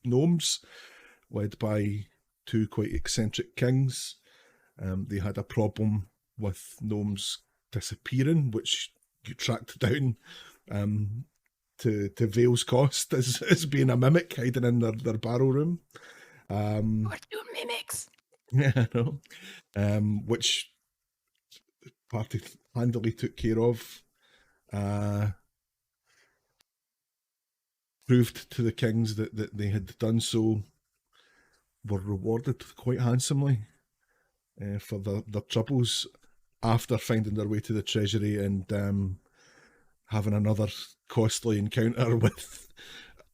gnomes, led by two quite eccentric kings. They had a problem with gnomes disappearing, which you tracked down to Vale's cost as being a mimic hiding in their barrow room. We're doing mimics. Yeah, I know. Which party handily took care of. Proved to the kings that they had done so, were rewarded quite handsomely for their troubles after finding their way to the treasury and having another costly encounter with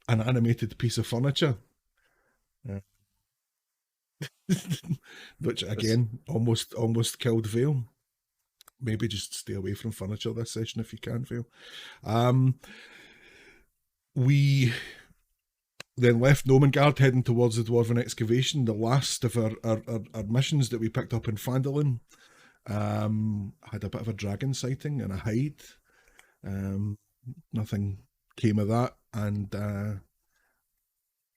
an animated piece of furniture. Which again almost killed Vale. Maybe just stay away from furniture this session if you can, Vale. We then left Nomengard heading towards the Dwarven Excavation, the last of our missions that we picked up in Phandalin. Had a bit of a dragon sighting and a hide. Nothing came of that, and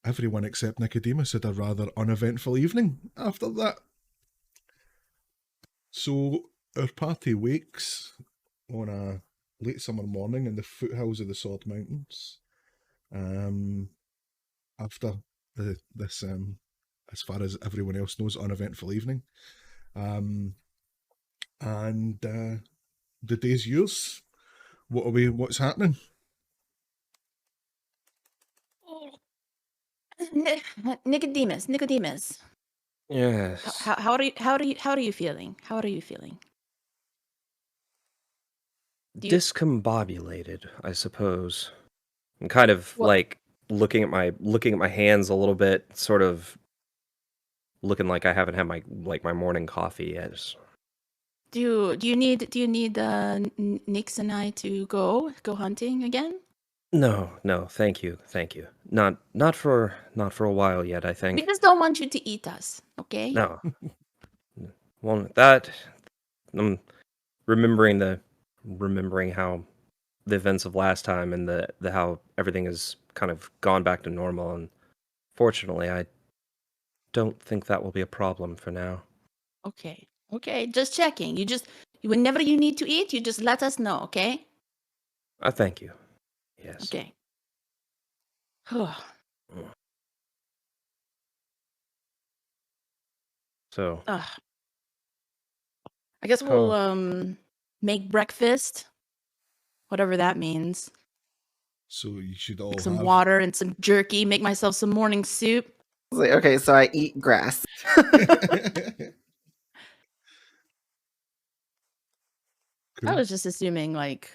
everyone except Nicodemus had a rather uneventful evening after that. So our party wakes on a late summer morning in the foothills of the Sword Mountains. After this, as far as everyone else knows, uneventful evening. And the day's yours. What's happening? Nicodemus. Yes. How are you feeling? How are you feeling? Discombobulated, I suppose. I'm kind of like looking at my hands a little bit, sort of looking like I haven't had my morning coffee yet. Do you need Nyx and I to go hunting again? No, thank you. Not for a while yet, I think. We just don't want you to eat us, okay? No. Well, that I'm remembering how the events of last time and the how everything has kind of gone back to normal, and fortunately I don't think that will be a problem for now. Okay, just checking. Whenever you need to eat, you just let us know, okay? Thank you. Yes. Okay. So I guess we'll make breakfast, whatever that means. So you should all Make some have water and some jerky. Make myself some morning soup. Okay, so I eat grass. I was just assuming, like,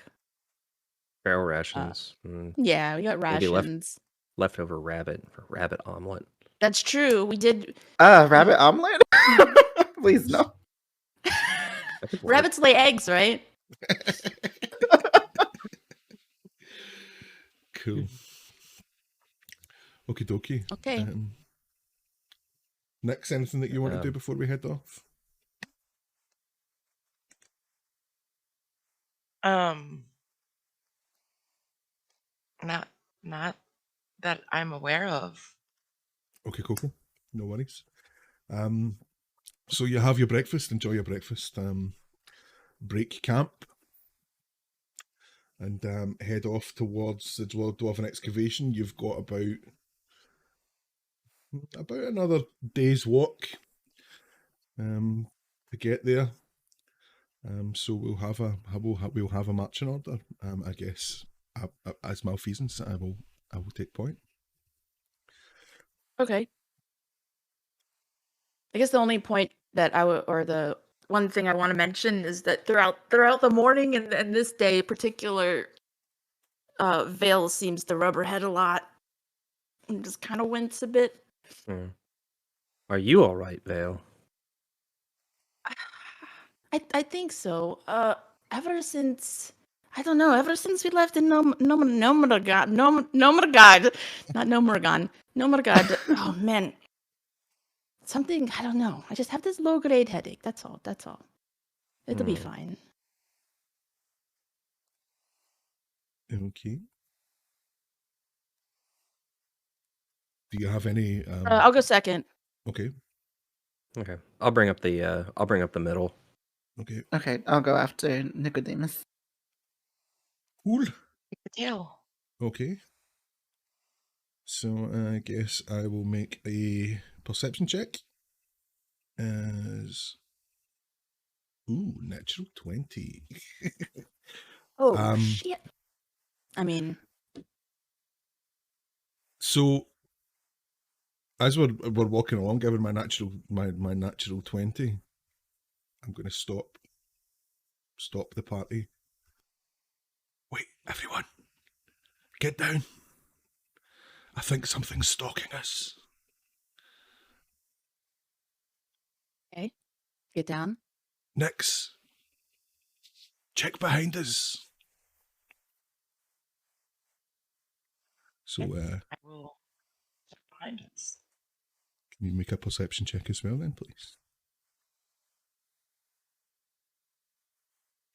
barrel rations. yeah, we got Maybe rations. leftover rabbit omelet. That's true. We did. Rabbit omelet? Please no. Rabbits lay eggs, right? Cool. Okie dokie. Okay. Nyx, anything that you want to do before we head off? Not that I'm aware of. Okay, cool. No worries. So you have your breakfast. Enjoy your breakfast. Break camp. And head off towards the Dwarven Excavation. You've got about another day's walk to get there. So we'll have a marching order. I guess as Malfeasance, I will take point. Okay. I guess the only point that the one thing I want to mention is that throughout the morning and this day in particular, Vale seems to rub her head a lot and just kind of wince a bit. Are you all right, Vale? I think so. Ever since we left in Nomergard, not Nomergard. Oh man, something, I don't know. I just have this low grade headache. That's all. It'll be fine. Okay. Do you have any? I'll go second. Okay. Okay. I'll bring up the middle. Okay. Okay, I'll go after Nicodemus. Cool. Take the tail. Okay. So I guess I will make a perception check. As natural 20. Oh shit! I mean, So as we're walking along, given my natural 20, I'm going to stop the party. Wait, everyone, get down. I think something's stalking us. okay, get down. Nyx, check behind us. So I will check behind us. can you make a perception check as well then, please?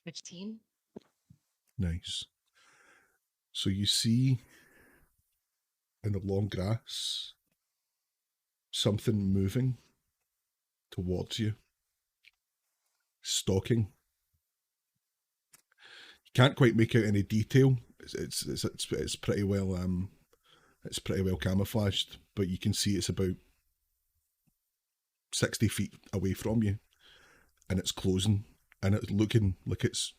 15. Nice. So you see in the long grass something moving towards you, stalking. You can't quite make out any detail. It's pretty well camouflaged, but you can see it's about 60 feet away from you, and it's closing, and it's looking like it's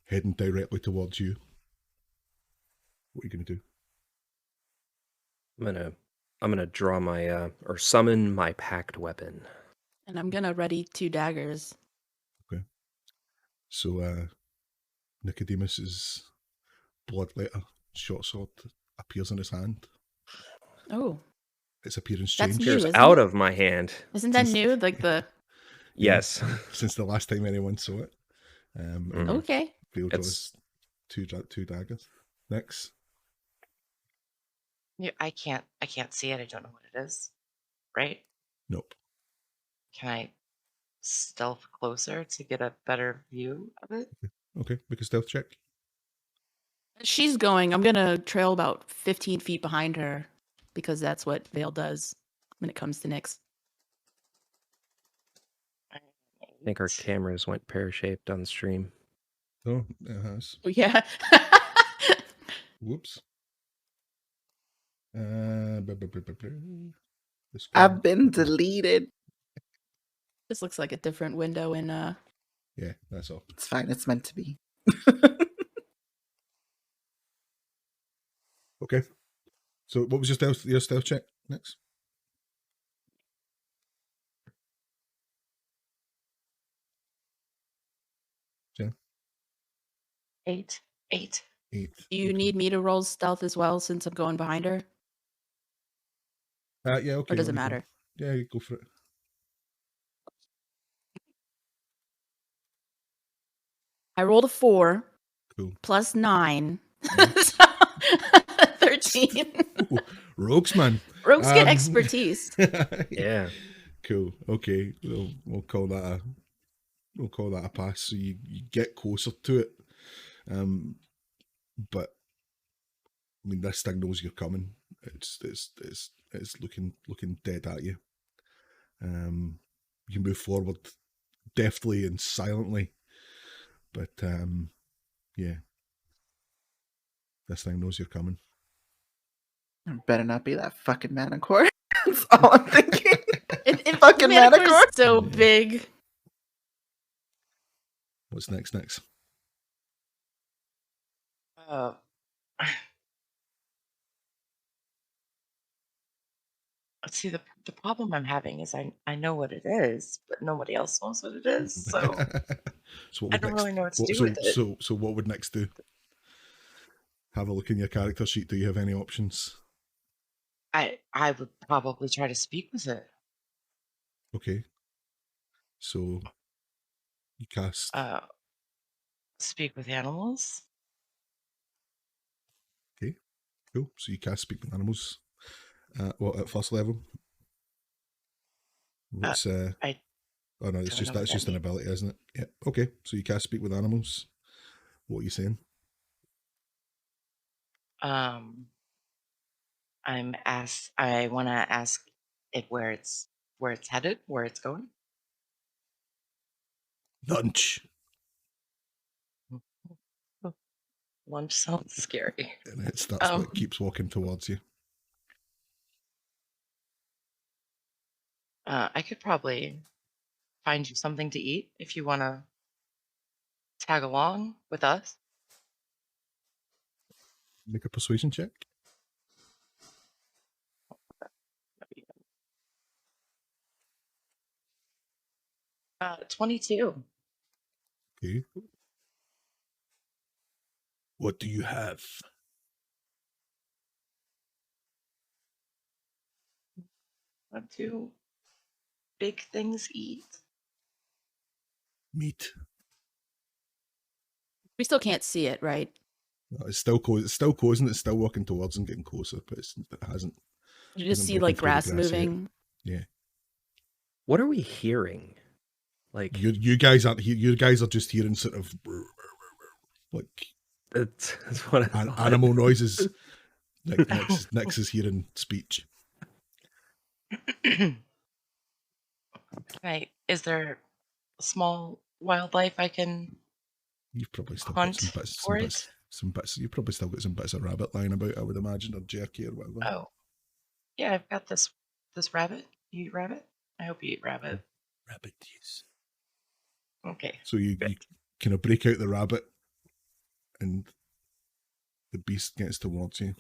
heading directly towards you. What are you going to do? I'm gonna draw my or summon my packed weapon. And I'm gonna ready 2 daggers. Okay. So Nicodemus's bloodletter short sword appears in his hand. Oh, Its appearance That's changed new, Appears isn't out it? of my hand. isn't that Since- new? Like the Yes. since the last time anyone saw it. Mhm. okay. Vale It's- draws two daggers. Next. Yeah, I can't see it. I don't know what it is. Right? Nope. Can I stealth closer to get a better view of it? Okay, make a stealth check. As she's going, I'm gonna trail about 15 feet behind her because that's what Vale does when it comes to Nyx. I think our cameras went pear-shaped on stream. Oh, it has. Oh, yeah. Whoops. Blah, blah, blah, blah, blah. This I've one. been deleted. This looks like a different window in Yeah, that's all. It's fine. It's meant to be. Okay. So what was your stealth check next? Jen? 8. 8. Do you Okay. need me to roll stealth as well since I'm going behind her? Yeah, okay. Or does let it me go. matter? Yeah, you go for it. I rolled a 4 Cool. plus 9. Nice. So, 13. Ooh, rogues, man. Rogues get Um, expertise. Yeah. Cool. Okay. We'll call that a pass. So you get closer to it. But I mean, this thing knows you're coming. It's looking dead at you. You move forward deftly and silently, but yeah, this thing knows you're coming. It better not be that fucking manicore. That's all I'm thinking. It Fucking Manicore's Manicore. so Yeah. big. What's next? Uh, see, the problem I'm having is I know what it is, but nobody else knows what it is. So So what I would don't next? really know what to do so, with it. so what would next do? Have a look in your character sheet. Do you have any options? I would probably try to speak with it. Okay. So you cast. Speak with animals. Cool. So you cast speak with animals. What at first level? What's I Oh no, it's don't just know what that's that just an means. ability, isn't it? Yeah. Okay. So you cast speak with animals. What are you saying? I'm I want to ask it where it's headed, where it's going. Lunch. Lunch sounds scary. And that's what keeps walking towards you. I could probably find you something to eat if you want to tag along with us. Make a persuasion check. 22. Okay. What do you have? What do big things eat? Meat. We still can't see it, right? No, it's still close. It's still closing. It's still walking towards and getting closer, but it hasn't. You just Hasn't see broken like through the grass grass yet. moving. Yeah. What are we hearing? Like You guys aren't. You guys are just hearing sort of like that's what I thought. animal noises. Like Nyx is hearing speech. Right. Is there a small wildlife I can You've probably still hunt got some bits. for it? Some bits. You've probably still got some bits of rabbit lying about, I would imagine, or jerky or whatever. Oh, yeah, I've got this rabbit. You eat rabbit? I hope you eat rabbit. Rabbit, yes. Okay. So you kind of break out the rabbit, and the beast gets towards you,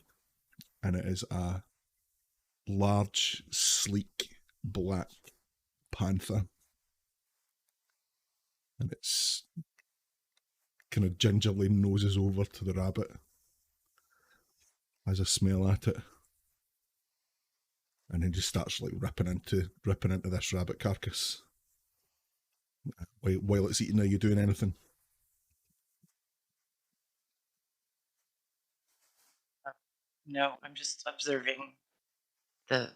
and it is a large, sleek, black panther, and it's kind of gingerly noses over to the rabbit, has a smell at it, and then just starts like ripping into this rabbit carcass. While it's eating, are you doing anything? No, I'm just observing the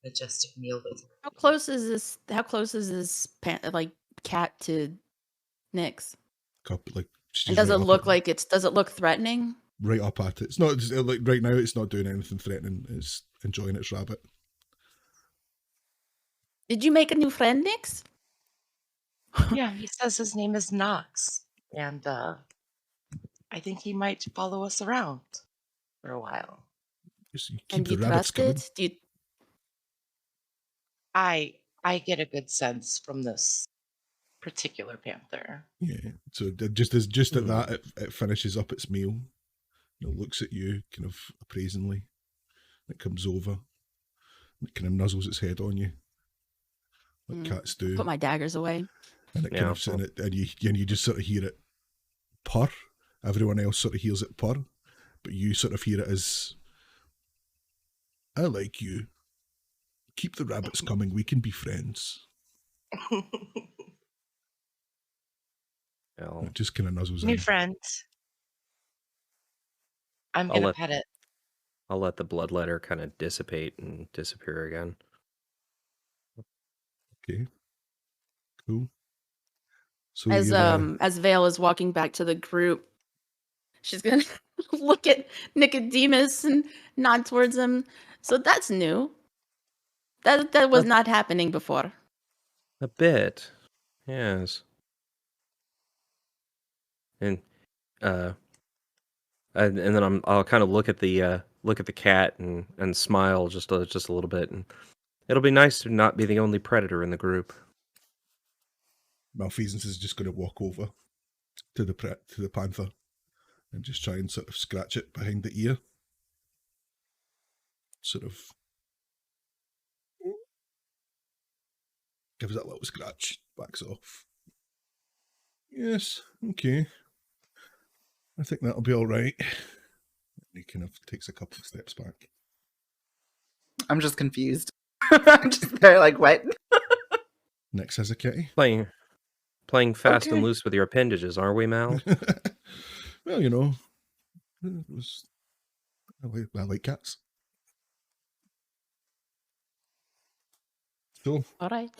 majestic meal that's How close is this? How close is this like cat to Nyx? Like, And does it look like it's? Does it look threatening? right up at it? It's not like right now. It's not doing anything threatening. It's enjoying its rabbit. Did you make a new friend, Nyx? Yeah, he says his name is Knox, and I think he might follow us around for a while. Just keep And the do you rabbits trust coming. it? Do you? I get a good sense from this particular panther. Yeah. So just at that, it finishes up its meal. It looks at you kind of appraisingly. It comes over. It kind of nuzzles its head on you, like cats do. Put my daggers away. And it kind of and you just sort of hear it purr. Everyone else sort of hears it purr, but you sort of hear it as, I like you. Keep the rabbits coming. We can be friends. Well, It just kind of nuzzles New in. friend. I'm gonna pet it. I'll let the bloodletter kind of dissipate and disappear again. Okay. Cool. So As Vale is walking back to the group, she's gonna look at Nicodemus and nod towards him. So that's new. That was not happening before. A bit, yes. And then I'll kind of look at the cat and smile just a little bit, and it'll be nice to not be the only predator in the group. Malfeasance is just going to walk over to the panther and just try and sort of scratch it behind the ear. Sort of gives it a little scratch, backs off. Yes, okay. I think that'll be all right. He kind of takes a couple of steps back. I'm just confused. I'm just there like, what? Nyx has a kitty. Playing fast Okay. and loose with your appendages, are we, Mal? Well, you know, I like cats. So, All right.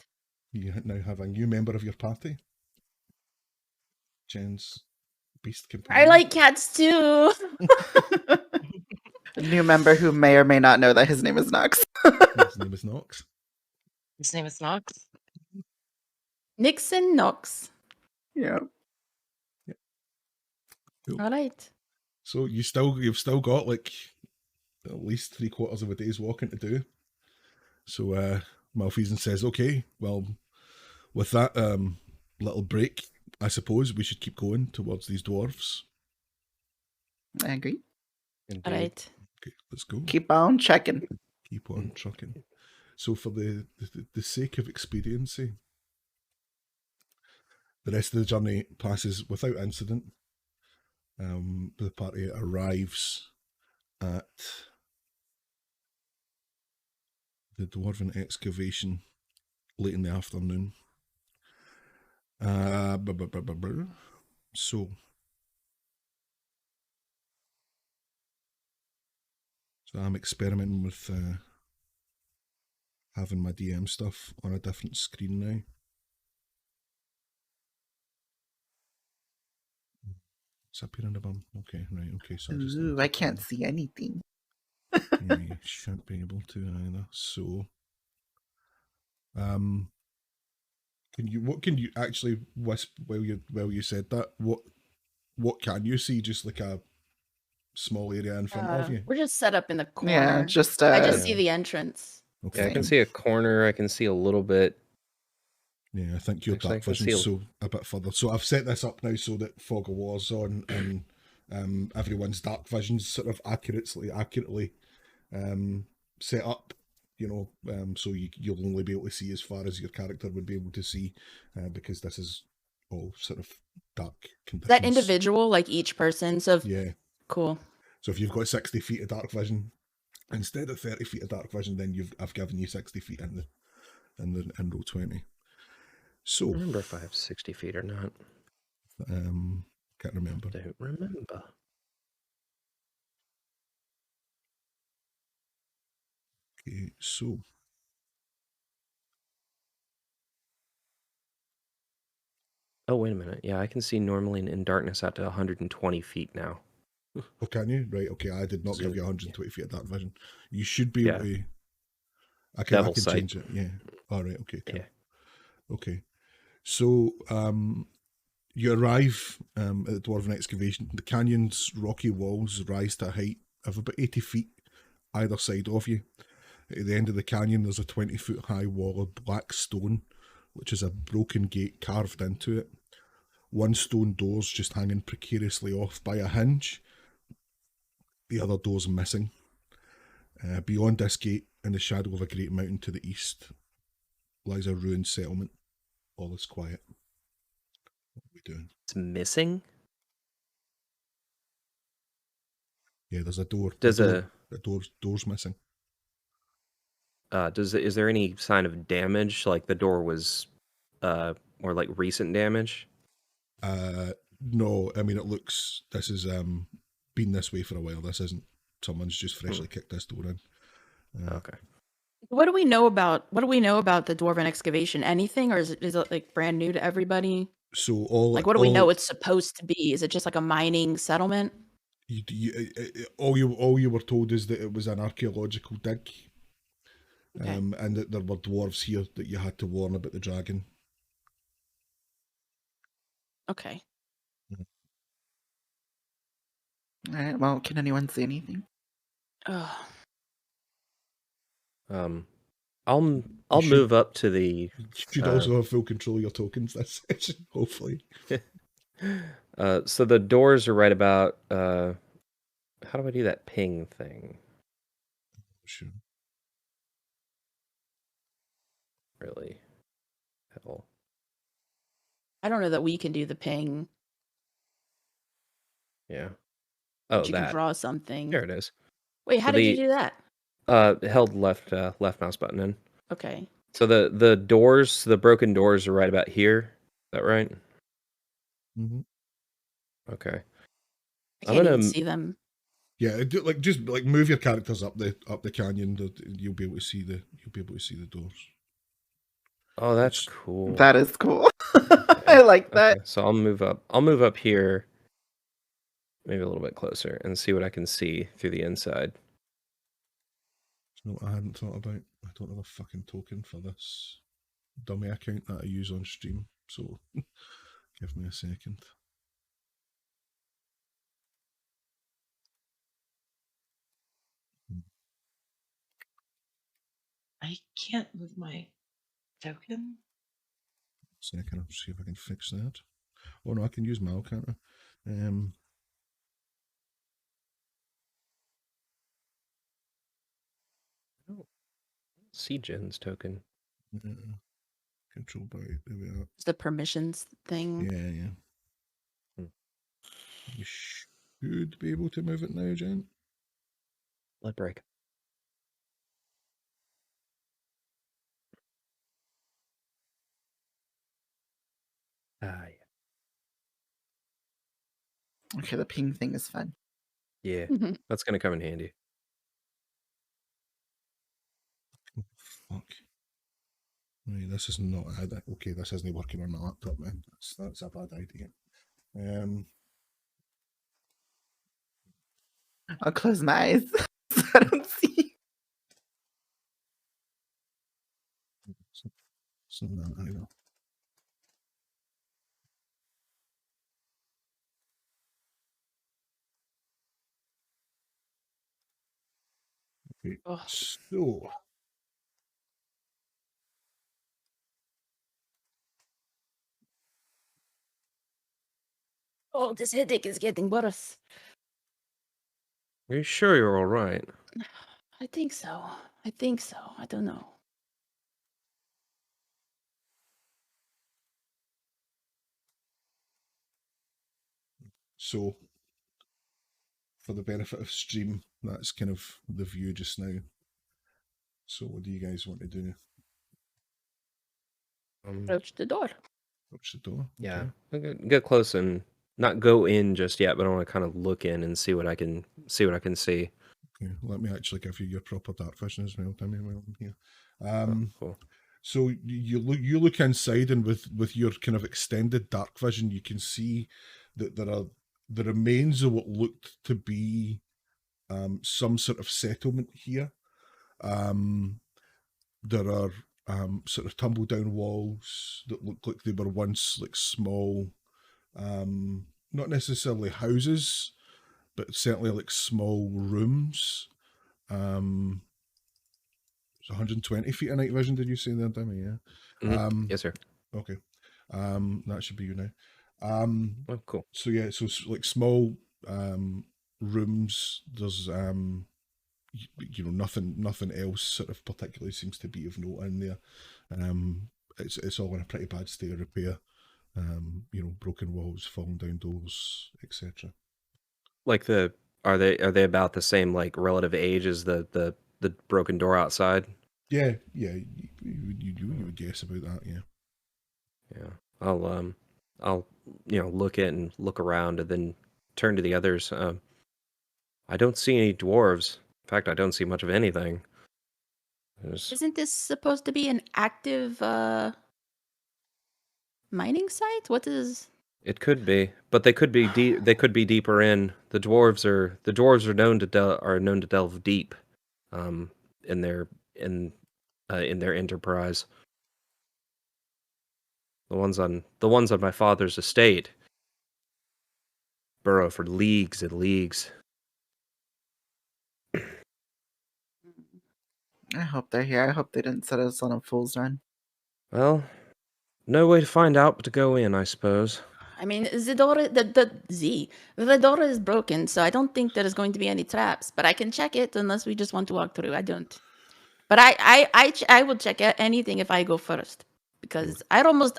you now have a new member of your party. Jen's beast companion. I like cats too. A new member who may or may not know that his name is Nox. His name is Nox. His name is Nox. Nixon Knox. Yeah. Cool. All right. So you've still got like at least 3/4 of a day's walking to do. So Malfeasance says, "Okay, well, with that little break, I suppose we should keep going towards these dwarves." I agree. Indeed. All right. Okay, let's go. Keep on checking. Keep on trucking. So for the sake of expediency, the rest of the journey passes without incident. The party arrives at the Dwarven Excavation late in the afternoon. So I'm experimenting with having my DM stuff on a different screen now. It's appearing above. Okay, right. Okay, so Ooh, I can't see anything. Yeah, you shan't be able to either. So, what can you actually Wisp while you said that? What can you see? Just like a small area in front of you. We're just set up in the corner. Yeah, just I just Yeah. see the entrance. Okay. Yeah, I can see a corner. I can see a little bit. Yeah, I think your Actually, I dark can vision see so a bit further. So I've set this up now so that Fog of War's on and everyone's dark vision's sort of accurately set up. So you'll only be able to see as far as your character would be able to see, because this is all sort of dark conditions. Is that individual, like each person? So Yeah. cool. So if you've got 60 feet of dark vision instead of 30 feet of dark vision, then I've given you 60 feet in roll 20. So I remember if I have 60 feet or not. can't remember. Don't remember. Okay, so Oh, wait a minute. Yeah, I can see normally in darkness out to 120 feet now. oh, can you? Right, okay. I did not So, give you 120 feet of dark vision. You should be able Yeah. to. I can Devil sight. change it. Yeah. All right. Okay. Cool. Yeah. Okay. So you arrive at the Dwarven Excavation. The canyon's rocky walls rise to a height of about 80 feet either side of you. At the end of the canyon, there's a 20-foot high wall of black stone, which is a broken gate carved into it. One stone door's just hanging precariously off by a hinge. The other door's missing. Beyond this gate, in the shadow of a great mountain to the east, lies a ruined settlement. All is quiet. What are we doing? It's missing? Yeah, there's a door. Does the door's missing. is there any sign of damage? Like the door was, or like recent damage? No, I mean this has been this way for a while. This isn't someone's just freshly kicked this door in. Okay. What do we know about the Dwarven Excavation? Anything, or is it like brand new to everybody? So Like, what do we know it's supposed to be? Is it just like a mining settlement? all you were told is that it was an archaeological dig, Okay. and that there were dwarves here that you had to warn about the dragon. Okay. All right. Well, can anyone see anything? Ugh. I'll should- move up to the. You should also have full control of your tokens this session, hopefully. So the doors are right about. How do I do that ping thing? Sure. Really? Hell. I don't know that we can do the ping. Yeah. Oh, But you can that. draw something. There it is. Wait, how So did you do that? Held left mouse button in. Okay. So the doors, the broken doors are right about here. Is that right? Mm-hmm. Okay. I I'm can't gonna even see them. Yeah, just move your characters up the canyon. You'll be able to see the doors. Oh, that's cool. That is cool. I like that. Okay, so I'll move up. I'll move up here, maybe a little bit closer, and see what I can see through the inside. You know what I hadn't thought about? I don't have a fucking token for this dummy account that I use on stream, so give me a second. I can't move my token. Second, I'll see if I can fix that. Oh no, I can use Mal, can't I? See Jen's token. Control by, there we are. It's the permissions thing. Yeah. You should be able to move it now, Jen. Let break. Ah, Okay, the ping thing is fun. yeah. Mhm. That's gonna come in handy. Fuck. Right, this is not okay. This isn't working on my laptop, man. That's a bad idea. I'll close my eyes so I don't see. It's not that either. Okay, Ugh. so Oh, this headache is getting worse. Are you sure you're all right? I think so. I don't know. So, for the benefit of stream, that's kind of the view just now. So, what do you guys want to do? Approach the door. Approach the door. Yeah, Okay. I'll get close and not go in just yet, but I want to kind of look in and see what I can see. Okay. Let me actually give you your proper dark vision as well, Timmy, while I'm here. Cool. So you look inside, and with your kind of extended dark vision, you can see that there are the remains of what looked to be some sort of settlement here. There are sort of tumble down walls that look like they were once like small, not necessarily houses, but certainly like small rooms. It's 120 feet of night vision, did you say there, Dimmy? Yeah. Yes, sir. Okay. That should be you now. Oh, cool. So yeah, so like small rooms. There's nothing else sort of particularly seems to be of note in there. It's all in a pretty bad state of repair. Broken walls, falling down doors, etc. Like are they about the same like relative age as the broken door outside? Yeah. You would guess about that. Yeah. Yeah. I'll look at and look around and then turn to the others. I don't see any dwarves. In fact, I don't see much of anything. Isn't this supposed to be an active mining site? What is? It could be, but they could be they could be deeper in. The dwarves are known to delve deep, in their enterprise. The ones on my father's estate burrow for leagues and leagues. I hope they're here. I hope they didn't set us on a fool's run. Well, no way to find out but to go in, I suppose. I mean, the door is broken, so I don't think there is going to be any traps. But I can check it unless we just want to walk through. I don't. But I will check anything if I go first, because I've almost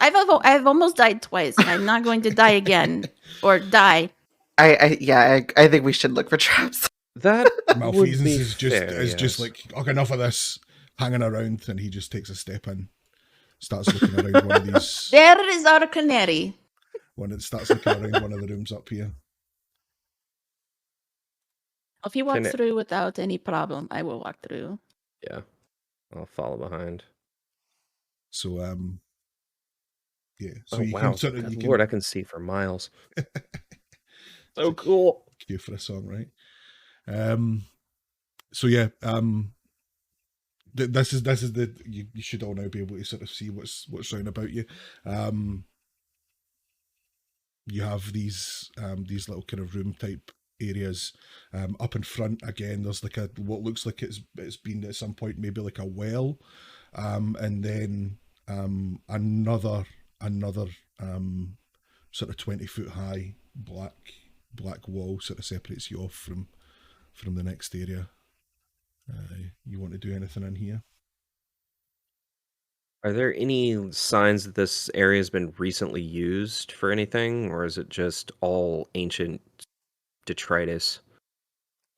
died twice, and I'm not going to die again or die. I think we should look for traps. That Malfeasance is fair, just like, okay, enough of this hanging around, and he just takes a step in, starts looking around one of these. There is our canary. When it starts looking around one of the rooms up here. If he walks through without any problem, I will walk through. Yeah, I'll follow behind. So yeah. So oh you wow! can sort of, Good Lord, I can see for miles. So cool. Cue for a song, right? So yeah. this is the you should all now be able to sort of see what's round about you. You have these little kind of room type areas up in front. Again, there's like what looks like it's been at some point maybe like a well, and then another sort of 20-foot high black wall sort of separates you off from the next area. You want to do anything in here? Are there any signs that this area has been recently used for anything, or is it just all ancient detritus?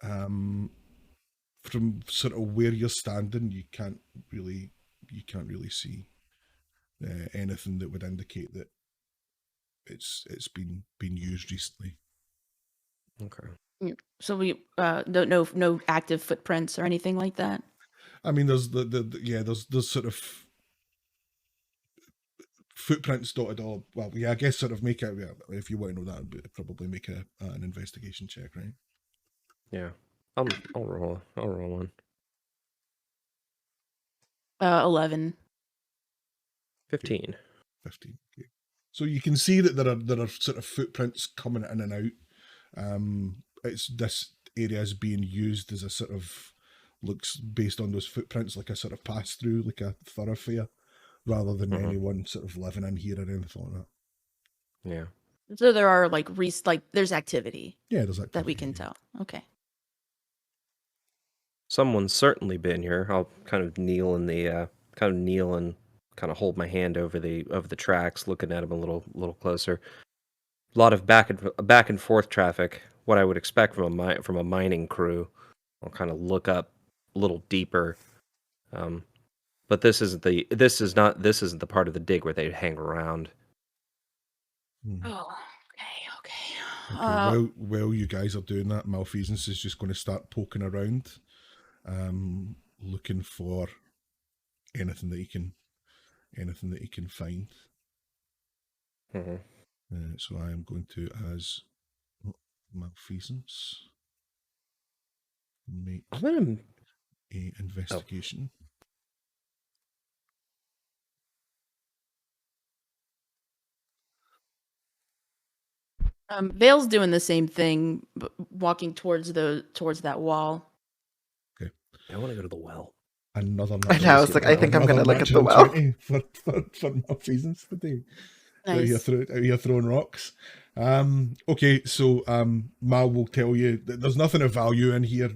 From sort of where you're standing, you can't really see anything that would indicate that it's been used recently. Okay. So we no active footprints or anything like that. I mean, there's there's sort of footprints dotted all. Well, yeah, I guess sort of make a, if you want to know that, probably make an investigation check, right? Yeah. I'll roll one. 11. 15. 15. Okay. So you can see that there are sort of footprints coming in and out. This area is being used as a sort of, looks based on those footprints like a sort of pass through, like a thoroughfare, rather than anyone sort of living in here or anything like that. Yeah. So there are there's activity. Yeah, there's activity that we can tell. Okay. Someone's certainly been here. I'll kind of kneel in the and kind of hold my hand over the tracks, looking at them a little closer. A lot of back and forth traffic. What I would expect from a mining crew. I'll kind of look up a little deeper. But this isn't the part of the dig where they hang around. Oh, okay. While you guys are doing that, Malfeasance is just going to start poking around, looking for anything that he can find. Mm-hmm. So I am going to, as Malfeasance, make an investigation. Vale's doing the same thing, walking towards that wall. Okay. I want to go to the well. Another. I know. I was like, I think I'm gonna look at the well for Malfeasance today. Nice. Out here throwing rocks. Okay, so Mal will tell you that there's nothing of value in here.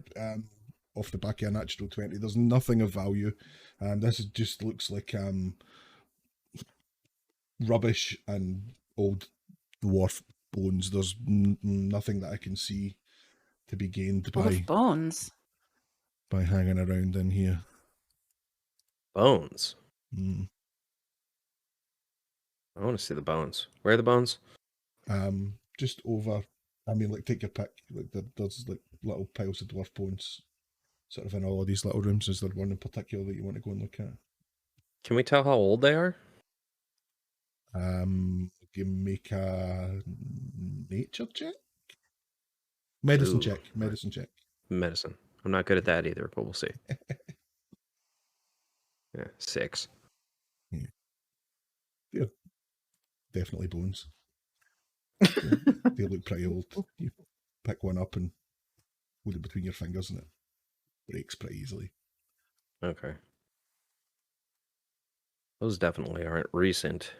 Off the back of a natural 20, there's nothing of value. This just looks like rubbish and old dwarf bones. There's nothing that I can see to be gained bones by hanging around in here. Bones. Mm. I want to see the bones. Where are the bones? Just over. I mean, like, take your pick. Like, there's like little piles of dwarf bones, sort of in all of these little rooms. Is there one in particular that you want to go and look at? Can we tell how old they are? You make a nature check, medicine check. Medicine. I'm not good at that either, but we'll see. Yeah, 6. Yeah, definitely bones. They look pretty old. You pick one up and hold it between your fingers and it breaks pretty easily. Okay. Those definitely aren't recent.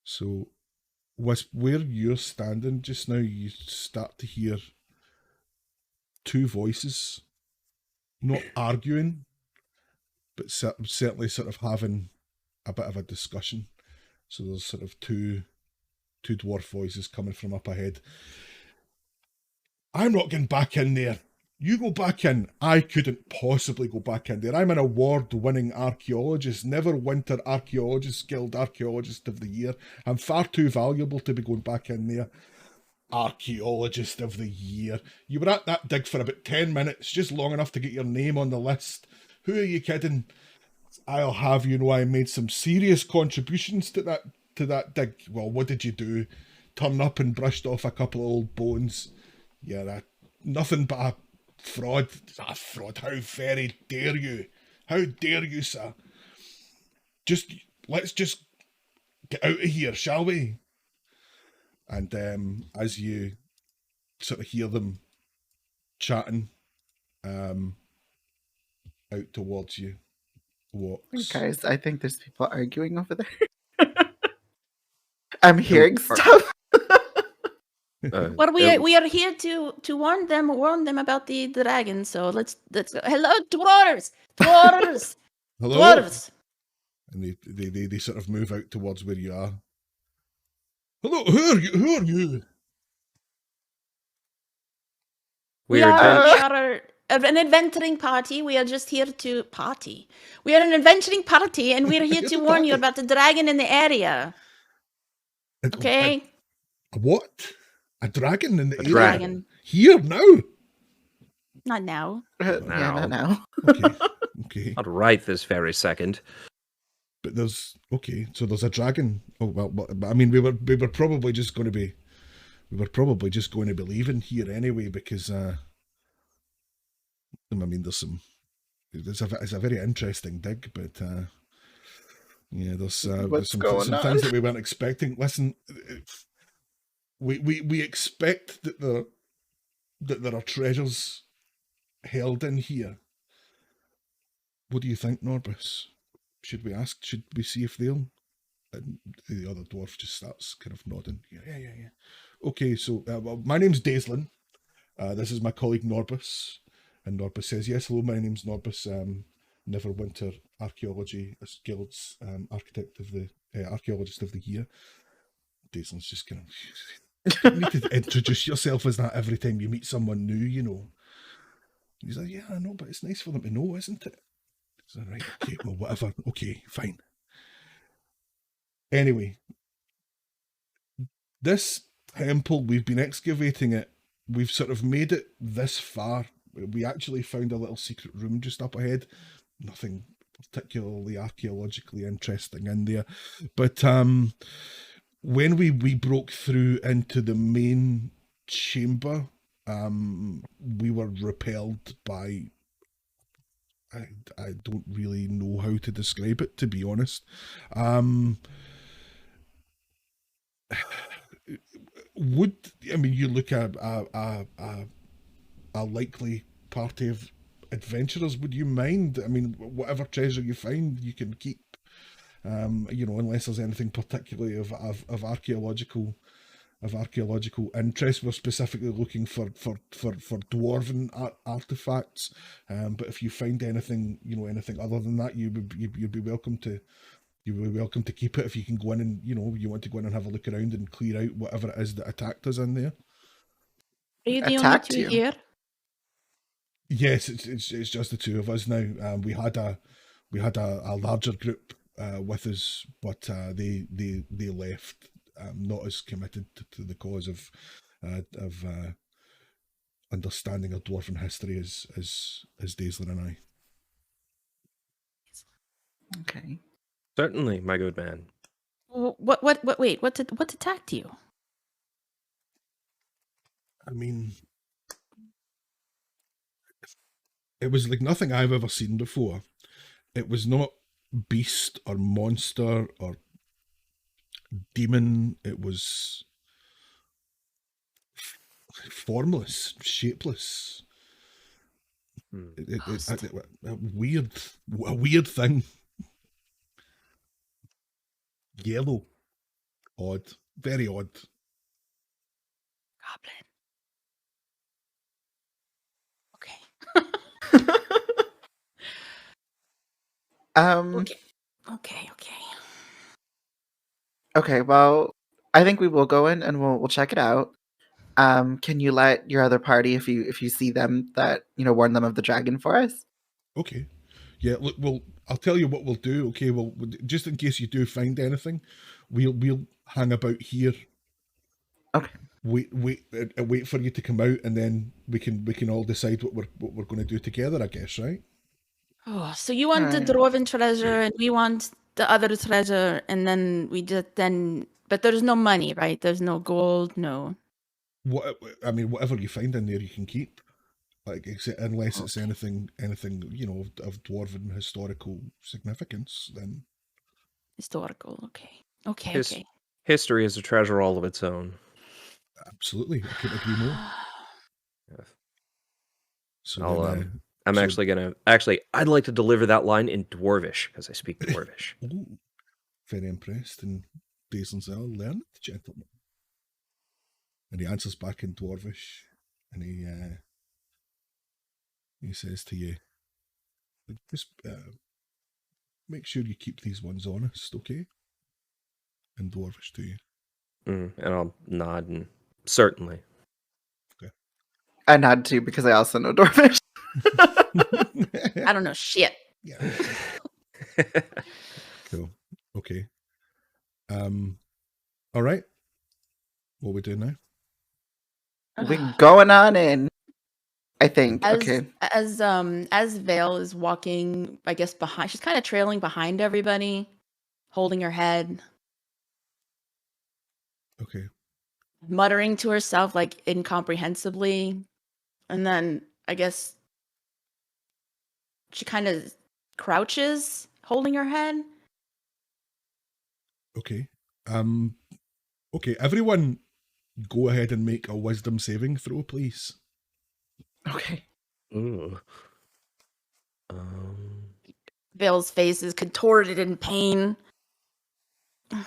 So, Wisp, where you're standing just now, you start to hear two voices, not arguing, but certainly sort of having a bit of a discussion. So there's sort of two dwarf voices coming from up ahead. I'm not going back in there. You go back in. I couldn't possibly go back in there. I'm an award-winning archaeologist, Neverwinter Archaeologist, Guild Archaeologist of the Year. I'm far too valuable to be going back in there. Archaeologist of the Year. You were at that dig for about 10 minutes, just long enough to get your name on the list. Who are you kidding? I'll have you know I made some serious contributions to that dig. Well, what did you do? Turn up and brushed off a couple of old bones. Yeah, nothing but a Fraud. Ah, fraud. How very dare you? How dare you, sir? Let's just get out of here, shall we? And as you sort of hear them chatting out towards you, walks. Guys, I think there's people arguing over there. I'm hearing Or- stuff. Well, we are here to warn them about the dragon. So let's go. Hello, dwarves, Hello. dwarves. And they sort of move out towards where you are. Hello, who are you? We are an adventuring party. We are just here to party. We are an adventuring party, and we are here to warn you about the dragon in the area. Okay? A what? A dragon in the area? Dragon. Here now? Not now. Yeah, not now. Okay. Not right this very second. But there's a dragon. Oh well, I mean, we were probably just going to be leaving here anyway because I mean, it's a very interesting dig, but yeah, there's some things that we weren't expecting. Listen, we expect that there are treasures held in here. What do you think, Norbus? Should we ask? Should we see if they'll? And the other dwarf just starts kind of nodding. Yeah. Okay, so my name's Daislin. This is my colleague Norbus. And Norbus says, yes, hello, my name's Norbus. Neverwinter Archaeology Guild's architect of the archaeologist of the year. Daislin's just kind of, you need to introduce yourself as that every time you meet someone new, you know. He's like, yeah, I know, but it's nice for them to know, isn't it? He's like, right, okay, well, whatever. Okay, fine. Anyway, this temple, we've been excavating it. We've sort of made it this far. We actually found a little secret room just up ahead. Nothing particularly archaeologically interesting in there. But when we broke through into the main chamber, we were repelled by... I don't really know how to describe it, to be honest. You look at a likely party of adventurers, would you mind? I mean, whatever treasure you find, you can keep. Unless there's anything particularly of archaeological interest. We're specifically looking for dwarven artifacts. But if you find anything other than that, you'd be welcome to. You're welcome to keep it if you can go in and, you want to go in and have a look around and clear out whatever it is that attacked us in there. Are you the only two here? Yes, it's just the two of us now. We had a larger group with us, but they left, not as committed to the cause of understanding of dwarven history as Daislin and I. Okay. Certainly, my good man. Wait, what attacked you? I mean, it was like nothing I've ever seen before. It was not beast or monster or demon. It was formless, shapeless. A weird thing. Yellow. Odd. Very odd. Goblin. Okay. Okay, well, I think we will go in and we'll check it out. Can you let your other party, if you see them, that warn them of the dragon for us? Okay. Yeah, look, I'll tell you what we'll do. Okay, well, just in case you do find anything, we'll hang about here. Okay. Wait for you to come out, and then we can all decide what we're going to do together, I guess, right? Oh, so you want the dwarven treasure, and we want the other treasure, and then but there's no money, right? There's no gold, no. Whatever you find in there, you can keep. Like, unless it's Okay. anything of dwarven historical significance, then Historical. Okay. Okay. His- Okay. History is a treasure all of its own. absolutely, I couldn't agree more. So I'm so- actually I'd like to deliver that line in Dwarvish because I speak Dwarvish. ooh, very impressed, and Daislin's learn it, gentlemen. And he answers back in Dwarvish, and he says to you, just make sure you keep these ones honest, okay? In Dwarvish to you. And I'll nod and certainly. I nod too because I also know Dwarvish. I don't know shit. Yeah. Cool. Okay. All right. What we doing now? We're going on in. I think. Okay. As Vale is walking, I guess behind, she's kind of trailing behind everybody, holding her head, Okay. muttering to herself like incomprehensibly, and then I guess she kind of crouches, holding her head. Okay. Okay, everyone go ahead and make a wisdom saving throw, please. Okay. Ooh. Vale's face is contorted in pain. I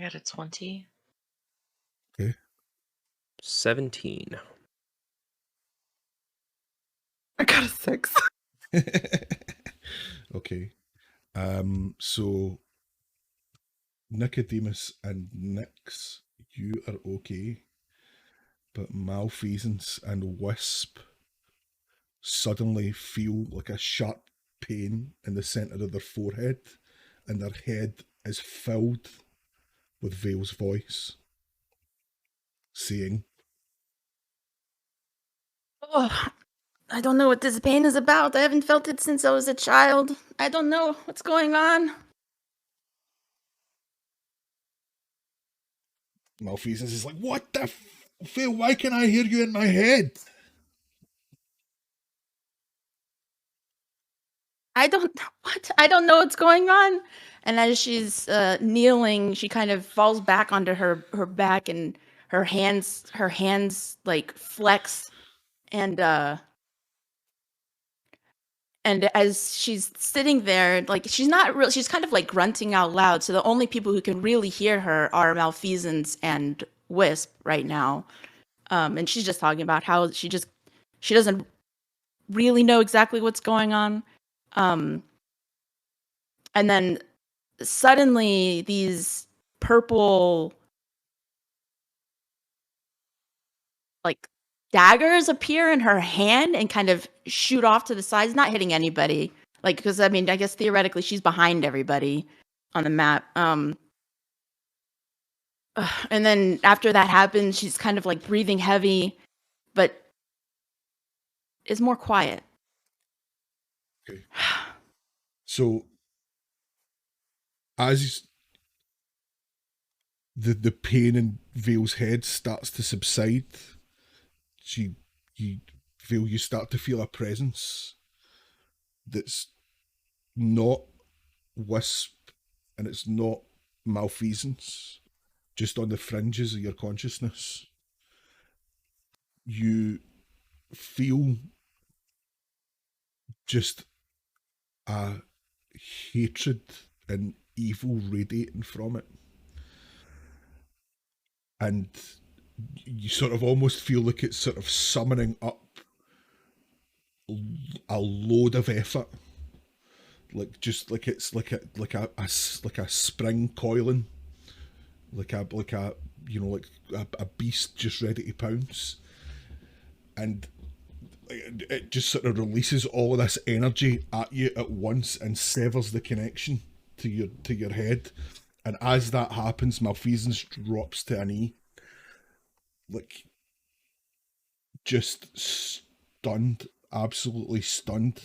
got a 20. 17. I got a 6. Okay. So Nicodemus and Nyx, you are okay. But Malfeasance and Wisp suddenly feel like a sharp pain in the centre of their forehead, and their head is filled with Vale's voice, saying, Oh, I don't know what this pain is about. I haven't felt it since I was a child. I don't know what's going on. Malfeasance is like, what the Vale, why can I hear you in my head? I don't I don't know what's going on. And as she's kneeling, she kind of falls back onto her back, and her hands like flex, and as she's sitting there, like she's not real, she's kind of like grunting out loud. So the only people who can really hear her are Malfeasance and Wisp right now. And she's just talking about how she doesn't really know exactly what's going on. And then suddenly these purple like daggers appear in her hand and kind of shoot off to the sides, not hitting anybody. Like, because I mean, I guess theoretically she's behind everybody on the map. And then after that happens, she's kind of like breathing heavy, but is more quiet. Okay. So as the pain in Vale's head starts to subside, Vale, you start to feel a presence that's not Wisp and it's not Malfeasance, just on the fringes of your consciousness. You feel just a hatred and evil radiating from it. And you sort of almost feel like it's sort of summoning up a load of effort, like just like it's like a spring coiling, like a beast just ready to pounce, and it just sort of releases all of this energy at you at once and severs the connection to your head. And as that happens, Malfeasance drops to a knee, like just stunned, absolutely stunned,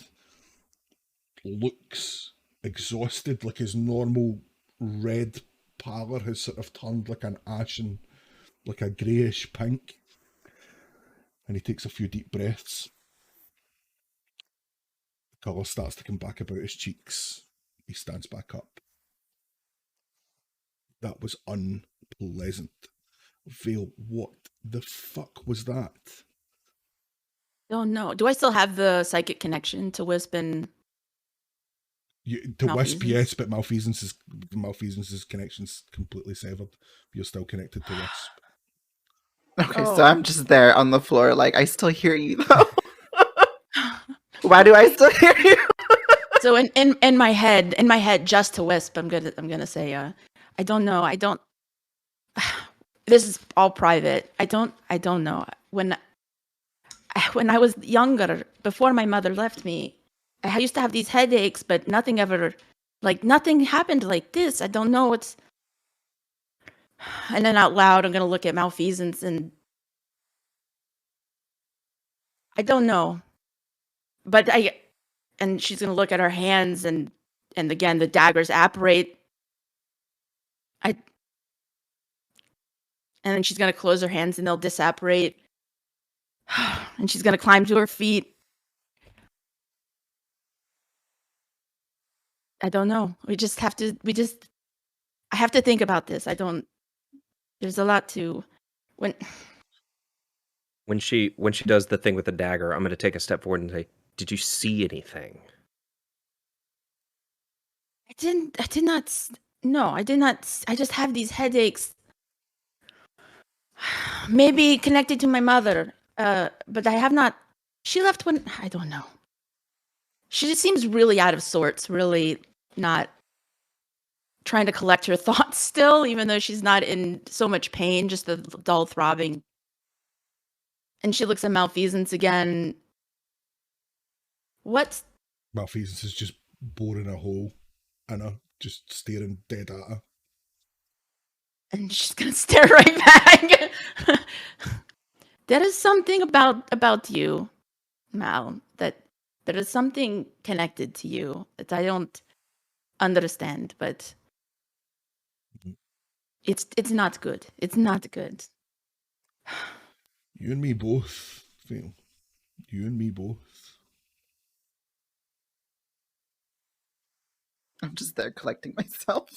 looks exhausted, like his normal red pallor has sort of turned like an ashen, like a greyish pink. And he takes a few deep breaths. The colour starts to come back about his cheeks. He stands back up. That was unpleasant. Vale, what the fuck was that? Don't know. Do I still have the psychic connection to Wisp and To Wisp, Malfeasance? yes, but Malfeasance's connection's completely severed. You're still connected to Wisp. Okay, Oh. so I'm just there on the floor, like, I still hear you, though. Why do I still hear you? So in my head, just to Wisp, I'm gonna say, I don't know. I don't. This is all private. I don't know. When I was younger, before my mother left me, I used to have these headaches, but nothing happened like this. I don't know what's. And then out loud, I'm gonna look at Malfeasance, and I don't know. But and she's gonna look at her hands, and again the daggers apparate. And then she's gonna close her hands, and they'll disapparate. And she's gonna climb to her feet. I don't know. I have to think about this. There's a lot to When she does the thing with the dagger, I'm going to take a step forward and say, "Did you see anything?" I did not. No, I did not. I just have these headaches. Maybe connected to my mother. But I have not. She left when I don't know. She just seems really out of sorts. Really not trying to collect her thoughts still, even though she's not in so much pain. Just the dull throbbing. And she looks at Malfeasance again. What? Malfeasance is just boring a hole in her, just staring dead at her. And she's gonna stare right back. There is something about you, Mal, that there is something connected to you that I don't understand, but it's not good. It's not good. You and me both, Phil. You and me both. I'm just there collecting myself.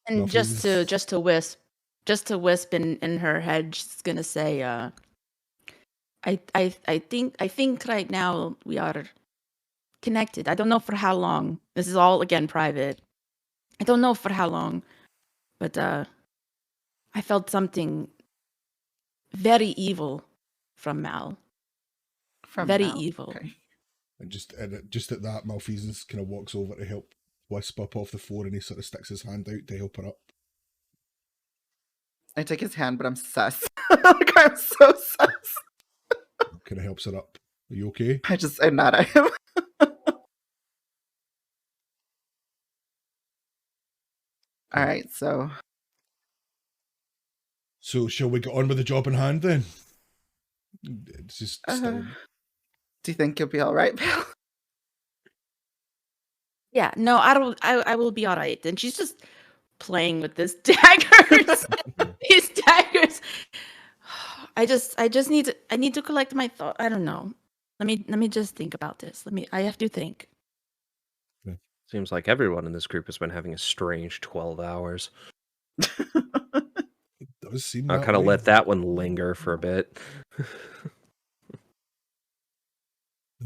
And Malfeasance. just to wisp in her head, she's gonna say, I think right now we are connected. I don't know for how long. This is all again private. I don't know for how long, but I felt something very evil from Mal. Very Mal? evil. Okay. And just at that, Malfeasance kind of walks over to help Wisp up off the floor, and he sort of sticks his hand out to help her up. I take his hand, but I'm sus. Like, I'm so sus. Kind of helps her up. Are you okay? I nod at him. All right, so shall we get on with the job in hand then? It's just still... do you think you'll be all right, Bill? Yeah, no, I will be all right. And she's just playing with this daggers. These daggers. I need to collect my thought. I don't know. Let me just think about this. I have to think. Seems like everyone in this group has been having a strange 12 hours. It does seem I'll that kind of way. let that one linger for a bit.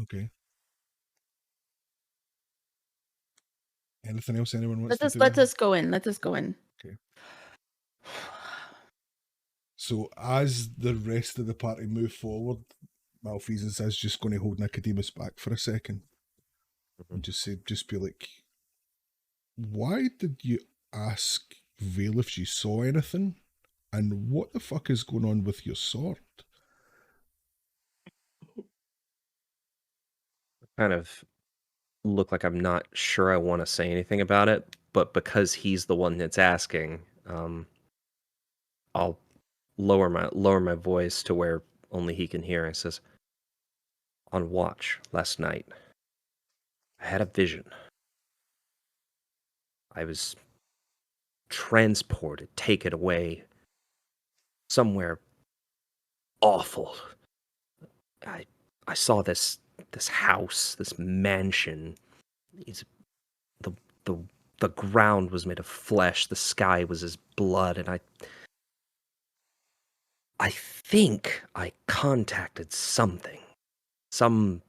Okay. Anything else anyone wants to do? Let us go in. Okay. So as the rest of the party move forward, Malfeasance is just going to hold Nicodemus back for a second. And just be like, why did you ask Vale if she saw anything? And what the fuck is going on with your sword? Kind of look like I'm not sure I want to say anything about it, but because he's the one that's asking, I'll lower my voice to where only he can hear. It says, "On watch last night, I had a vision. I was transported, taken away somewhere awful. I saw this house, this mansion. It's the the the ground was made of flesh, the sky was as blood, and I think I contacted something. Some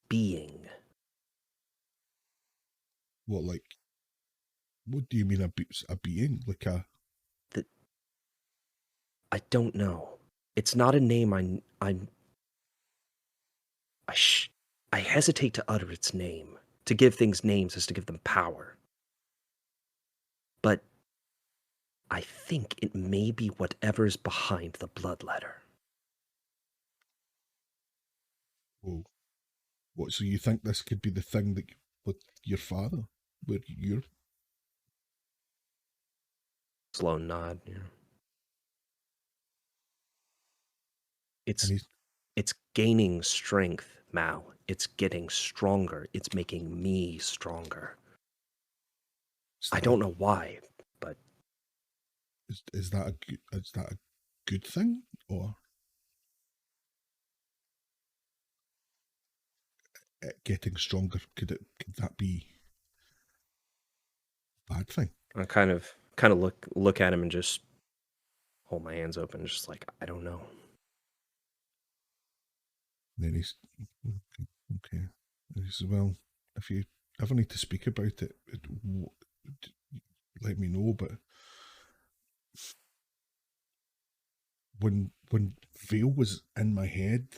being. What, like, what do you mean a being? Like I don't know. It's not a name I hesitate to utter its name. To give things names is to give them power. But I think it may be whatever's behind the bloodletter. Whoa. What, so you think this could be the thing that with your father? Where you're... Slow nod, yeah. It's gaining strength, Mal. It's getting stronger. It's making me stronger. I don't know why, but is that a good thing, or getting stronger? Could that be a bad thing? I kind of look at him and just hold my hands open, just like, I don't know. Then he's okay. He says, well, if you ever need to speak about it, let me know. But when Vale was in my head,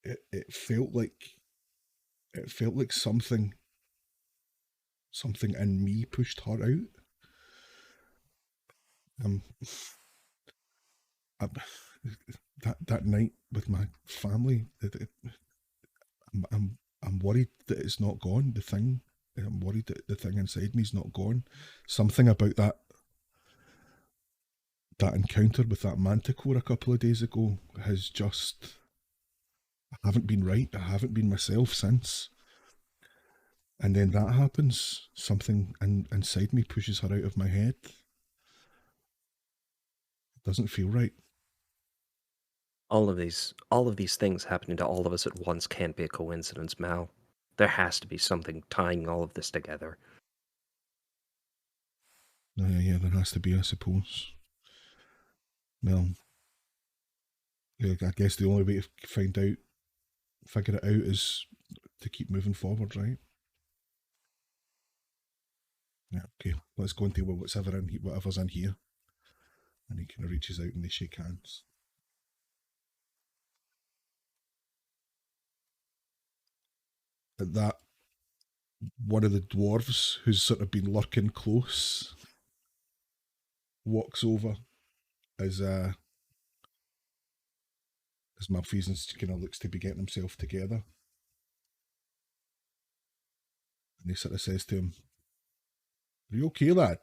it felt like something in me pushed her out. That night with my family, I'm worried that it's not gone. The thing, I'm worried that the thing inside me is not gone. Something about that encounter with that manticore a couple of days ago has just... I haven't been right. I haven't been myself since. And then that happens. Something inside me pushes her out of my head. It doesn't feel right. All of these things happening to all of us at once can't be a coincidence, Mal. There has to be something tying all of this together. Yeah, there has to be, I suppose. Well, yeah, I guess the only way to figure it out is to keep moving forward, right? Yeah, okay. Let's go into whatever's in here. And he kind of reaches out and they shake hands. At that, one of the dwarves who's sort of been lurking close walks over as Malfeasance kind of looks to be getting himself together. And he sort of says to him, "Are you okay, lad?"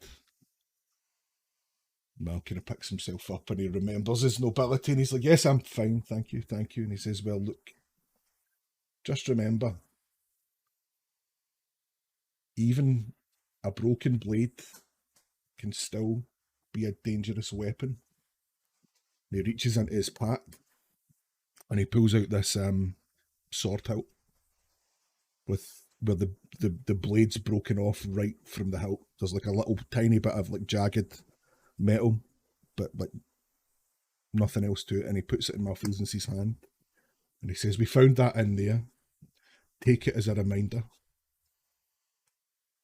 Mal kind of picks himself up and he remembers his nobility and he's like, "Yes, I'm fine, thank you. And he says, "Well, look, just remember, even a broken blade can still be a dangerous weapon." And he reaches into his pack and he pulls out this sword hilt where the blade's broken off right from the hilt. There's like a little tiny bit of like jagged metal, but like nothing else to it, and he puts it in Malfeasance's hand and he says, "We found that in there. Take it as a reminder."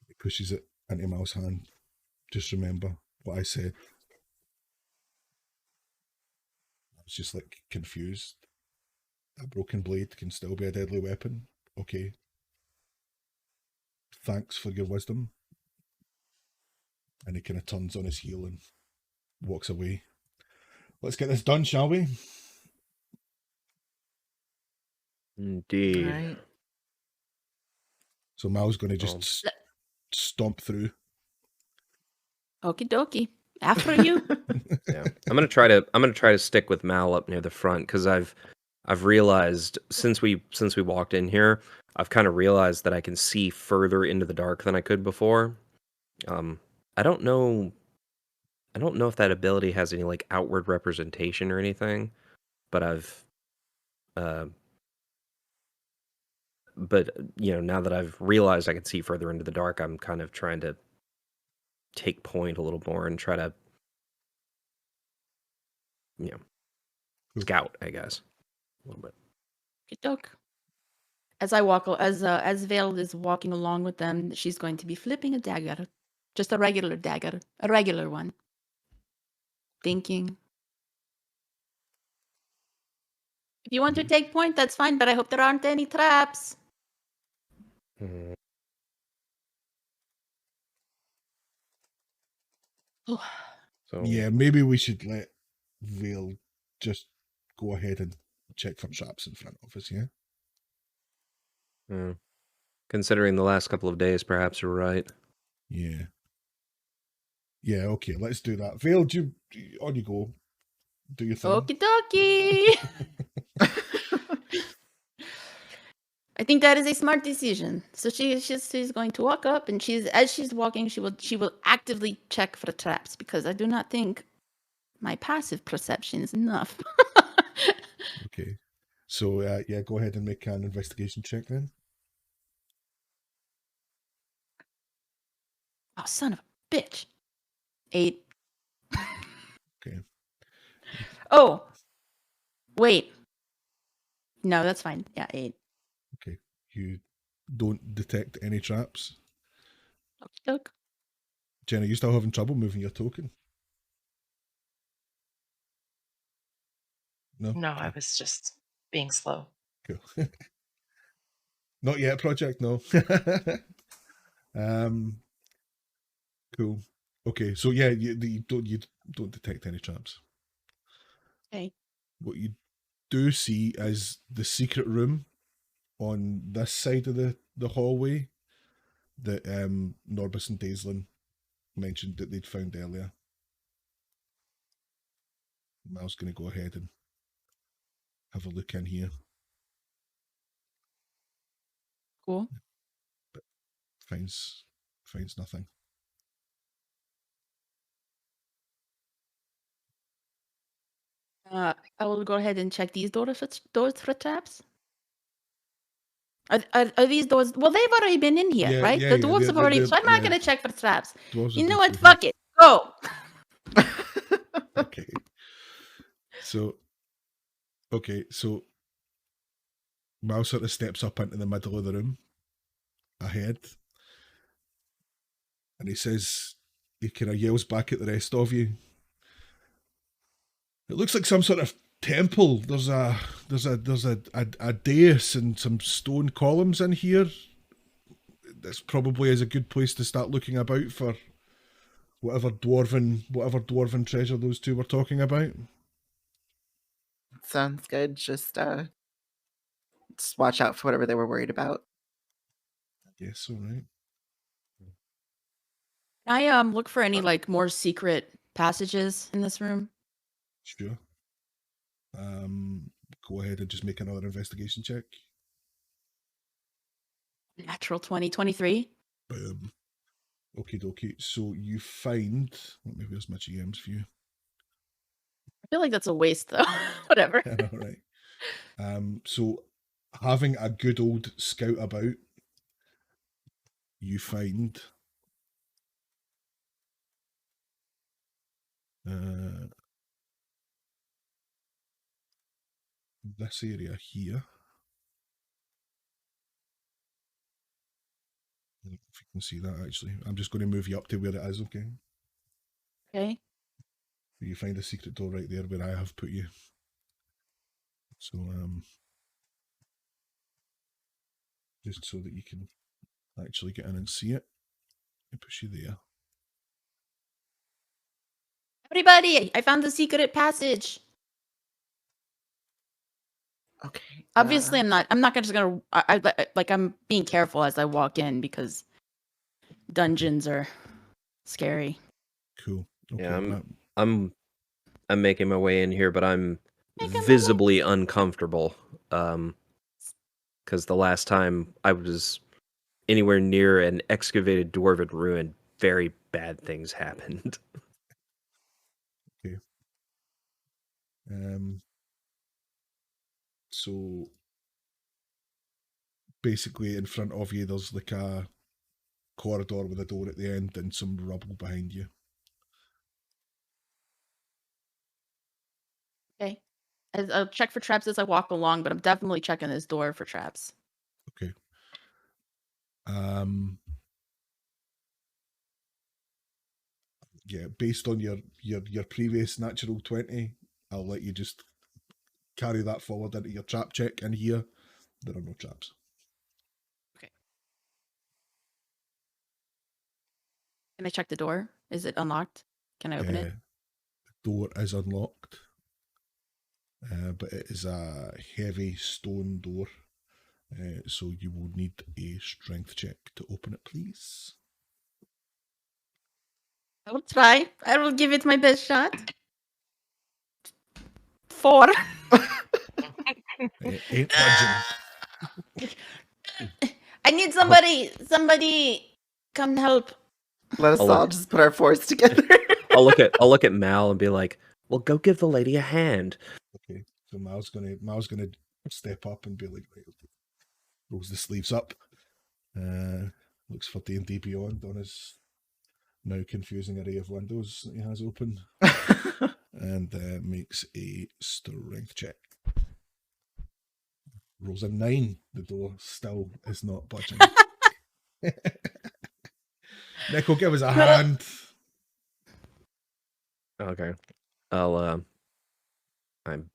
He pushes it into Mal's hand. "Just remember what I said." I was just like confused. A broken blade can still be a deadly weapon. Okay. Thanks for your wisdom. And he kind of turns on his heel and walks away. Let's get this done, shall we? Indeed. Right. So Mal's going to just stomp through. Okie dokie. After you. Yeah, I'm gonna try to stick with Mal up near the front because I've realized since we walked in here, I've kind of realized that I can see further into the dark than I could before. I don't know I don't know if that ability has any like outward representation or anything, but but now that I've realized I can see further into the dark, I'm kind of trying to take point a little more and try to, scout, I guess, a little bit. Good doke. As I walk, as Vale is walking along with them, she's going to be flipping a dagger, just a regular dagger, a regular one. Thinking. If you want to take point, that's fine, but I hope there aren't any traps. Mm. So Yeah, maybe we should let Vale just go ahead and check for traps in front of us, yeah? considering the last couple of days, perhaps you're right. Yeah. Yeah, okay, let's do that. Vale, on you go. Do your thing. Okie dokie. I think that is a smart decision. So she's going to walk up, and as she's walking, she will actively check for the traps, because I do not think my passive perception is enough. Okay. So, yeah, go ahead and make an investigation check then. Oh, son of a bitch. 8. Okay. Oh. Wait. No, that's fine. Yeah, 8. Okay. You don't detect any traps. Okey-doke. Jenna, you still having trouble moving your token? No? No, I was just being slow. Cool. Not yet, project, no. Cool. Okay, so yeah, you don't detect any traps. Okay. What you do see is the secret room on this side of the hallway that Norbus and Daislin mentioned that they'd found earlier. Mal's going to go ahead and have a look in here. Cool. But finds nothing. I will go ahead and check these doors for traps. Are these doors? Well, they've already been in here, Yeah, right? yeah, The yeah, dwarves have already. So I'm not yeah. going to check for traps. Dwarves You have know been what? through Fuck it. Go. Okay. So Mal sort of steps up into the middle of the room ahead, and he kind of yells back at the rest of you. It looks like some sort of temple. There's a dais and some stone columns in here. This probably is a good place to start looking about for whatever dwarven treasure those two were talking about. Sounds good. Just watch out for whatever they were worried about. Yes, all right. I look for any like more secret passages in this room. Sure. Go ahead and just make another investigation check. Natural 2023. Boom. Okie dokie. So you find. Where's my GM's view? I feel like that's a waste, though. Whatever. All right. So having a good old scout about, you find this area here. I don't know if you can see that, actually. I'm just going to move you up to where it is, okay? Okay. You find a secret door right there where I have put you. So, just so that you can actually get in and see it, I push you there. Everybody, I found the secret passage. Okay. Obviously, I'm not just gonna. I'm being careful as I walk in because dungeons are scary. Cool. Okay. Yeah, I'm making my way in here, but I'm Making my way. visibly uncomfortable. Because the last time I was anywhere near an excavated dwarven ruin, very bad things happened. So basically in front of you there's like a corridor with a door at the end and some rubble behind you. Okay. I'll check for traps as I walk along, but I'm definitely checking this door for traps. Okay. Yeah, based on your previous natural 20, I'll let you just carry that forward into your trap check, and here there are no traps. Okay. Can I check the door? Is it unlocked? Can I open it? The door is unlocked, but it is a heavy stone door, so you will need a strength check to open it, please. I will try. I will give it my best shot. 4. Ain't budging. I need somebody. Somebody come help. Let us all just put our fours together. I'll look at Mal and be like, "Well, go give the lady a hand." Okay, so Mal's gonna step up and be like, right, rolls the sleeves up, looks for D&D Beyond on his now confusing array of windows that he has open, and makes a strength check. Rolls a 9. The door still is not budging. Nico, give us a hand. Okay, I'm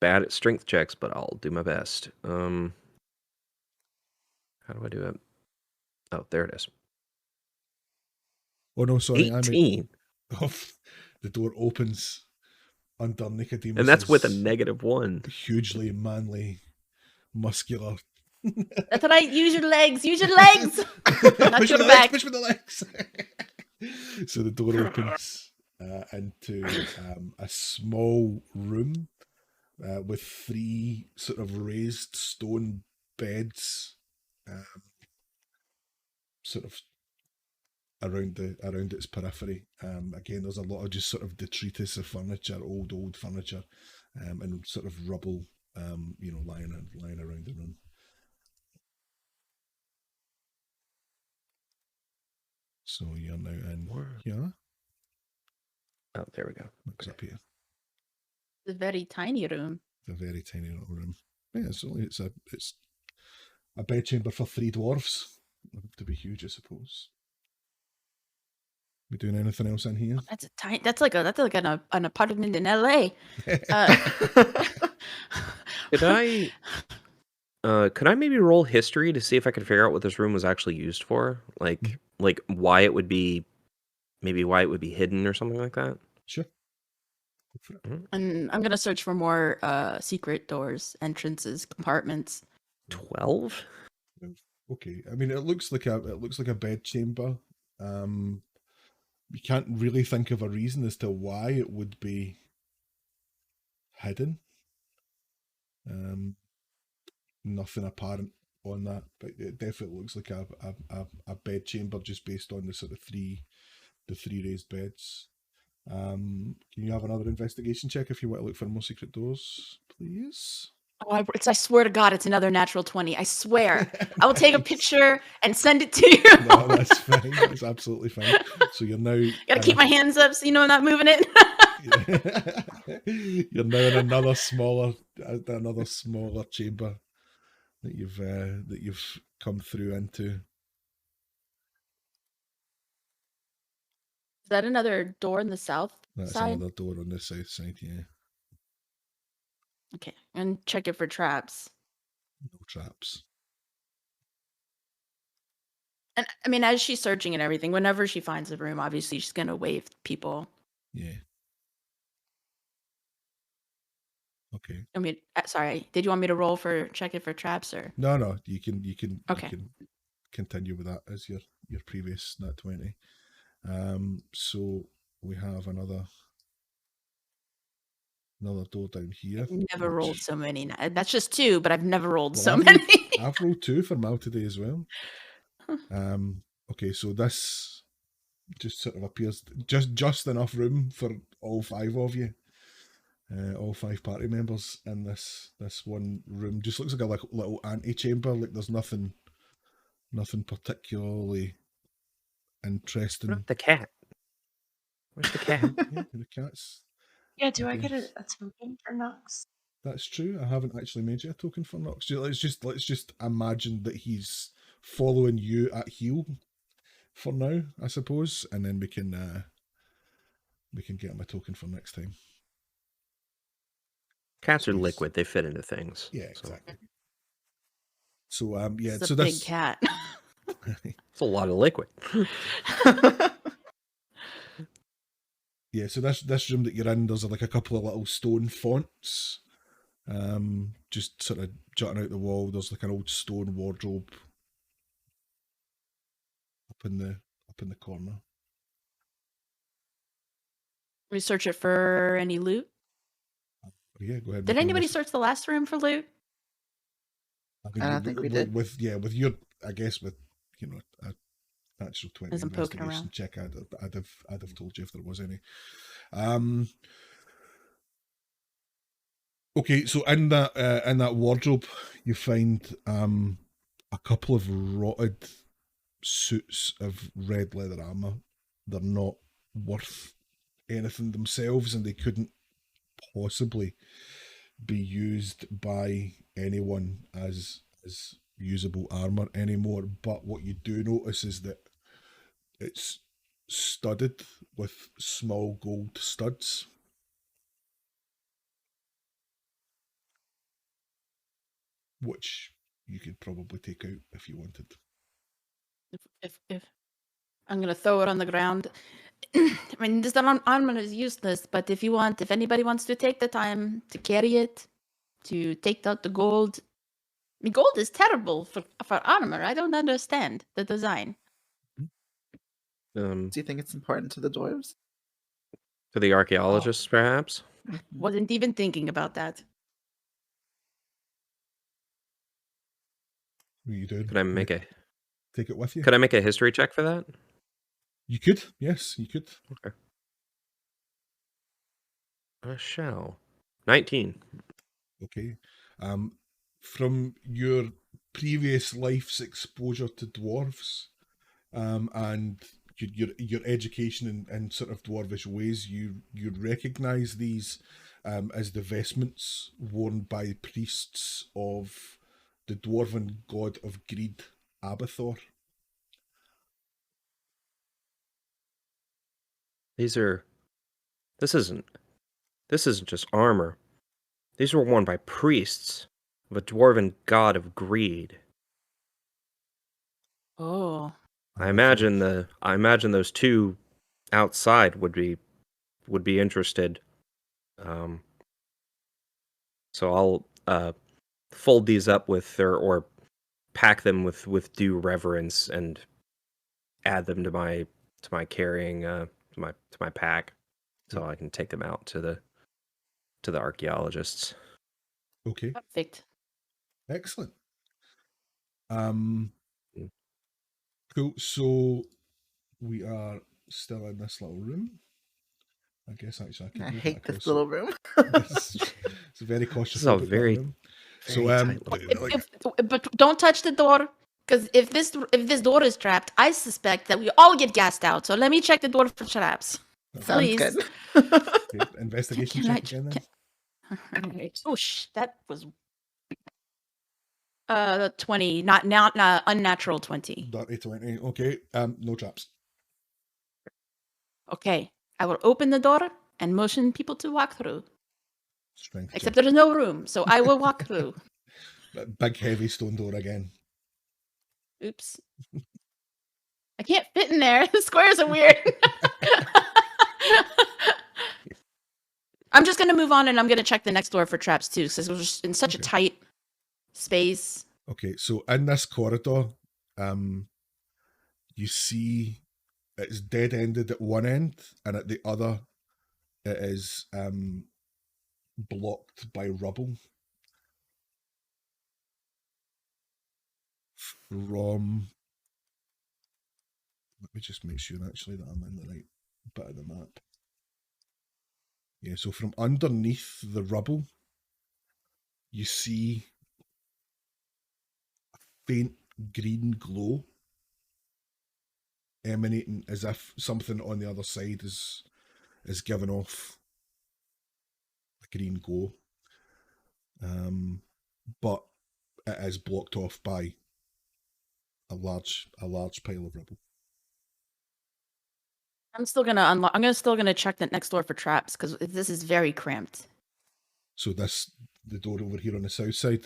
bad at strength checks, but I'll do my best. How do I do it? Oh, there it is. Oh no, sorry, 18. The door opens under Nicodemus, And that's with a -1. hugely manly, muscular. That's right. Use your legs. Use your legs. Not Push your with the back. legs. Push with the legs. So the door opens into a small room with 3 sort of raised stone beds, sort of around its periphery. Again, there's a lot of just sort of detritus of furniture, old furniture, and sort of rubble, lying around the room. So you're now in here. Oh, there we go. Looks up here. It's a very tiny room. A very tiny little room. Yeah, it's a bedchamber for 3 dwarves. To be huge, I suppose. We doing anything else in here? That's a tiny. That's like an apartment in LA. Could I maybe roll history to see if I could figure out what this room was actually used for? Like why it would be hidden or something like that? Sure. And I'm gonna search for more secret doors, entrances, compartments. 12? Okay. I mean, it looks like a bedchamber. You can't really think of a reason as to why it would be hidden. Nothing apparent on that, but it definitely looks like a bedchamber just based on the sort of the 3 raised beds. Can you have another investigation check if you want to look for more secret doors, please? Oh, I swear to God, it's another natural 20. I swear. I will take a picture and send it to you. No, that's fine. That's absolutely fine. So you're now... Gotta keep my hands up so you know I'm not moving it. You're now in another smaller chamber that you've come through into. Is that another door in the south That's side? another door on the south side, yeah. Okay, and check it for traps. No traps. And I mean, as she's searching and everything, whenever she finds a room, obviously she's gonna wave people. Yeah. Okay. I mean, sorry. Did you want me to roll for check it for traps or? No. You can Okay. You can continue with that as your previous nat 20. So we have another door down here. I've never rolled so many. That's just 2, but I've never rolled so I've many. I've rolled 2 for Mal today as well. Okay, so this just sort of appears just enough room for all 5 of you. all 5 party members in this one room. Just looks like a little antechamber. Like there's nothing particularly What interesting. about the cat? Where's the cat? Yeah, the cat's. Yeah, do I get Yes. a token for Knox? That's true. I haven't actually made you a token for Nox. Let's just imagine that he's following you at heel for now, I suppose, and then we can get him a token for next time. Cats are Yes. liquid; they fit into things. Yeah, so. exactly. So yeah, It's so a big this cat. It's a lot of liquid. yeah, so this room that you're in, there's like a couple of little stone fonts, just sort of jutting out the wall. There's like an old stone wardrobe up in the corner. Research it for any loot. Yeah, go ahead. Did make an anybody investi- search the last room for loot? I don't think we did. With your, I guess with a natural 20 As I'm poking investigation around. check, I'd have told you if there was any. Okay, so in that wardrobe, you find a couple of rotted suits of red leather armor. They're not worth anything themselves, and they couldn't possibly be used by anyone as usable armor anymore. But what you do notice is that it's studded with small gold studs. Which you could probably take out if you wanted. If I'm gonna throw it on the ground. I mean, this armor is useless, but if anybody wants to take the time to carry it, to take out the gold. I mean, gold is terrible for armor. I don't understand the design. Do you think it's important to the dwarves? To the archaeologists, perhaps. Wasn't even thinking about that. What are you doing? Could I make a Take it with you? Could I make a history check for that? You could, yes, you could. Okay. I shall. 19. Okay. From your previous life's exposure to dwarves, and your education in sort of dwarvish ways, you recognise these as the vestments worn by priests of the dwarven god of greed, Abathor. This isn't just armor. These were worn by priests of a dwarven god of greed. Oh, I imagine those two outside would be interested. So I'll fold these up with or pack them with due reverence and add them to my carrying to my pack, so I can take them out to the archaeologists. Okay, perfect. excellent. Cool. So we are still in this little room. I guess actually I I could move hate that this across. little room. It's a very cautious. This is a very tight little- But don't touch the door, because if this door is trapped, I suspect that we all get gassed out. So let me check the door for traps. Sounds Please. good. Okay, investigation Can I check again then. Alright. Oh, that was 20, not unnatural 20. Dirty 20. Okay. No traps. Okay, I will open the door and motion people to walk through. Strength Except check. there is no room, so I will walk through. That big heavy stone door again. Oops. I can't fit in there. The squares are weird. I'm just going to move on and I'm going to check the next door for traps too, because it was just in such a tight space. Okay, so in this corridor, you see it's dead ended at one end, and at the other, it is blocked by rubble. From, let me just make sure actually that I'm in the right bit of the map. Yeah, so from underneath the rubble, you see a faint green glow emanating as if something on the other side is giving off a green glow. But it is blocked off by a large pile of rubble. I'm still gonna unlock. Still gonna check the next door for traps because this is very cramped. So the door over here on the south side.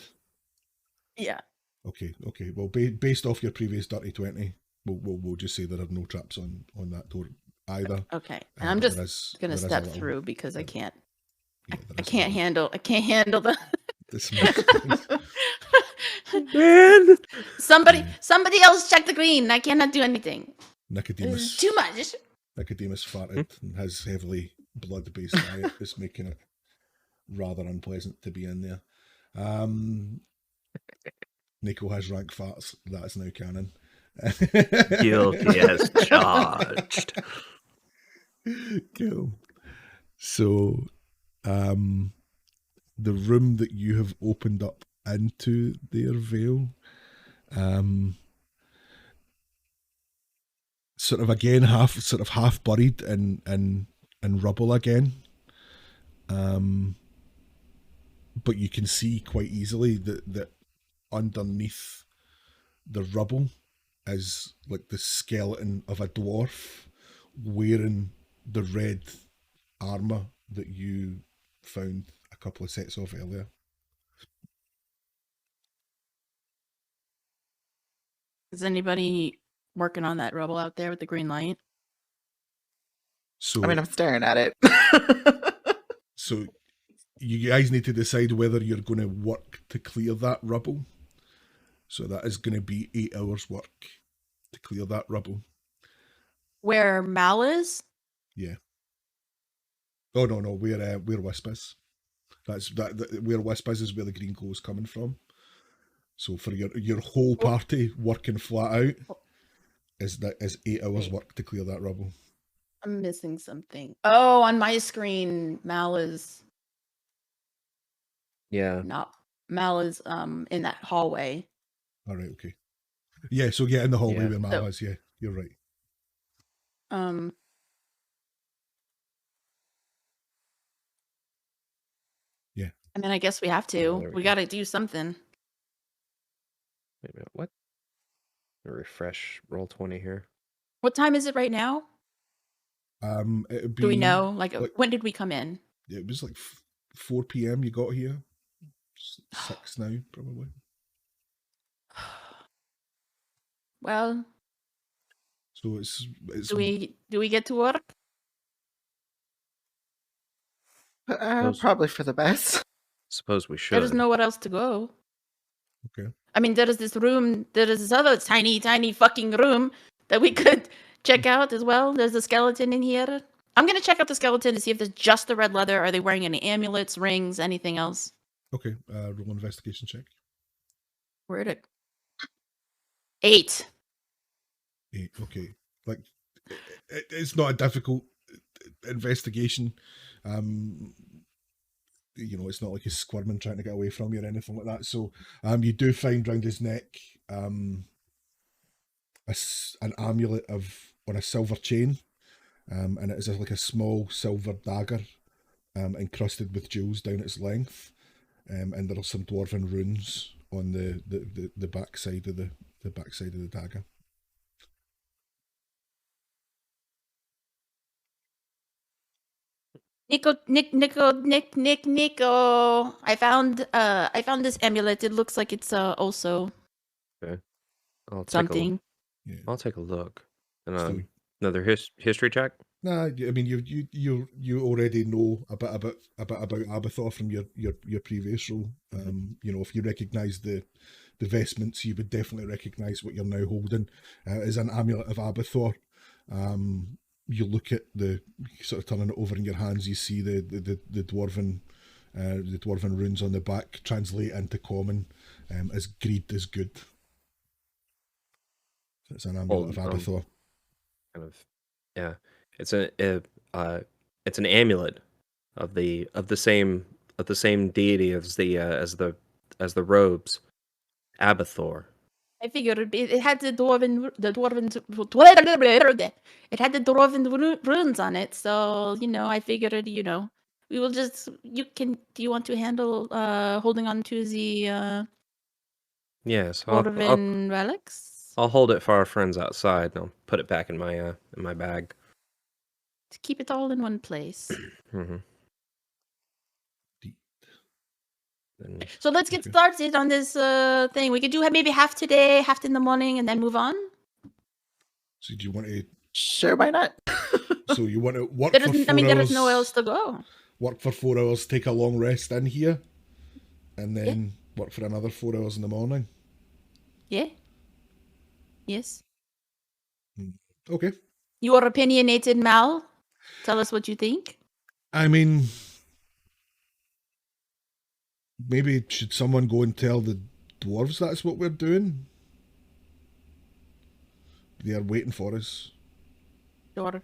Yeah. Okay. Well, based off your previous dirty 20, we'll just say there are no traps on that door either. Okay. And I'm just gonna step through because I can't. Yeah, I can't handle. I can't handle the. Man! Somebody else check the green. I cannot do anything. Nicodemus. Too much. Nicodemus farted and his heavily blood-based diet is making it rather unpleasant to be in there. Nico has rank farts. That is now canon. Guilty as charged. Cool. So, the room that you have opened up into their veil, sort of again half buried in rubble again. But you can see quite easily that underneath the rubble is like the skeleton of a dwarf wearing the red armor that you found a couple of sets of earlier. Is anybody working on that rubble out there with the green light? So I mean, I'm staring at it. So you guys need to decide whether you're going to work to clear that rubble. So that is going to be 8 hours work to clear that rubble. Where Mal is? Yeah. Oh no, where Wisp is. That's where Wisp is where the green glow is coming from. So for your whole party working flat out is 8 hours work to clear that rubble. I'm missing something. Oh, on my screen, Mal is Yeah. not. Mal is in that hallway. All right, okay. Yeah, so in the hallway where Mal is. Yeah, you're right. Yeah. I mean, I guess we have to. We got to do something. Wait a minute, what? Refresh Roll20 here. What time is it right now? It'd be, do we know? Like, when did we come in? It was like 4 p.m. you got here. 6 now, probably. Well, so it's do we get to work? Probably for the best. Suppose we should. There's nowhere else to go. Okay. I mean, there is this room. There is this other tiny fucking room that we could check out as well. There's a skeleton in here. I'm gonna check out the skeleton to see if there's just the red leather. Are they wearing any amulets, rings, anything else? Okay. Roll investigation check. Where'd it? 8. 8. Okay. Like it's not a difficult investigation. It's not like he's squirming trying to get away from you or anything like that. So you do find round his neck an amulet on a silver chain, and it is like a small silver dagger encrusted with jewels down its length, and there are some dwarven runes on the back side of the dagger. Nico. I found this amulet. It looks like it's also okay. something. I'll take a look. And another history check. Nah, I mean you already know a bit about Abathor from your previous role. If you recognise the vestments, you would definitely recognise what you're now holding as an amulet of Abathor. You look at sort of turning it over in your hands. You see the dwarven runes on the back translate into common as greed is good. So it's an amulet of Abathor. Kind of, yeah. It's an amulet of the same deity as the robes, Abathor. I figured it had the dwarven it had the dwarven runes on it. So I figured we will just do you want to handle holding on to the Yes, dwarven relics I'll hold it for our friends outside, and I'll put it back in my bag. to keep it all in one place. Mm-hmm. So let's get started on this thing. We could do maybe half today, half in the morning, and then move on. So do you want to? Sure, why not? So you want to work for 4 hours? There is nowhere else to go. Work for 4 hours, take a long rest in here, and then work for another 4 hours in the morning. Yeah. Yes. Okay. You are opinionated, Mal. Tell us what you think. I mean, maybe should someone go and tell the dwarves that's what we're doing? They are waiting for us. Sure.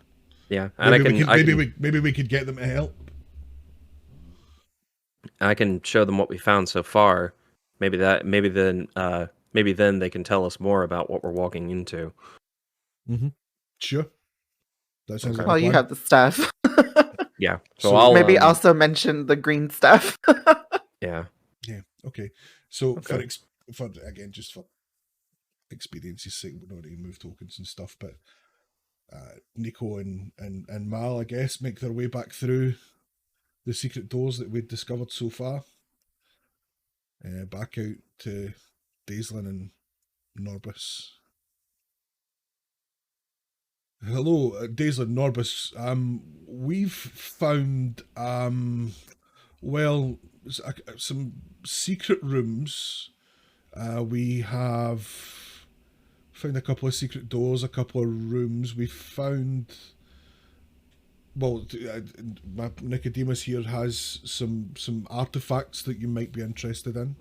Yeah, and maybe we could get them to help. I can show them what we found so far. Maybe then they can tell us more about what we're walking into. Mm-hmm. Sure. That sounds like well, you have the stuff. Yeah. So I'll maybe also mention the green stuff. Yeah. Yeah. Okay. So for experience's sake, we're not going to move tokens and stuff, but Nico and Mal, I guess, make their way back through the secret doors that we've discovered so far. Back out to Daislin and Norbus. Hello, Daislin, Norbus. We've found some secret rooms. We have found a couple of secret doors, a couple of rooms. We found. Well, Nicodemus here has some artifacts that you might be interested in.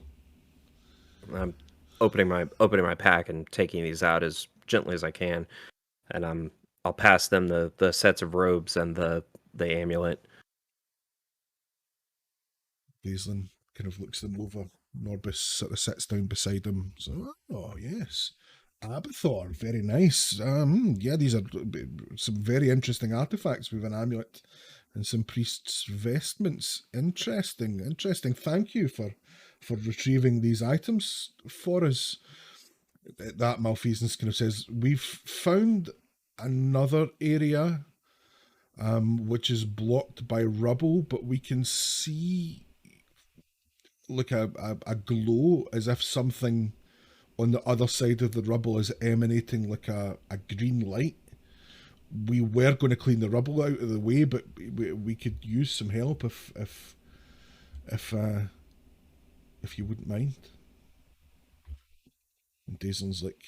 I'm opening my pack and taking these out as gently as I can, and I'll pass them the sets of robes and the amulet. Daislin kind of looks them over. Norbus sort of sits down beside him. So, oh yes, Abathor, very nice. Yeah, these are some very interesting artifacts. We have an amulet and some priest's vestments. Interesting. Thank you for retrieving these items for us. That Malfeasance kind of says, we've found another area which is blocked by rubble, but we can see like a glow as if something on the other side of the rubble is emanating like a green light. We were going to clean the rubble out of the way, but we could use some help if you wouldn't mind. And Daislin's like,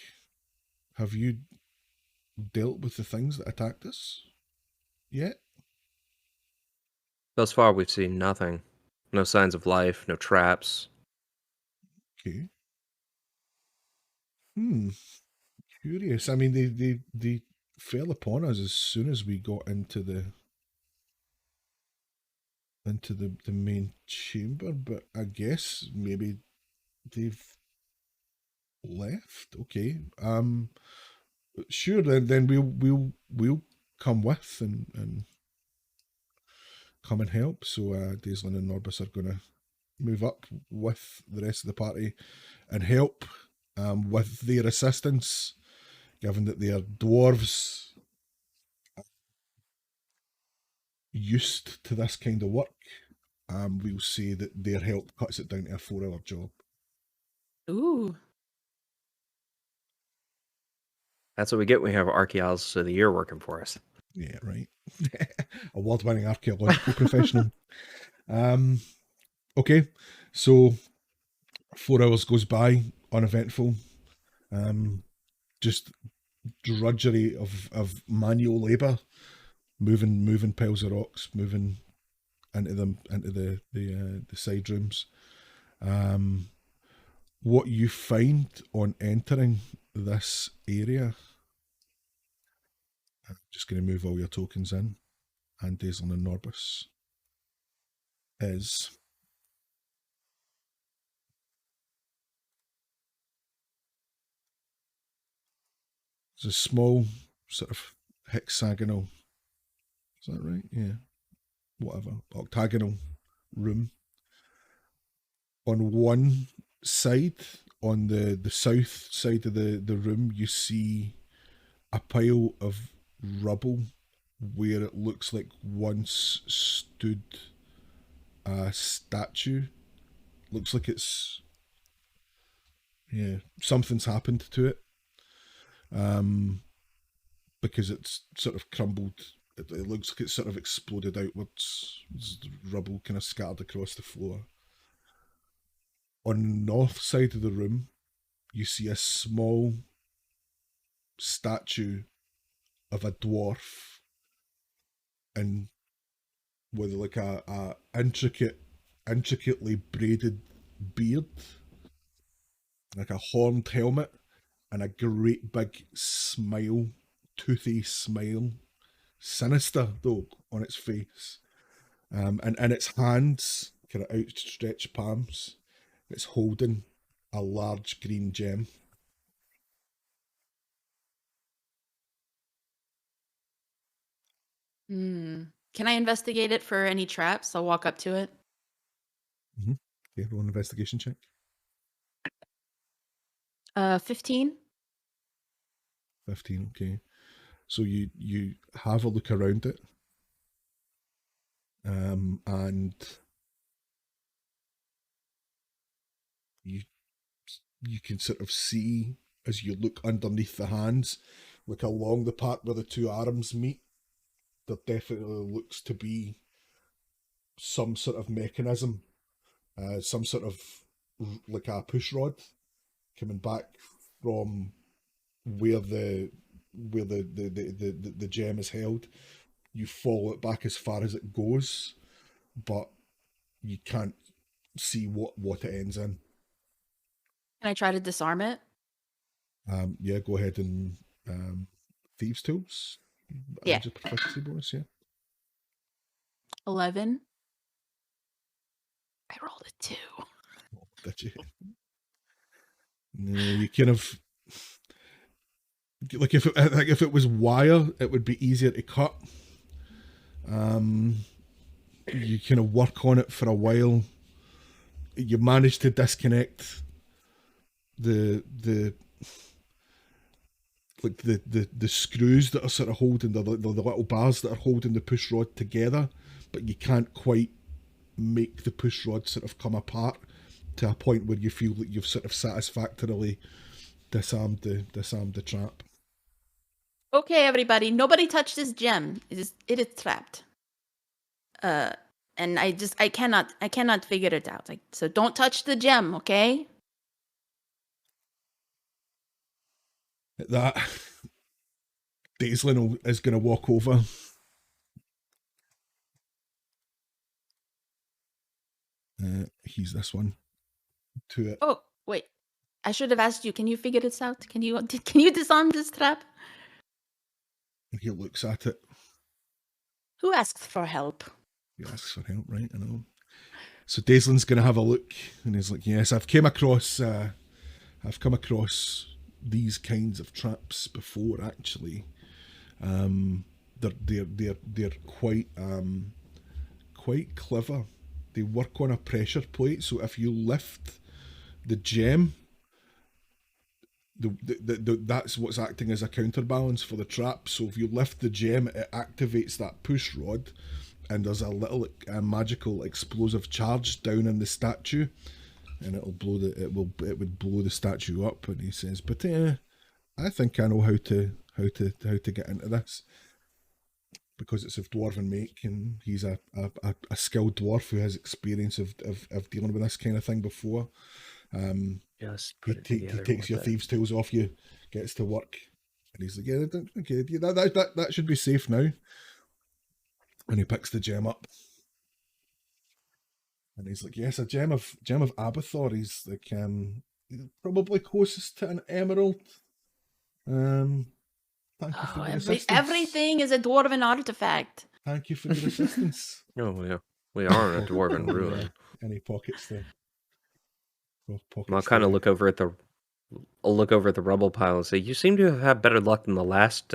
have you dealt with the things that attacked us yet? Thus far, we've seen nothing. No signs of life, no traps. Okay. Curious. I mean, they fell upon us as soon as we got into the main chamber, but I guess maybe they've left. Okay. Sure. Then we'll come with and come and help. So Daislin and Norbus are going to move up with the rest of the party and help with their assistance, given that they are dwarves used to this kind of work. We'll say that their help cuts it down to a 4-hour job. Ooh. That's what we get when we have archaeologists of the year working for us. Yeah, right. Award-winning archaeological professional. Okay, so 4 hours goes by, uneventful. Just drudgery of manual labour, moving piles of rocks, moving into the side rooms. What you find on entering this area, I'm just going to move all your tokens in, and Daislin and Norbus. is a small sort of hexagonal, is that right? Yeah, whatever, octagonal room. On one side, on the south side of the room, you see a pile of rubble where it looks like once stood a statue. Looks like it's, yeah, something's happened to it. Because it's sort of crumbled. It looks like it's sort of exploded outwards. There's rubble kind of scattered across the floor. On the north side of the room, you see a small statue of a dwarf, and with like a intricately braided beard, like a horned helmet, and a great big smile, toothy smile, sinister though on its face, and in its hands, kind of outstretched palms, it's holding a large green gem. Can I investigate it for any traps? I'll walk up to it. Okay, roll an investigation check. 15. 15, okay. So you have a look around it, and you can sort of see, as you look underneath the hands, like along the part where the two arms meet, there definitely looks to be some sort of mechanism, some sort of like a push rod coming back from where the gem is held. You follow it back as far as it goes, but you can't see what it ends in. Can I try to disarm it? Yeah, go ahead and thieves' tools. Yeah. Just proficiency bonus, yeah. 11. I rolled a 2. Did you? No, you kind of like if it was wire, it would be easier to cut. You kind of work on it for a while. You manage to disconnect the screws that are sort of holding the little bars that are holding the push rod together, but you can't quite make the push rod sort of come apart to a point where you feel that you've sort of satisfactorily disarmed the trap. Okay, everybody, nobody touch this gem. It is trapped. And I cannot figure it out. Like, so don't touch the gem, okay? At that, Daislin is going to walk over. He's this one to it. Oh, wait. I should have asked you, can you figure this out? Can you disarm this trap? And he looks at it. Who asks for help? He asks for help, right? I know. So Daislin's going to have a look, and he's like, "Yes, I've come across these kinds of traps before. Actually, they're quite clever. They work on a pressure plate, so if you lift the gem, that's what's acting as a counterbalance for the trap. So if you lift the gem, it activates that push rod, and there's a little magical explosive charge down in the statue, and it would blow the statue up." And he says, "But I think I know how to get into this, because it's of dwarven make, and he's a skilled dwarf who has experience of dealing with this kind of thing before." He takes your thieves' tools off you, gets to work, and he's like, "Yeah, okay, that should be safe now." And he picks the gem up, and he's like, "Yes, a gem of Abathor." He's like, probably closest to an emerald. Thank you for your assistance. Everything is a dwarven artifact. Thank you for your assistance. Oh yeah. We are in a Pocket- dwarven ruin. Any pockets there? Pockets I'll kind of look over at the rubble pile and say, "You seem to have had better luck than the last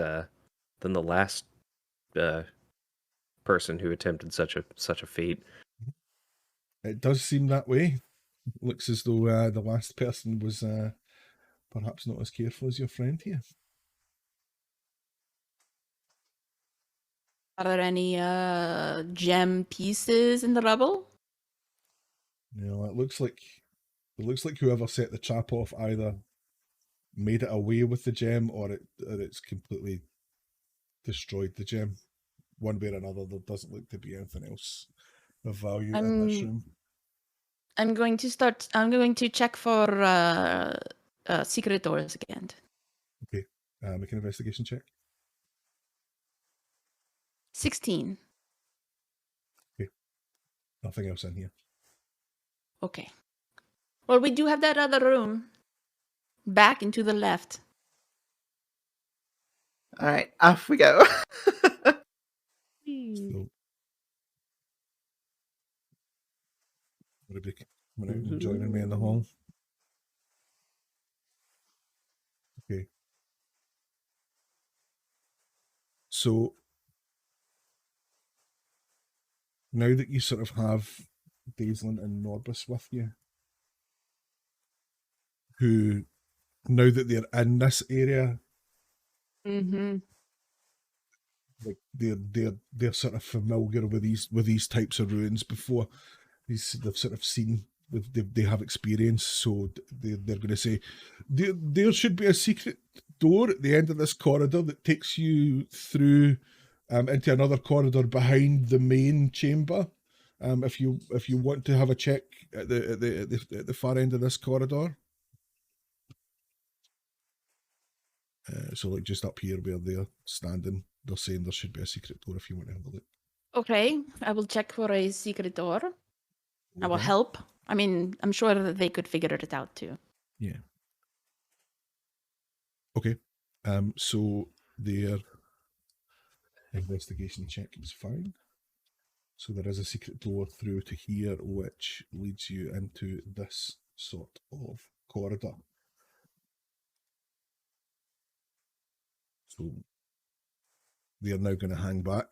person who attempted such a feat." It does seem that way. Looks as though the last person was perhaps not as careful as your friend here. Are there any gem pieces in the rubble? It looks like whoever set the trap off either made it away with the gem or it's completely destroyed the gem. One way or another, there doesn't look to be anything else of value in this room. I'm going to check for secret doors again. Okay, make an investigation check. 16. Okay, nothing else in here. Okay. Well, we do have that other room. Back and to the left. All right, off we go. So, everybody coming out and joining me in the hall. Okay. So now that you sort of have Daisland and Norbus with you, who now that they're in this area, like they're sort of familiar with these types of ruins before. They've sort of seen, they have experience, so they're going to say there should be a secret door at the end of this corridor that takes you through into another corridor behind the main chamber. If you want to have a check at the far end of this corridor. So like just up here where they're standing, they're saying there should be a secret door if you want to have a look. Okay, I will check for a secret door. I will help. I mean, I'm sure that they could figure it out too. Yeah. Okay. So their investigation check is fine. So there is a secret door through to here which leads you into this sort of corridor. So they are now going to hang back.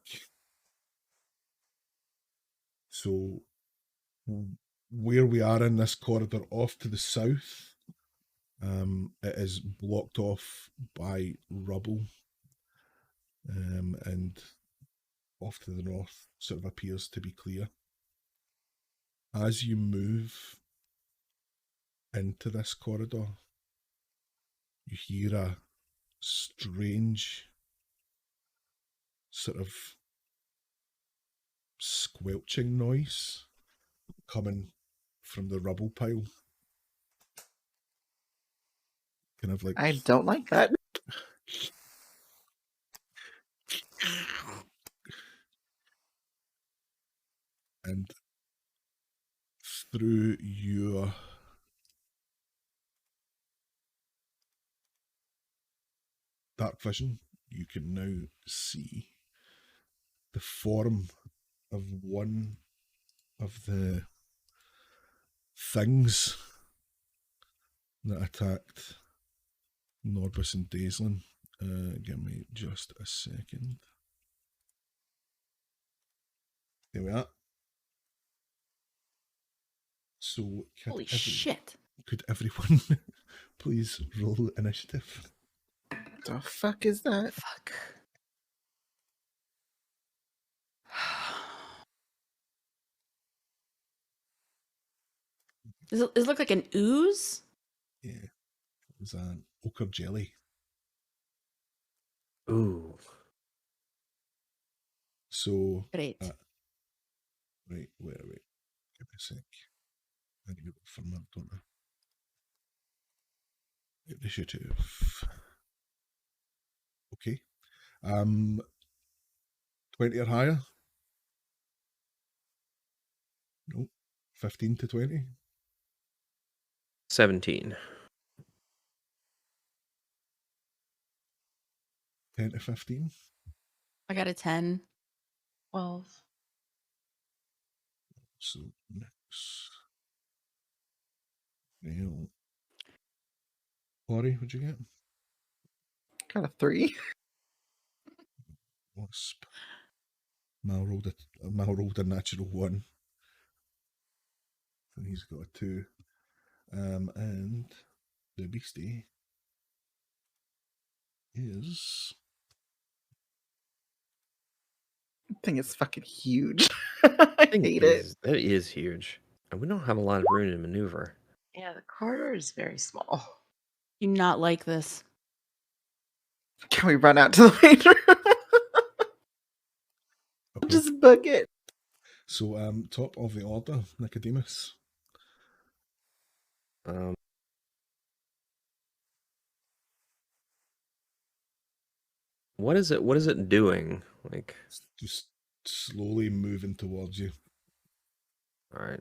So where we are in this corridor off to the south, it is blocked off by rubble, and off to the north sort of appears to be clear. As you move into this corridor, you hear a strange sort of squelching noise coming from the rubble pile. Kind of like, I don't like that. and through your dark vision, you can now see the form of one of the things that attacked Norbus and Daisland. Give me just a second. There we are. So, Holy shit. Could everyone please roll initiative? The fuck is that? Fuck. Does it look like an ooze? Yeah, it was an ochre jelly. Ooh. So, Great. wait. Give me a sec. I need to go for that, don't I? Initiative. Okay. 20 or higher? No. 15 to 20? 17. 10 to 15? I got a 10. 12. So next. Veil. Ori, what'd you get? Got a 3. Wisp. Mal rolled a natural 1. And he's got a 2. And the beastie is... I think it's fucking huge. I hate it. That is huge. And we don't have a lot of room to maneuver. Yeah, the corridor is very small. Do not like this. Can we run out to the main room? Okay. Just book it. So, top of the order, Nicodemus. What is it doing? Like, Just slowly moving towards you. all right,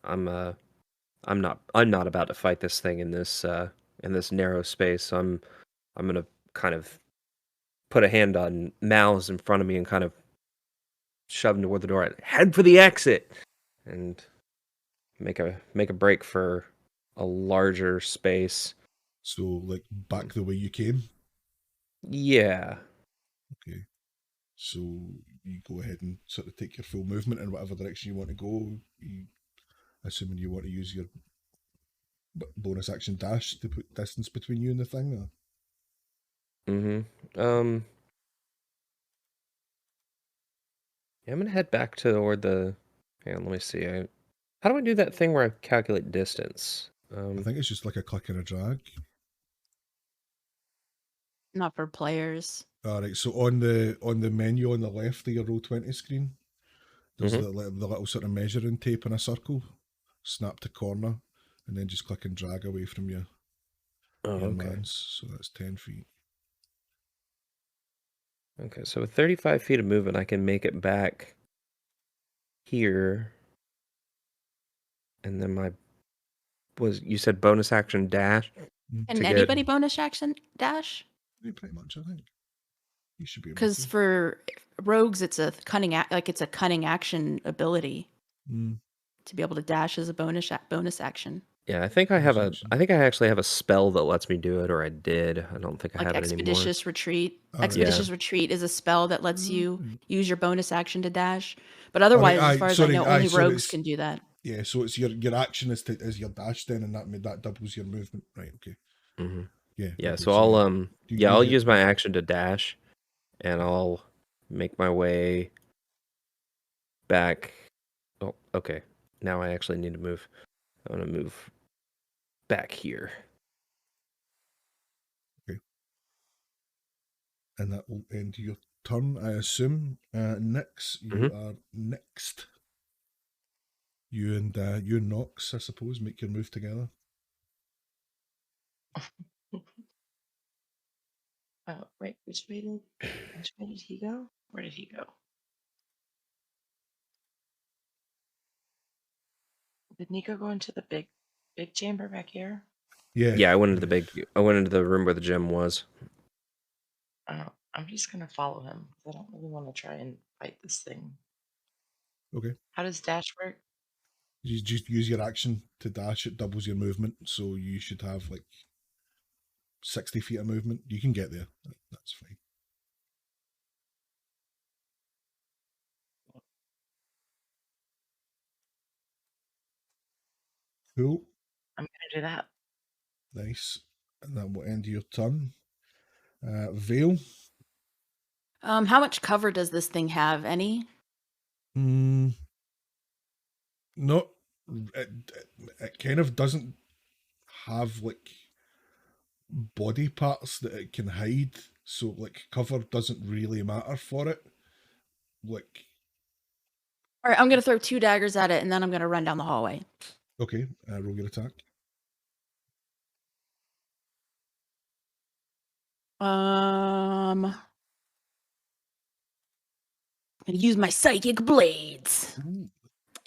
I'm not about to fight this thing in this narrow space. So I'm gonna kind of put a hand on Mal's in front of me and kind of shove him toward the door. Head for the exit, and make a break for a larger space. So, like, back the way you came. Yeah. Okay. So, you go ahead and sort of take your full movement in whatever direction you want to go. Assuming you want to use your bonus action dash to put distance between you and the thing. Or? Mm-hmm. Yeah, I'm gonna head back toward the. Hang on, let me see. How do I do that thing where I calculate distance? I think it's just like a click and a drag. Not for players. All right. So on the menu on the left of your Roll20 screen, there's the little sort of measuring tape in a circle. Snap to corner, and then just click and drag away from your mans. So that's 10 feet. Okay, so with 35 feet of movement, I can make it back here. And then you said bonus action dash? Can anybody bonus action dash? Yeah, pretty much, I think. You should be able Because to. for rogues, it's a cunning action ability to be able to dash as a bonus action. Yeah, I think I actually have a spell that lets me do it, or I did. I don't think I have it anymore. Expeditious Retreat. Oh, Expeditious Retreat is a spell that lets you use your bonus action to dash. But otherwise, as far as I know, only rogues can do that. Yeah, so it's your action is your dash then, and that doubles your movement, right? Okay. Mm-hmm. Yeah. Yeah. Okay, So I'll use my action to dash, and I'll make my way back. Oh, okay. Now I actually need to move. I'm gonna move back here. Okay. And that will end your turn, I assume. Nyx, you are next. You and Nox, I suppose, make your move together. Oh, wait, which way did he go? Where did he go? Did Nico go into the big chamber back here? Yeah. Yeah, I went into the room where the gem was. I'm just gonna follow him. I don't really want to try and fight this thing. Okay. How does dash work? You just use your action to dash. It doubles your movement, so you should have like 60 feet of movement. You can get there. That's fine. Cool. I'm gonna do that. Nice. And that will end your turn. Veil. How much cover does this thing have? Any? Not. It kind of doesn't have like body parts that it can hide, so like cover doesn't really matter for it. Like. All right, I'm gonna throw 2 daggers at it, and then I'm gonna run down the hallway. Okay, roll your attack. I'm gonna use my psychic blades.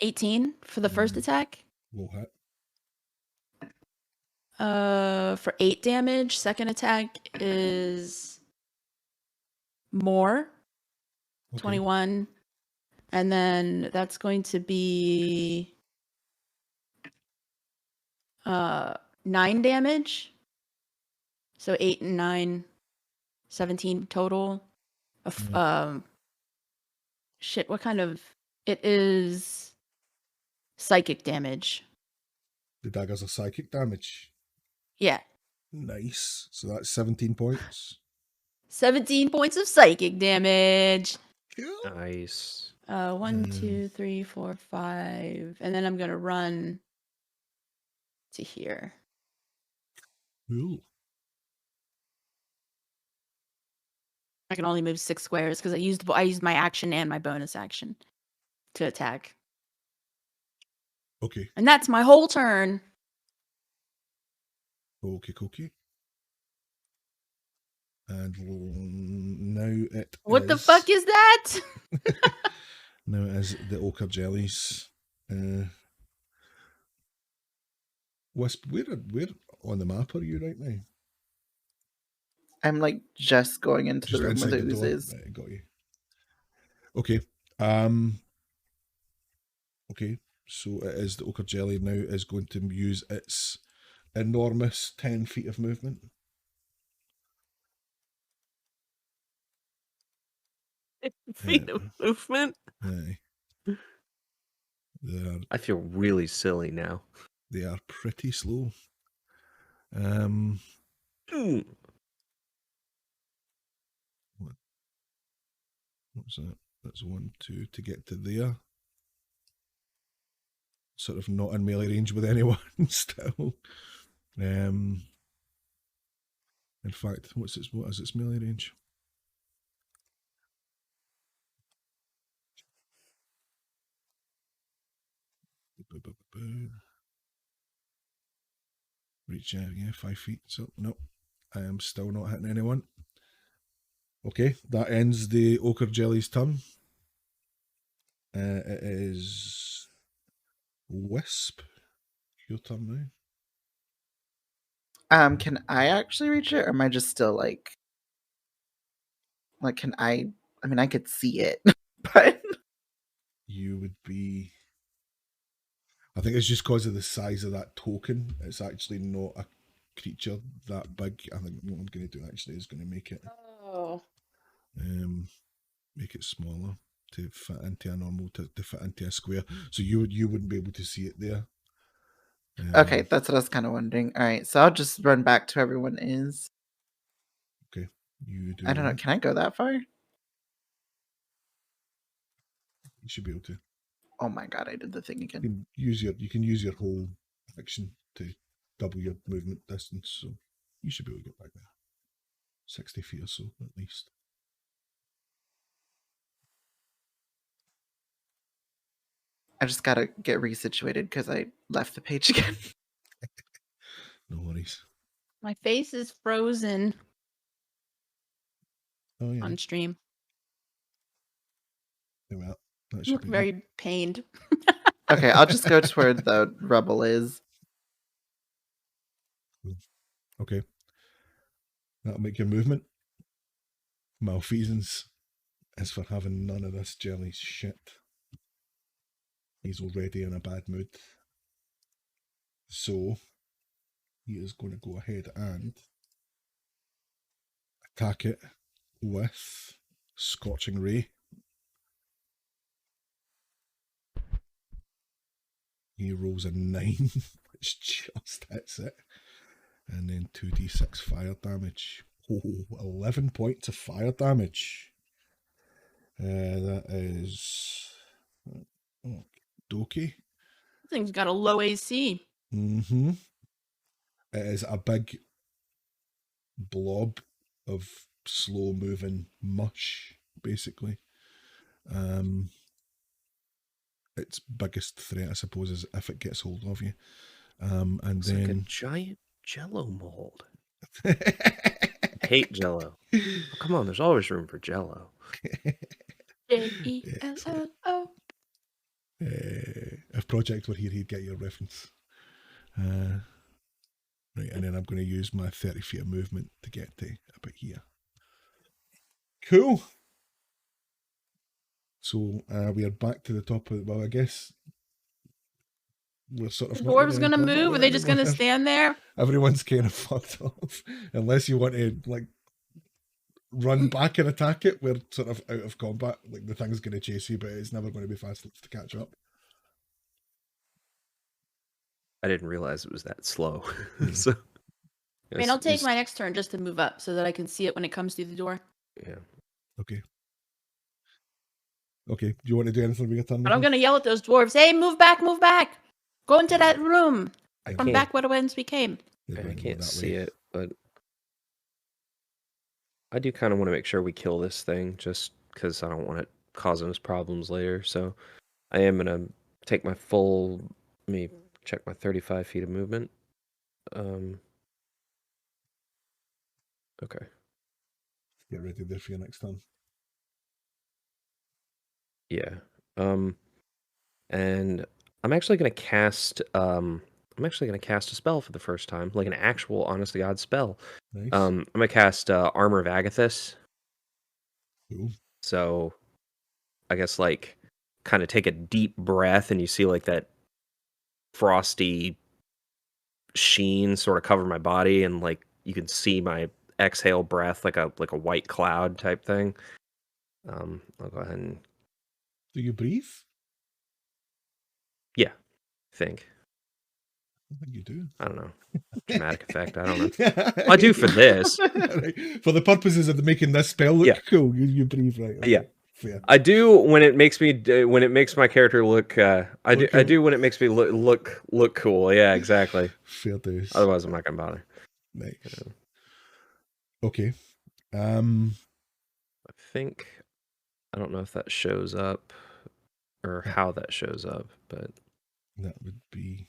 18 for the first attack. Low hit. For 8 damage. Second attack is more. Okay. 21. And then that's going to be 9 damage. So 8 and 9, 17 total. Shit, what kind of... It is psychic damage. The daggers are psychic damage. Yeah. Nice. So that's 17 points. 17 points of psychic damage. Cool. Nice. 1, 2, 3, 4, 5. And then I'm going to run to here. Cool. I can only move 6 squares because I used my action and my bonus action to attack. Okay. And that's my whole turn. Okay. And now it What the fuck is that? now it is the ochre jellies. Wisp, where on the map are you right now? I'm like just going into Just the room where inside the the ooze door. is. Right, got you. Okay. Okay. So it is the ochre jelly now is going to use its enormous 10 feet of movement. Feet of movement. Aye. I feel really silly now. They are pretty slow. What's that? That's 1, 2 to get to there. Sort of not in melee range with anyone still. In fact, what is its melee range? Reach, yeah, 5 feet. So, no, I am still not hitting anyone. Okay, that ends the ochre jelly's turn. It is Wisp. Your turn now. Can I actually reach it, or am I just still like can I mean, I could see it, but You would be... I think it's just because of the size of that token. It's actually not a creature that big. I think what I'm going to do actually is going to make it smaller to fit into a normal, to fit into a square. So you wouldn't be able to see it there. okay, that's what I was kind of wondering. All right, so I'll just run back to where everyone is. Okay, you do. I don't know. that. Can I go that far? You should be able to. Oh my god, I did the thing again. You can use your whole action to double your movement distance, so you should be able to get back there. 60 feet or so, at least. I just gotta get resituated because I left the page again. No worries. My face is frozen Oh yeah. on stream. There we are. That You should look be very pained. Okay, I'll just go to where the rubble is. okay. That'll make your movement. Malfeasance is for having none of this jelly's shit. He's already in a bad mood. So he is going to go ahead and attack it with Scorching Ray. He rolls a 9, which just hits it. And then 2d6 fire damage. Oh, 11 points of fire damage. That is... Oh, Doki. This thing's got a low AC. Mm-hmm. It is a big blob of slow-moving mush, basically. Its biggest threat, I suppose, is if it gets hold of you. And It's then... like a giant Jello mold. Hate Jello. Oh, come on, there's always room for Jello. Jello. If Project were here, he'd get your reference. Right, and then I'm going to use my 30 feet of movement to get to about here. Cool. So we are back to the top of. Well, I guess we're sort of. The not dwarves really in gonna combat move? Are with they it just anymore. gonna stand there? Everyone's kind of fucked off, unless you want to like run back and attack it. We're sort of out of combat. Like the thing's going to chase you, but it's never going to be fast enough to catch up. I didn't realize it was that slow. Hmm. So, I mean, I'll take my next turn just to move up so that I can see it when it comes through the door. Yeah. Okay. Okay. Do you want to do anything with your turn? But I'm Nicola? gonna yell at those dwarves, hey, move back, move back! Go into that room! I From can't. back where whence we came. You're I going to go can't that see way. it, but I do kind of want to make sure we kill this thing, just because I don't want it causing us problems later. So I am gonna take my full. Let me check my 35 feet of movement. Okay. Get ready there for your next turn. Yeah. And I'm actually gonna cast. I'm actually gonna cast a spell for the first time, like an actual, honest to God spell. Nice. I'm gonna cast Armor of Agathis. Cool. So, I guess like kind of take a deep breath, and you see like that frosty sheen sort of cover my body, and like you can see my exhale breath like a white cloud type thing. I'll go ahead and Do you breathe? think. I think you do. I don't know. Dramatic effect. I don't know. I do for this. Right. For the purposes of making this spell look Yeah. cool, you breathe right. Okay. Yeah. Fair. I do when it makes me when it makes my character look. I Look do cool. when it makes me look cool. Yeah, exactly. Fair days. Otherwise, I'm not gonna bother. Nice. Okay. I think I don't know if that shows up or how that shows up, but That would be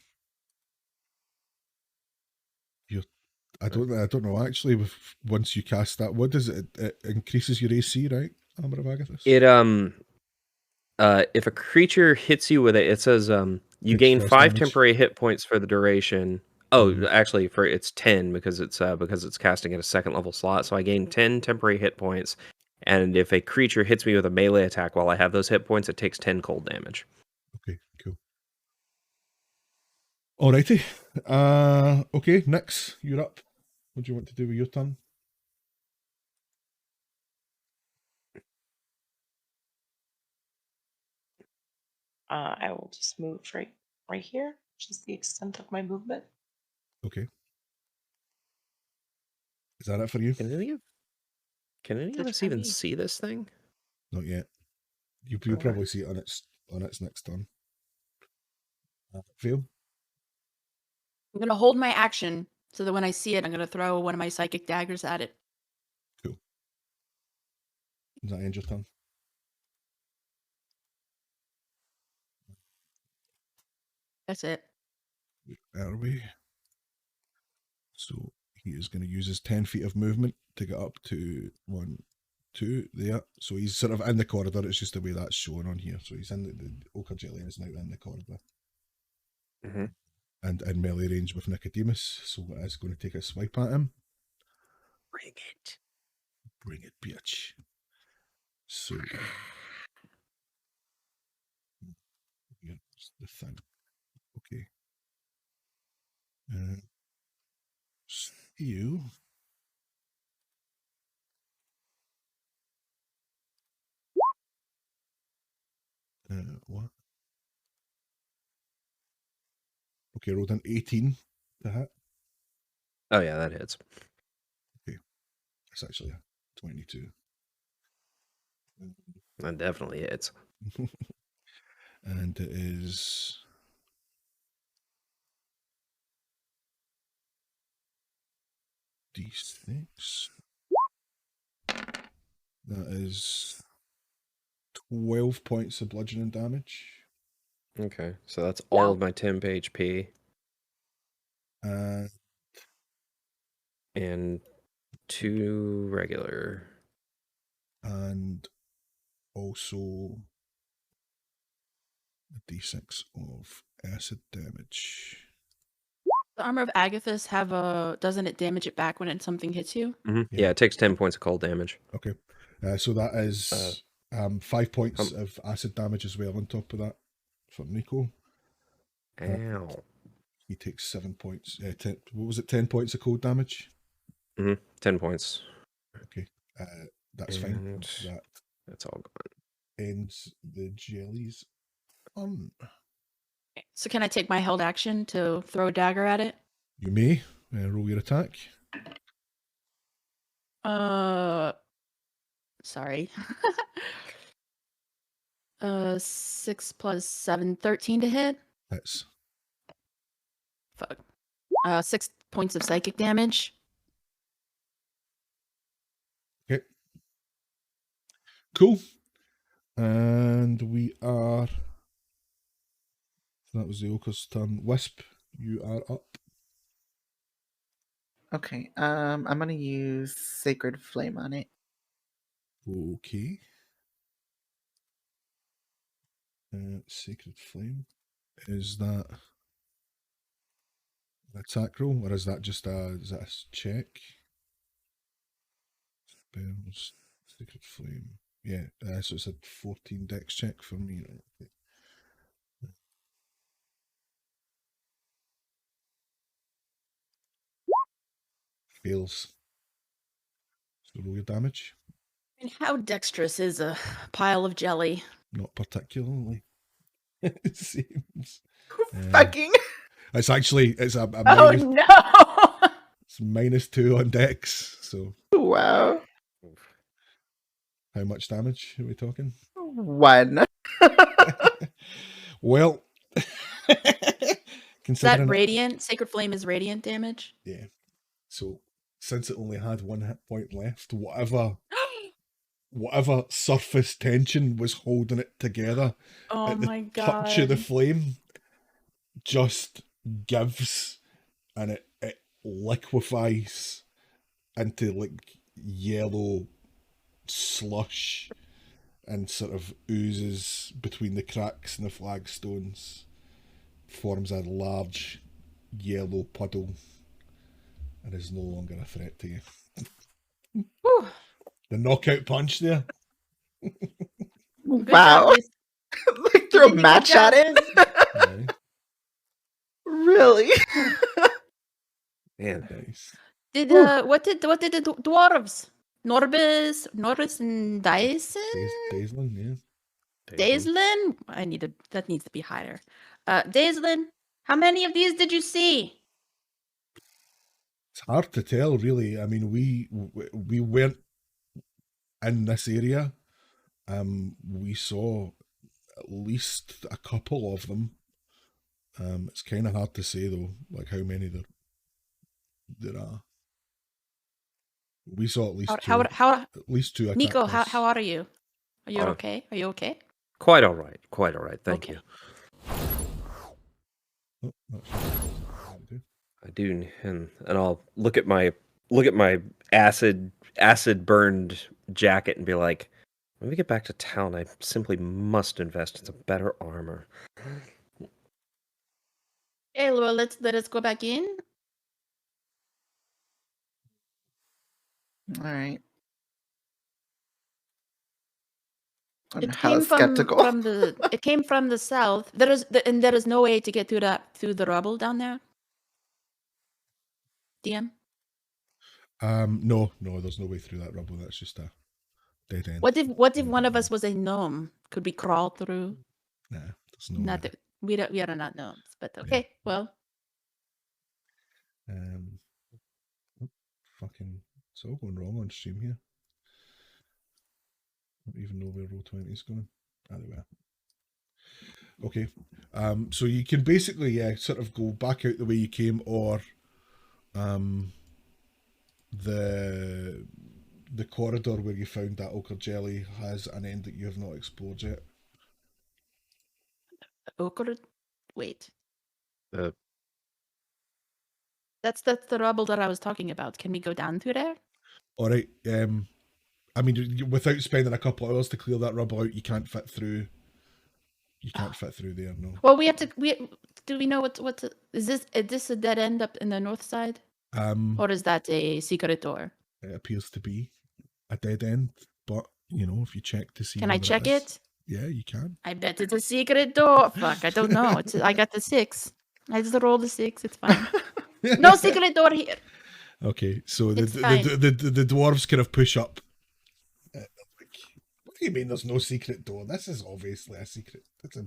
your. I don't know actually. Once you cast that, what does it? It increases your AC, right? Armor of Agathis. it if a creature hits you with it, it says you Takes gain force 5 damage. temporary hit points for the duration. Oh, Mhm. actually, for it's 10 because it's casting at a second level slot. So I gain 10 temporary hit points, and if a creature hits me with a melee attack while I have those hit points, it takes 10 cold damage. Okay, cool. Alrighty. Okay, Nyx, you're up. What do you want to do with your turn? I will just move right here, which is the extent of my movement. Okay. Is that it for you? Can any of Good us for even me. see this thing? Not yet. You'll Alright. probably see it on its next turn. Fail. I'm gonna hold my action so that when I see it, I'm gonna throw one of my psychic daggers at it. Cool. Does that end your turn? That's it. Where are we? So he is going to use his 10 feet of movement to get up to 1, 2 there. So he's sort of in the corridor. It's just the way that's shown on here. So he's in the Ochre Jelly is now in the corridor. Mm-hmm. And in melee range with Nicodemus. So it's going to take a swipe at him. Bring it. Bring it, bitch. So here's the thing. Okay. You. What? Okay, rolled an 18 to hit. Oh yeah, that hits. It's actually a 22. That definitely hits. And it is D6. That is 12 points of bludgeoning damage. Okay, so that's all Wow. of my temp HP And and 2 regular. and also a D6 of acid damage. The armor of Agathis doesn't it damage it back when something hits you? Mm-hmm. Yeah. Yeah, it takes 10 points of cold damage. Okay. So that is 5 points of acid damage as well on top of that for Nico. Ow. He takes 7 points. 10, what was it? 10 points of cold damage. 10 points. Okay, that's fine. And That's all gone. ends the jellies. So can I take my held action to throw a dagger at it? You may roll your attack. Sorry. 6 plus 7, 13 to hit. That's Fuck. 6 points of psychic damage. okay. Cool. And we are. That was the Ochre's turn. Wisp, you are up. Okay. I'm gonna use Sacred Flame on it. Okay. Sacred Flame. Is that an attack roll, or is that just is that a check? Spells, Sacred Flame. Yeah, so it's a 14 dex check for me. Right? Fails. So roll your damage. And how dexterous is a pile of jelly? Not particularly. It seems. Fucking. It's actually it's a Oh minus, no! it's -2 on dex. So Wow. how much damage are we talking? 1. Well, Is considering that radiant? Sacred Flame is radiant damage? yeah. So since it only had 1 hit point left, whatever surface tension was holding it together Oh at the my touch of the god. flame just gives, and it liquefies into like yellow slush and sort of oozes between the cracks in the flagstones, forms a large yellow puddle, and is no longer a threat to you. Whew. The knockout punch there. Good Wow. job, Like throw a Liz. match at it? Aye, Really? Man. nice. What did the dwarves? Norbis and Dyson? Daislin, yeah. Daislin? That needs to be higher. Daislin, how many of these did you see? It's hard to tell, really. I mean, we weren't in this area. We saw at least a couple of them. It's kind of hard to say though, like how many there are. We saw at least two. At least 2 attack Nico, dice. how are you? Are you okay? Are you okay? Quite all right. Quite all right. Thank Okay. you. Oh, that's what I do. I do, and I'll look at my acid burned jacket and be like, when we get back to town, I simply must invest in some better armor. Okay, well, let us go back in. All right. I'm It hella came skeptical. it came from the south. There is no way to get through the rubble down there. DM. No, there's no way through that rubble. That's just a dead end. What if one of us was a gnome? Could we crawl through? Nah, there's no. Not that we are not gnomes, but okay. Well, Fucking, it's all going wrong on stream here. I don't even know where Roll20 is going. There we are. Okay, so you can basically sort of go back out the way you came, or the corridor where you found that ochre jelly has an end that you have not explored yet. ochre. Wait. Uh, That's the rubble that I was talking about. Can we go down through there? All right. I mean, without spending a couple of hours to clear that rubble out, you can't fit through. You can't fit through there, no. Well, we have to. Do we know what is this a dead end up in the north side, or is that a secret door? It appears to be a dead end, but if you check to see. Can I whether check is. it? Yeah, you can. I bet it's a secret door. Fuck, I don't know. I got the 6. I just rolled a 6. It's fine. No secret door here. Okay, so the It's fine. the dwarves kind of push up. Like, what do you mean? There's no secret door? This is obviously a secret. It's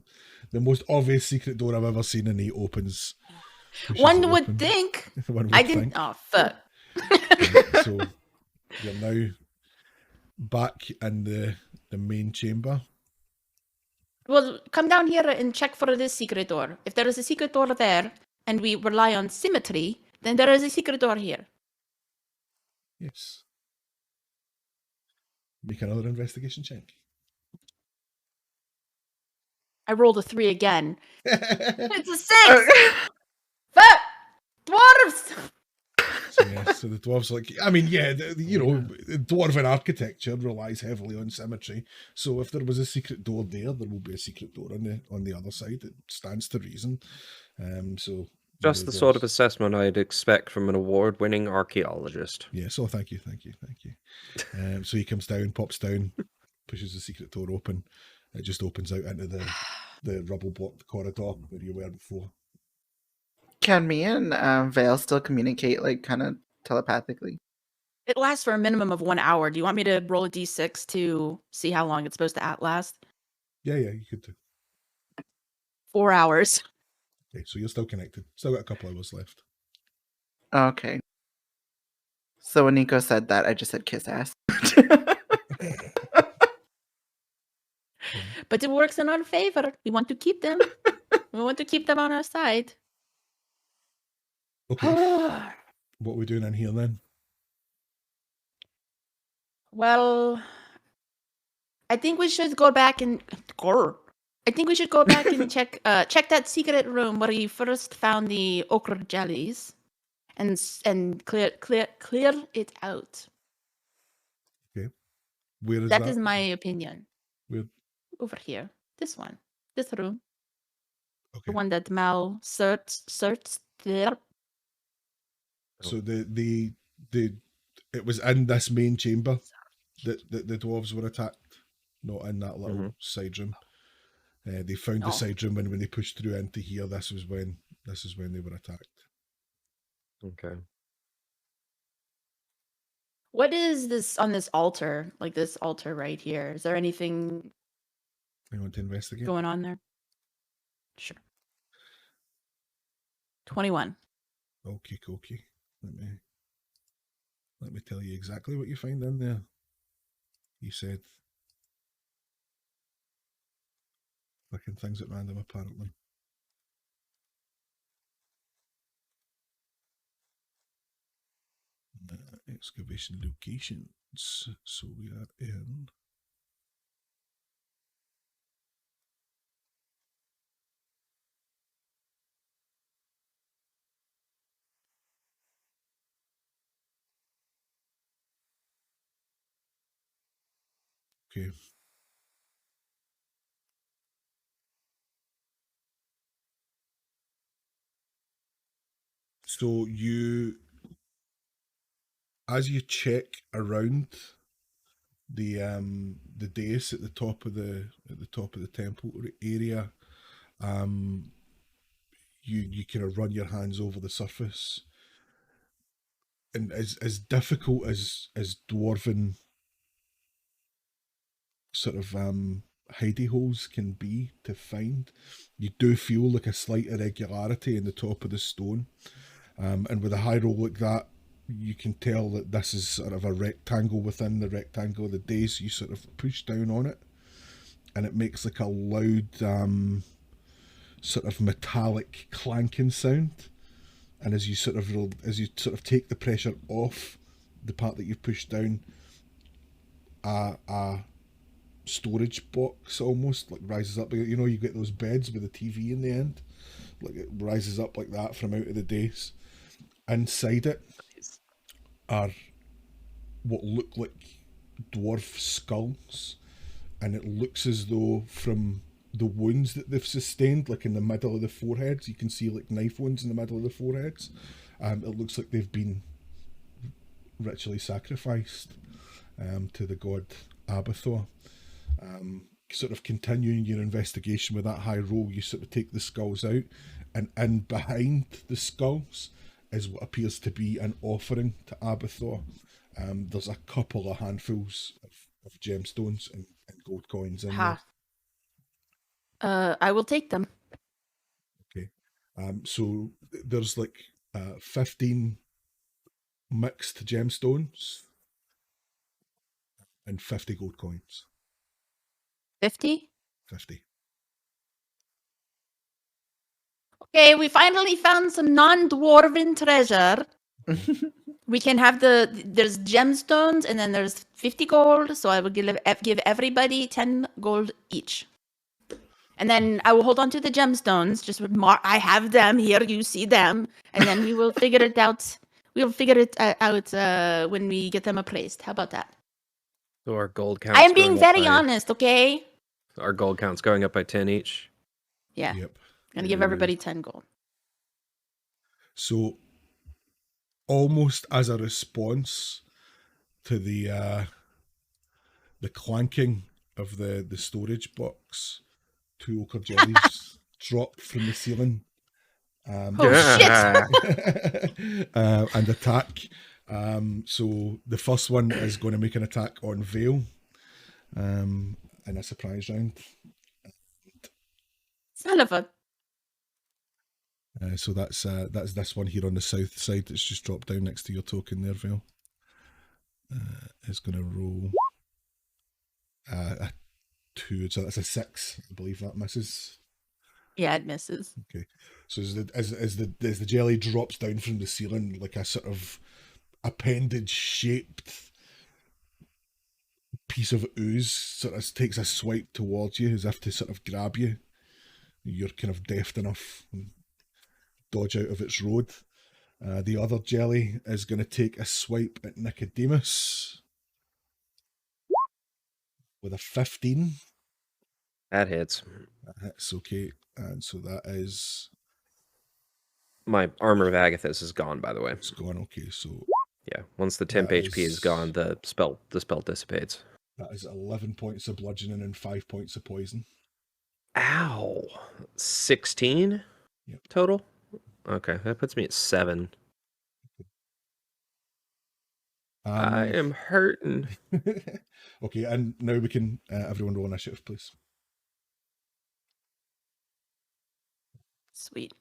the most obvious secret door I've ever seen, and he opens. One would think. One would I didn't. think. Oh fuck. So you're now back in the main chamber. Well, come down here and check for this secret door. If there is a secret door there, and we rely on symmetry, then there is a secret door here. Yes. Make another investigation check. I rolled a 3 again. It's a 6. Fuck! Dwarves! So the dwarves are like, I mean, yeah, dwarven architecture relies heavily on symmetry. So if there was a secret door there will be a secret door on the other side. It stands to reason. So Just the sort of assessment I'd expect from an award-winning archaeologist. Yeah. So thank you. So he comes down, pops down, pushes the secret door open. It just opens out into the rubble-blocked corridor where you were before. Can me and Vale still communicate, like, kind of telepathically? It lasts for a minimum of 1 hour. Do you want me to roll a d6 to see how long it's supposed to last? Yeah, you could do. 4 hours. Okay, so you're still connected. Still got a couple hours left. Okay. So when Nico said that, I just said kiss ass. But it works in our favor. We want to keep them. We want to keep them on our side. Okay. What are we doing in here then? Well, I think we should go back and check that secret room where you first found the ochre jellies, and clear it out. Okay. Where is that? That is my opinion. Where? Over here. This one. This room. Okay. The one that Mal searched there. So it was in this main chamber that the dwarves were attacked, not in that little side room. They found the side room when they pushed through into here. This is when they were attacked. Okay. What is this on this altar? Like this altar right here. Is there anything You want to investigate? going on there? Sure. 21. Okay. Let me tell you exactly what you find in there. He said, clicking things at random apparently. Excavation locations. So we are in. Okay. So as you check around the dais at the top of the temple area, you kind of run your hands over the surface, and as difficult as dwarven sort of hidey holes can be to find, you do feel like a slight irregularity in the top of the stone, and with a high roll like that, you can tell that this is sort of a rectangle within the rectangle of the dais. You sort of push down on it, and it makes like a loud sort of metallic clanking sound. And as you sort of take the pressure off the part that you've pushed down, a storage box almost like rises up. You know, you get those beds with a TV in the end, like it rises up like that from out of the dais. Inside it are what look like dwarf skulls, and it looks as though from the wounds that they've sustained, like in the middle of the foreheads, you can see like knife wounds in the middle of the foreheads. It looks like they've been ritually sacrificed to the god Abathor. Sort of continuing your investigation with that high roll, you sort of take the skulls out, and in behind the skulls is what appears to be an offering to Abathor. There's a couple of handfuls of gemstones and gold coins in there. I will take them. Okay. So there's like 15 mixed gemstones and 50 gold coins. 50? 50. Okay, we finally found some non-dwarven treasure. We can have there's gemstones and then there's 50 gold, so I will give everybody 10 gold each. And then I will hold on to the gemstones, just with I have them here, you see them, and then we will figure it out. We'll figure it out when we get them appraised. How about that? So our gold count. I am being very honest, okay? Our gold count's going up by 10 each. Yeah. Yep. Gonna give everybody 10 gold. So, almost as a response to the clanking of the storage box, 2 ochre jellies dropped from the ceiling. Shit! And attack. So the first one is going to make an attack on Vale, in a surprise round. Son of a... So that's this one here on the south side that's just dropped down next to your token there, Vale. Is going to roll a 2, so that's a 6. I believe that misses. Yeah, it misses. Okay, so as the jelly drops down from the ceiling, like a sort of appendage-shaped piece of ooze sort of takes a swipe towards you as if to sort of grab you. You're kind of deft enough and dodge out of its road. The other jelly is going to take a swipe at Nicodemus with a 15. That hits. That hits, okay. And so that is... My Armor of Agathis is gone, by the way. It's gone, okay, so... Yeah, once the temp HP is gone, the spell dissipates. That is 11 points of bludgeoning and 5 points of poison. Ow. 16 Yep. total? Okay, that puts me at 7. I am hurting. Okay, and now we can everyone roll initiative, please. Sweet.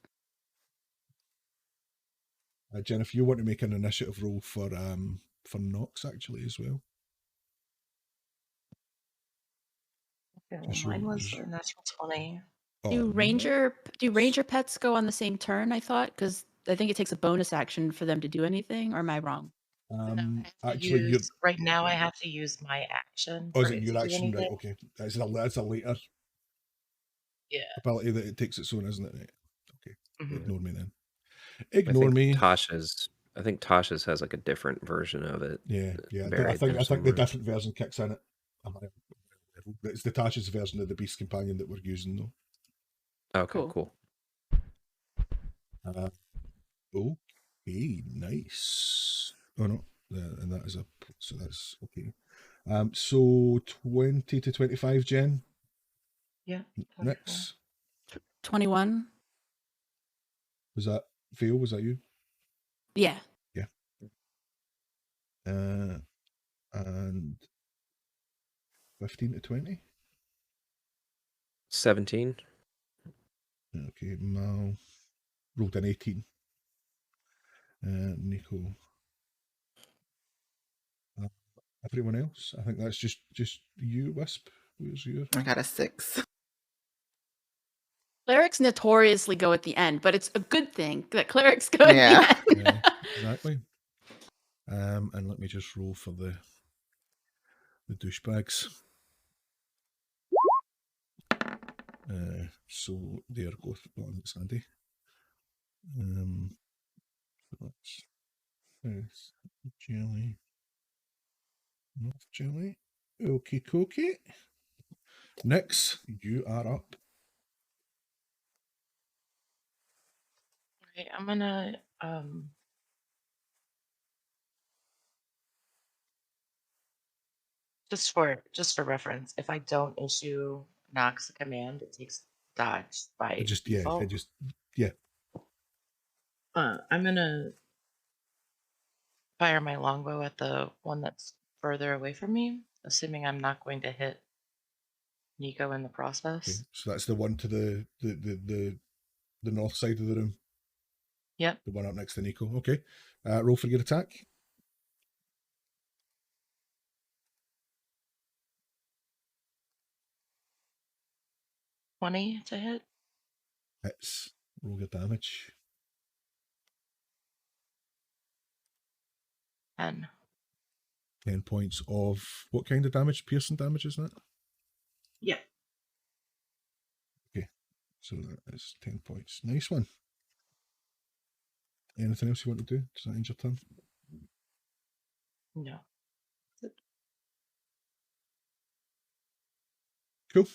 Jen, if you want to make an initiative roll for Nyx actually as well. Okay, mine was a natural 20. Do ranger pets go on the same turn, I thought? Because I think it takes a bonus action for them to do anything, or am I wrong? Actually, right now I have to use my action. Oh, is it your action? Right, okay. That's a later ability that it takes its own, isn't it? Right. Okay. Ignore me then. Ignore me. I think Tasha's has like a different version of it. Yeah. I think the different version kicks in it. It's the Tasha's version of the Beast Companion that we're using though. Okay, cool. Okay, nice. Oh no, and that is so that's okay. So 20 to 25, Jen. Yeah. Nyx. 21. Was that Vale? Was that you? Yeah. Yeah. And 15 to 20. 17. Okay, Mal rolled an 18. Nico. Everyone else? I think that's just you, Wisp. Where's your? I got a 6. Clerics notoriously go at the end, but it's a good thing that clerics go at the end. Yeah, exactly. And let me just roll for the douchebags. So there goes it's handy. So that's jelly. Not jelly. Okie dokie. Nyx, you are up. Okay, I'm gonna Just for reference, if I don't issue Nox a command, it takes dodge by It just default. I'm gonna fire my longbow at the one that's further away from me, assuming I'm not going to hit Nico in the process. Okay. So that's the one to the north side of the room. Yep. The one up next to Nico. Okay. Roll for your attack. $20 to hit. Hits. Roll your damage. 10. 10 points of what kind of damage? Piercing damage, isn't it? Yeah. Okay. So that is 10 points. Nice one. Anything else you want to do? Does that end your turn? No. Cool.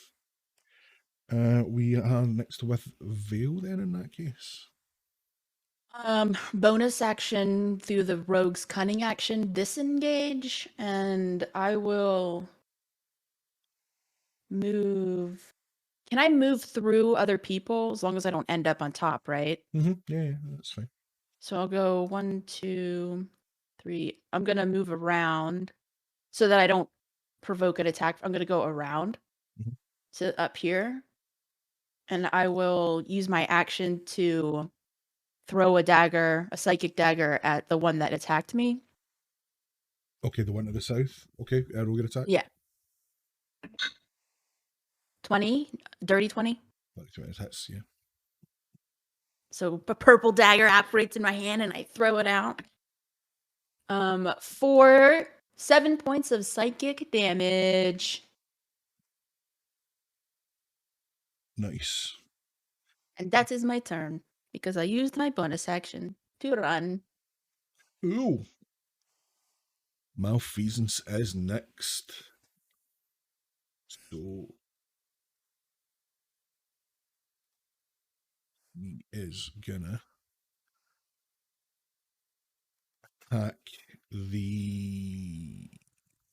We are next with Vale then in that case. Bonus action through the rogue's cunning action, disengage, and I will move. Can I move through other people as long as I don't end up on top, right? Yeah, that's fine. So I'll go 1, 2, 3. I'm gonna move around so that I don't provoke an attack. I'm gonna go around to up here, and I will use my action to throw a psychic dagger at the one that attacked me. Okay, the one to the south. Okay, roll your attack. Yeah. 20, dirty 20. 20 hits, yeah. So a purple dagger operates in my hand and I throw it out. For 7 points of psychic damage. Nice. And that is my turn because I used my bonus action to run. Ooh. Malfeasance is next. So he is gonna attack the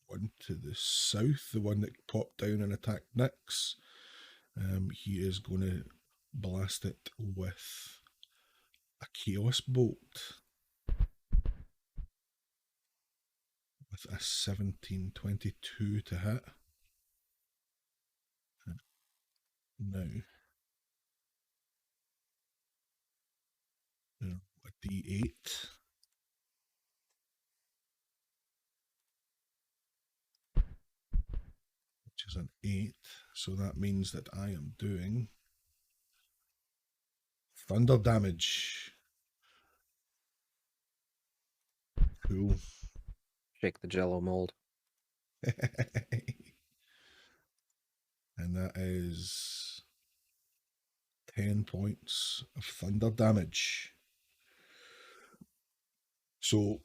one to the south, the one that popped down and attacked Nyx. He is going to blast it with a Chaos Bolt. With a 1722 to hit. Now, a D8. Which is an 8. So that means that I am doing thunder damage. Cool. Shake the jello mold. And that is 10 points of thunder damage. So,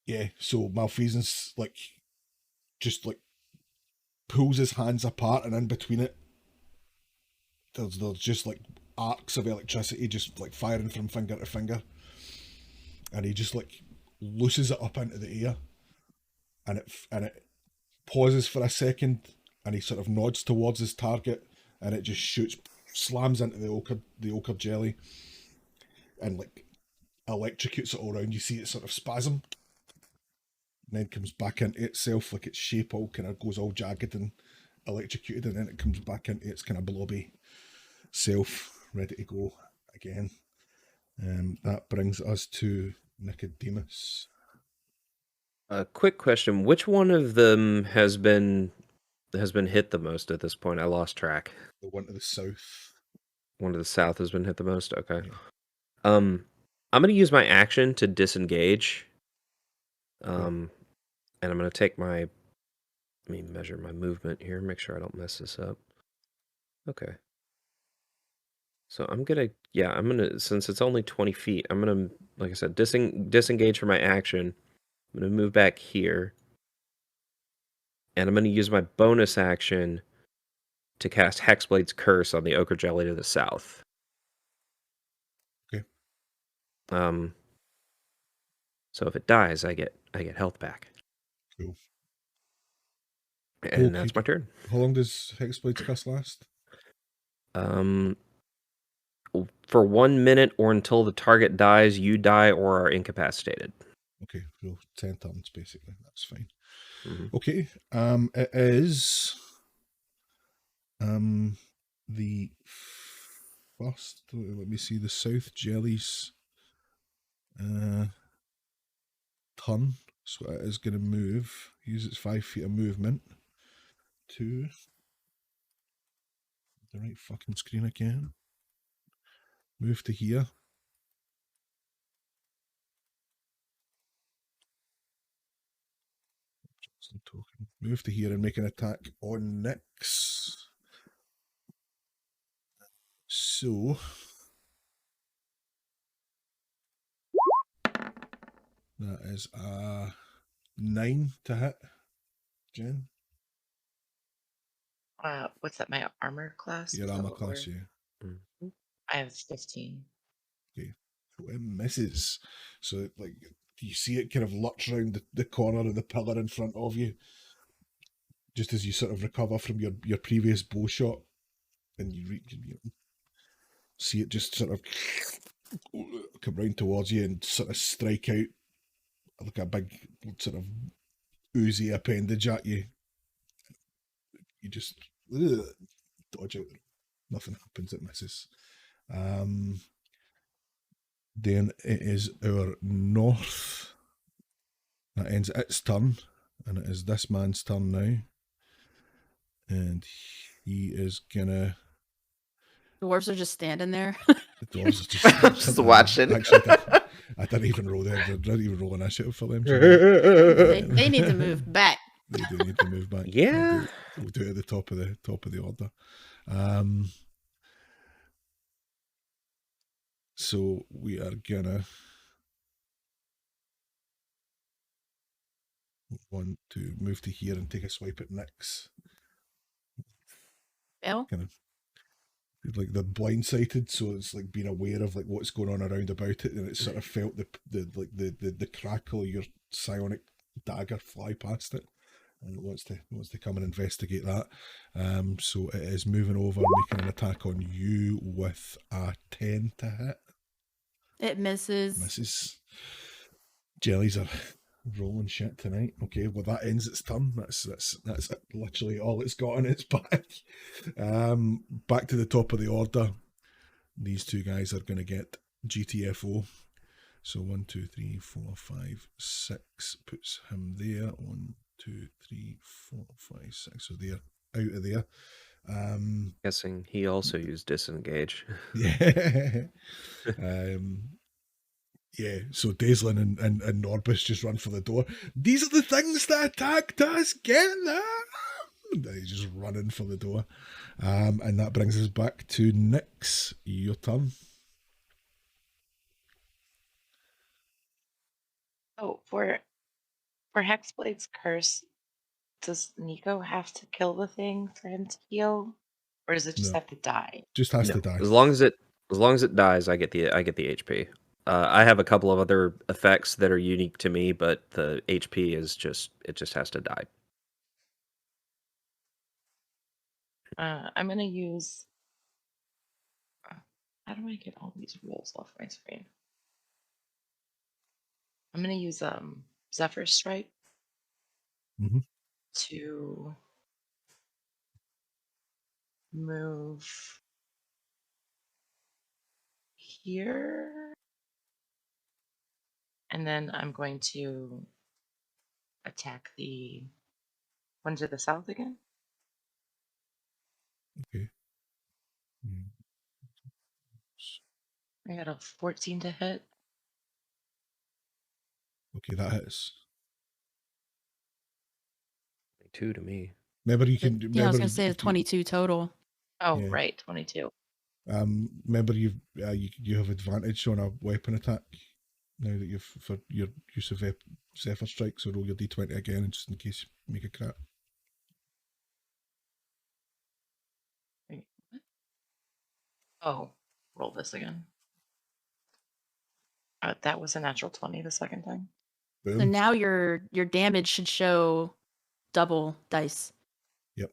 yeah, so Malfeasance, just pulls his hands apart, and in between it, there's just arcs of electricity just firing from finger to finger. And he just looses it up into the air, and it pauses for a second, and he sort of nods towards his target, and it just slams into the ochre jelly, and electrocutes it all around. You see it sort of spasm, and then comes back into itself, its shape all kind of goes all jagged and electrocuted, and then it comes back into its kind of blobby self, ready to go again. That brings us to Nicodemus. A quick question: which one of them has been hit the most at this point? I lost track. The one to the south. One to the south has been hit the most. Okay. Yeah. I'm gonna use my action to disengage. And I'm gonna take my. Let me measure my movement here. Make sure I don't mess this up. Okay. So I'm gonna, since it's only 20 feet, I'm gonna, like I said, disengage for my action. I'm gonna move back here. And I'm gonna use my bonus action to cast Hexblade's Curse on the Ochre Jelly to the south. So if it dies, I get health back. Cool. And that's my turn. How long does Hexblade's cast last? For 1 minute or until the target dies, you die or are incapacitated. Okay, so 10 turns basically. That's fine. Mhm. Okay. It is the first. Let me see the South Jellies turn. So it is going to move. Use its 5 feet of movement to the right fucking screen again. Move to here. Token. Move to here and make an attack on Nyx. So that is a 9 to hit. Jen? What's that? My armor class? Your Is that armor what class, we're- yeah. I have 15. Okay. So it misses. So like you see it kind of lurch around the corner of the pillar in front of you. Just as you sort of recover from your previous bow shot. And you see it just sort of come round towards you and sort of strike out like a big sort of oozy appendage at you. You just dodge out. Nothing happens, it misses. Then it is our north. That ends its turn, and it is this man's turn now. And he is gonna. Dwarves are just standing there. The dwarves are just, Just watching. Actually, I didn't even roll there. I didn't even roll initiative for them. They need to move back. They do need to move back. Yeah. We'll do it at the top of the order. So we are gonna want to move to here and take a swipe at Nyx. Bill? Kind of like they're blindsided, so it's like being aware of like what's going on around about it, and it's sort of felt the crackle of your psionic dagger fly past it, and it wants to come and investigate that. So it is moving over, making an attack on you with a 10 to hit. It misses. Misses. Jellies are rolling shit tonight. Okay, well that ends its turn. That's literally all it's got in its back. Back to the top of the order. These two guys are going to get GTFO. So 1, 2, 3, 4, 5, 6 puts him there. 1, 2, 3, 4, 5, 6. So they're out of there. Guessing he also used disengage. Yeah. Yeah, so Daislin and Norbus just run for the door. These are the things that attacked us. Get them! And they just running for the door. And that brings us back to Nyx. Your turn. Oh, for Hexblade's curse, does Nico have to kill the thing for him to heal, or does it just No. have to die? Just has to die. As long as it dies, I get the HP. I have a couple of other effects that are unique to me, but the HP is just has to die. I'm gonna use. How do I get all these rolls off my screen? I'm gonna use Zephyr Strike Mhm. to move here, and then I'm going to attack the one to the south again. Okay. I got a 14 to hit. Okay, that hits. 2 to me. Remember you can. Yeah, I was remember going to say it's 22 total. Oh, Yeah. right, 22. Remember you have advantage on a weapon attack now that you've for your use of Zephyr Strike. So roll your d20 again, and just in case you make a crit. Wait, what? Oh, roll this again. That was a natural 20 the second time. So Boom. now your damage should show double dice. Yep.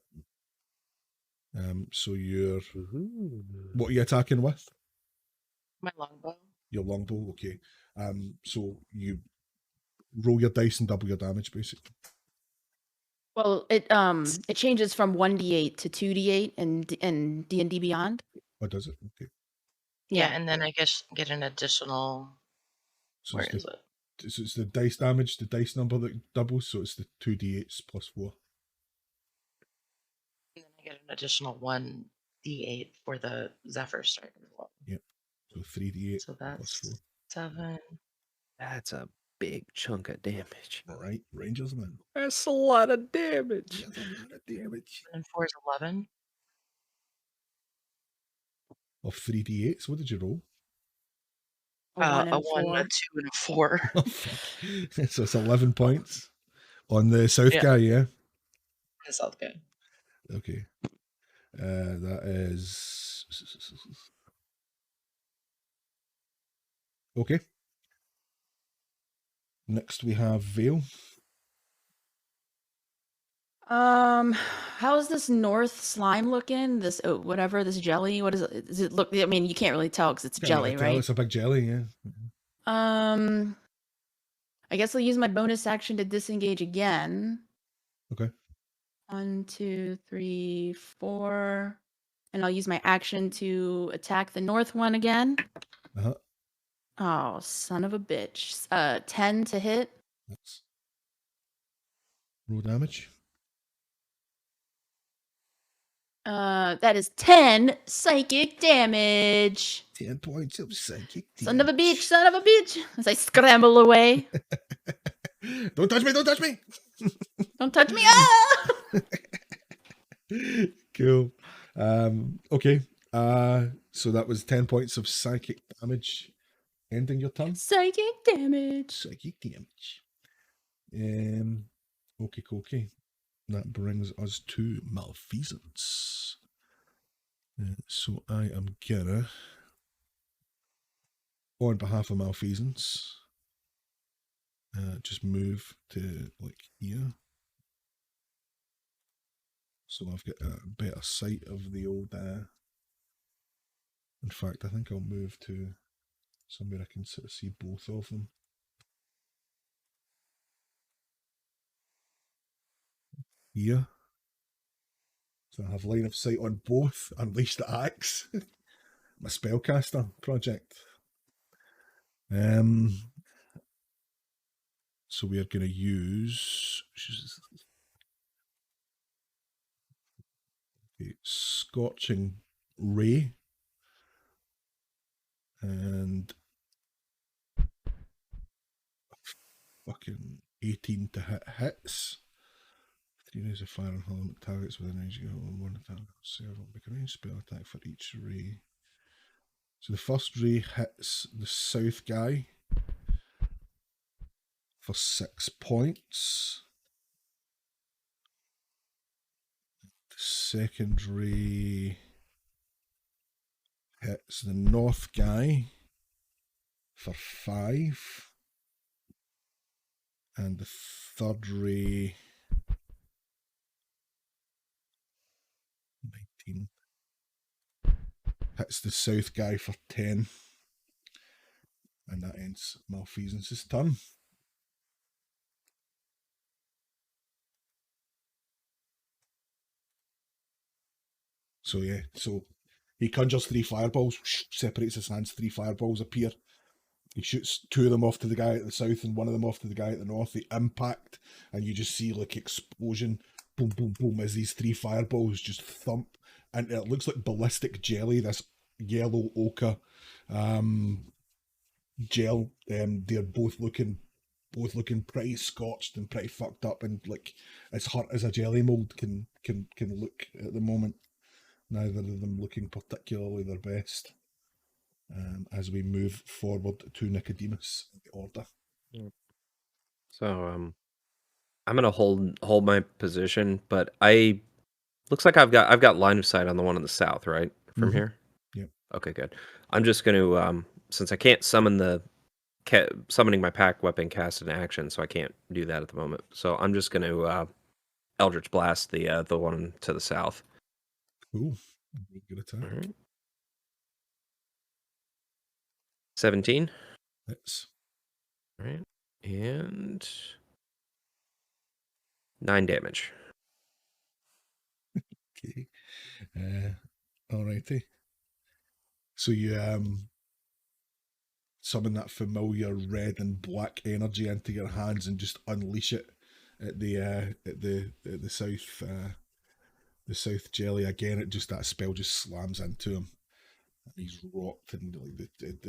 So you're... What are you attacking with? My longbow. Your longbow, okay. So you roll your dice and double your damage, basically. Well, it changes from 1d8 to 2d8 in D&D Beyond. Or does it? Okay. Yeah, and then I guess get an additional. So Where it's is it? So it's the dice damage, the dice number that doubles, so it's the 2d8s plus 4. And then I get an additional 1d8 for the Zephyr strike as well. Yep. So 3d8 So plus that's 4. 7. That's a big chunk of damage. All right, Rangers, man. That's a lot of damage. That's a lot of damage. And 4 is 11. Of 3d8s, what did you roll? A 1 and A 1, 4. a 2, and a 4. Oh, fuck. So it's 11 points on the south guy, yeah? The South guy. Okay. That is... Okay. Next we have Vale. How's this north slime looking? This whatever, this jelly. What is it? Does it look? I mean, you can't really tell because it's jelly, right? It's a big jelly, yeah. I guess I'll use my bonus action to disengage again. Okay. 1, 2, 3, 4, and I'll use my action to attack the north one again. Uh-huh. Oh, son of a bitch! 10 to hit. That's roll damage. That is 10 psychic damage. 10 points of psychic damage. Son of a bitch! Son of a bitch! As I scramble away. Don't touch me! Don't touch me! Don't touch me! Ah! Cool. Okay. So that was 10 points of psychic damage. Ending your turn. Psychic damage. Psychic damage. Okay. That brings us to Malfeasance. So I am gonna, on behalf of Malfeasance, just move to like here. So I've got a better sight of the old... In fact, I think I'll move to somewhere I can sort of see both of them. Here. So I have line of sight on both. Unleash the Axe. My spellcaster project. So we are going to use Scorching Ray. And fucking 18 to hit hits. 3 rays of fire and element targets within range. You got one attack. Servant. Make a ranged spell attack for each ray. So the first ray hits the south guy for 6 points. The second ray hits the north guy for 5. And the third ray 19 hits the south guy for 10. And that ends Malfeasance's turn. So yeah, so he conjures 3 fireballs, separates his hands, 3 fireballs appear. He shoots 2 of them off to the guy at the south and 1 of them off to the guy at the north. They impact, and you just see like explosion, boom, boom, boom, as these 3 fireballs just thump. And it looks like ballistic jelly, this yellow ochre gel. They're both looking pretty scorched and pretty fucked up, and like as hurt as a jelly mold can look at the moment. Neither of them looking particularly their best. As we move forward to Nicodemus in the order. So I'm gonna hold my position, but looks like I've got line of sight on the one in the south, right? From here? Yep. Okay, good. I'm just gonna since I can't summon the summoning my pack weapon cast in action, so I can't do that at the moment. So I'm just going to Eldritch Blast the one to the south. Cool. Good attack. All right. 17. Hits. All right. And 9 damage. Okay. Alrighty. So you summon that familiar red and black energy into your hands and just unleash it at the south jelly again. It just, that spell just slams into him. He's rocked, and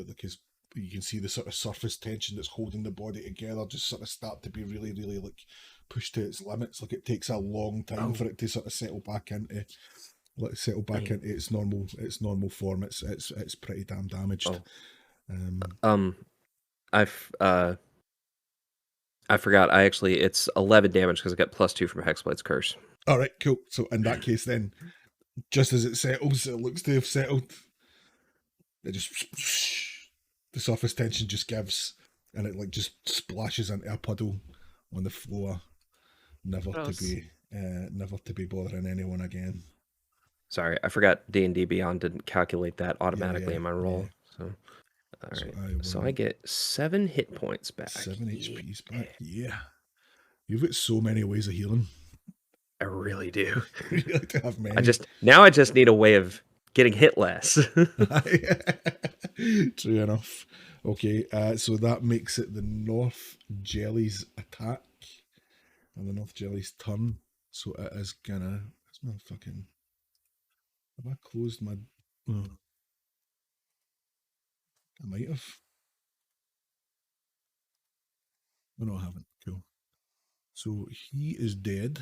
like his, you can see the sort of surface tension that's holding the body together just sort of start to be really, really like pushed to its limits. Like it takes a long time for it to sort of settle back into into its normal form. It's pretty damn damaged. I forgot. It's 11 damage because I got +2 from Hexblade's Curse. All right, cool. So in that case, then, just as it settles, it looks to have settled. It just, the surface tension just gives, and it like just splashes into a puddle on the floor, never to be bothering anyone again. Sorry, I forgot D&D Beyond didn't calculate that automatically in my roll. Yeah. So, all right. So I get 7 hit points back. 7 HP's back. Yeah. You've got so many ways of healing. I really do. You like to have many. I just need a way of getting hit less. True enough. Okay, so that makes it the North Jellies attack and the North Jellies turn. So it is gonna. Where's my fucking? Have I closed my? Oh. I might have. Oh, no, I haven't. Cool. So he is dead.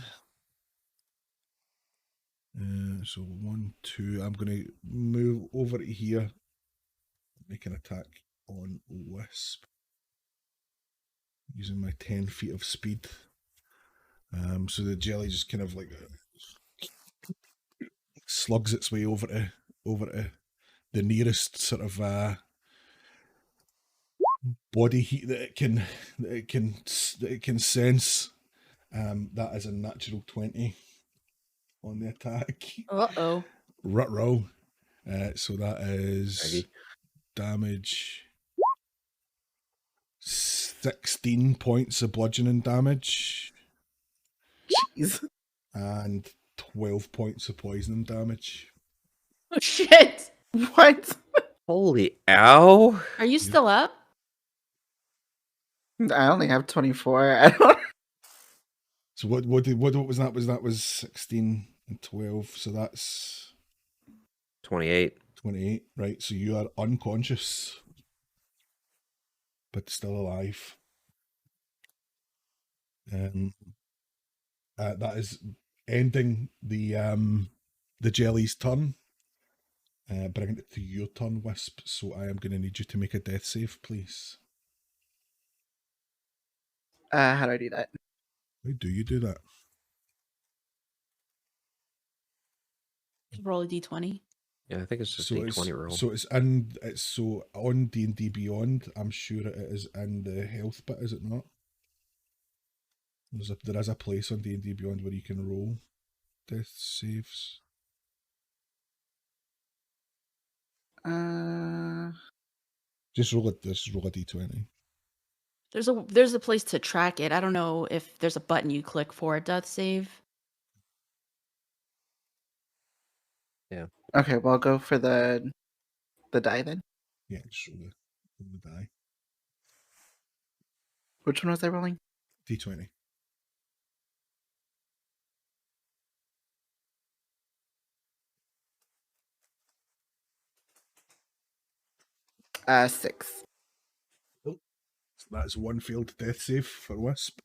So 1, 2. I'm going to move over to here, make an attack on Wisp, using my 10 feet of speed. So the jelly just kind of like slugs its way over to the nearest sort of body heat that it can sense. That is a natural 20 on the attack. Uh-oh. Ruh-roh. So that is damage. 16 points of bludgeoning damage. Jeez. And 12 points of poisoning damage. Oh, shit. What? Holy ow. Are you still up? I only have 24. I don't. So what was that? That was 16 and 12. So that's 28. 28, right? So you are unconscious, but still alive. That is ending the jelly's turn. Bringing it to your turn, Wisp. So I am going to need you to make a death save, please. How do I do that? How do you do that? Roll a d20. Yeah, I think it's just a D20 roll. So it's on D&D Beyond. I'm sure it is in the health bit, is it not? There is a place on D&D Beyond where you can roll death saves. Just roll a d20. There's a place to track it. I don't know if there's a button you click for a death save. Yeah. Okay, well, I'll go for the die then. Yeah, just roll the die. Which one was I rolling? D20. Six. So that's one failed death save for Wisp.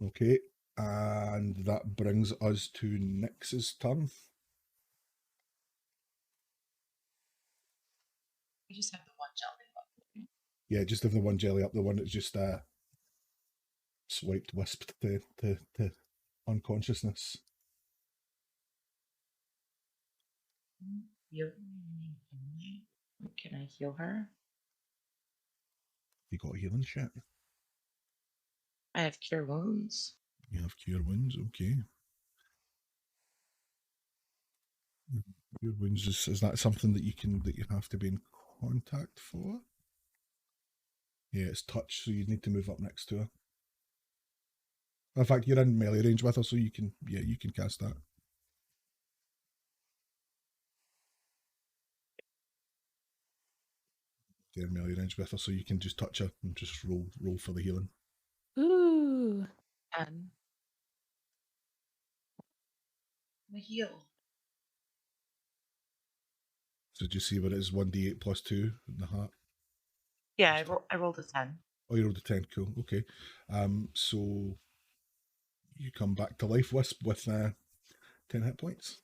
Okay, and that brings us to Nyx's turn. You just have the one jelly up. Yeah, just have the one jelly up, the one that's just swiped Wisp to unconsciousness. Can I heal her? You got healing shit? I have cure wounds. You have cure wounds, okay. Cure wounds, is that something that you have to be in contact for? Yeah, it's touch, so you need to move up next to her. In fact, you're in melee range with her, so you can cast that. You're in melee range with her, so you can just touch her and just roll for the healing. Ooh. And the heal. So did you see what it is? 1d8 plus 2 in the heart? Yeah, I rolled a 10. Oh, you rolled a 10, cool, okay. So you come back to life, Wisp, with 10 hit points.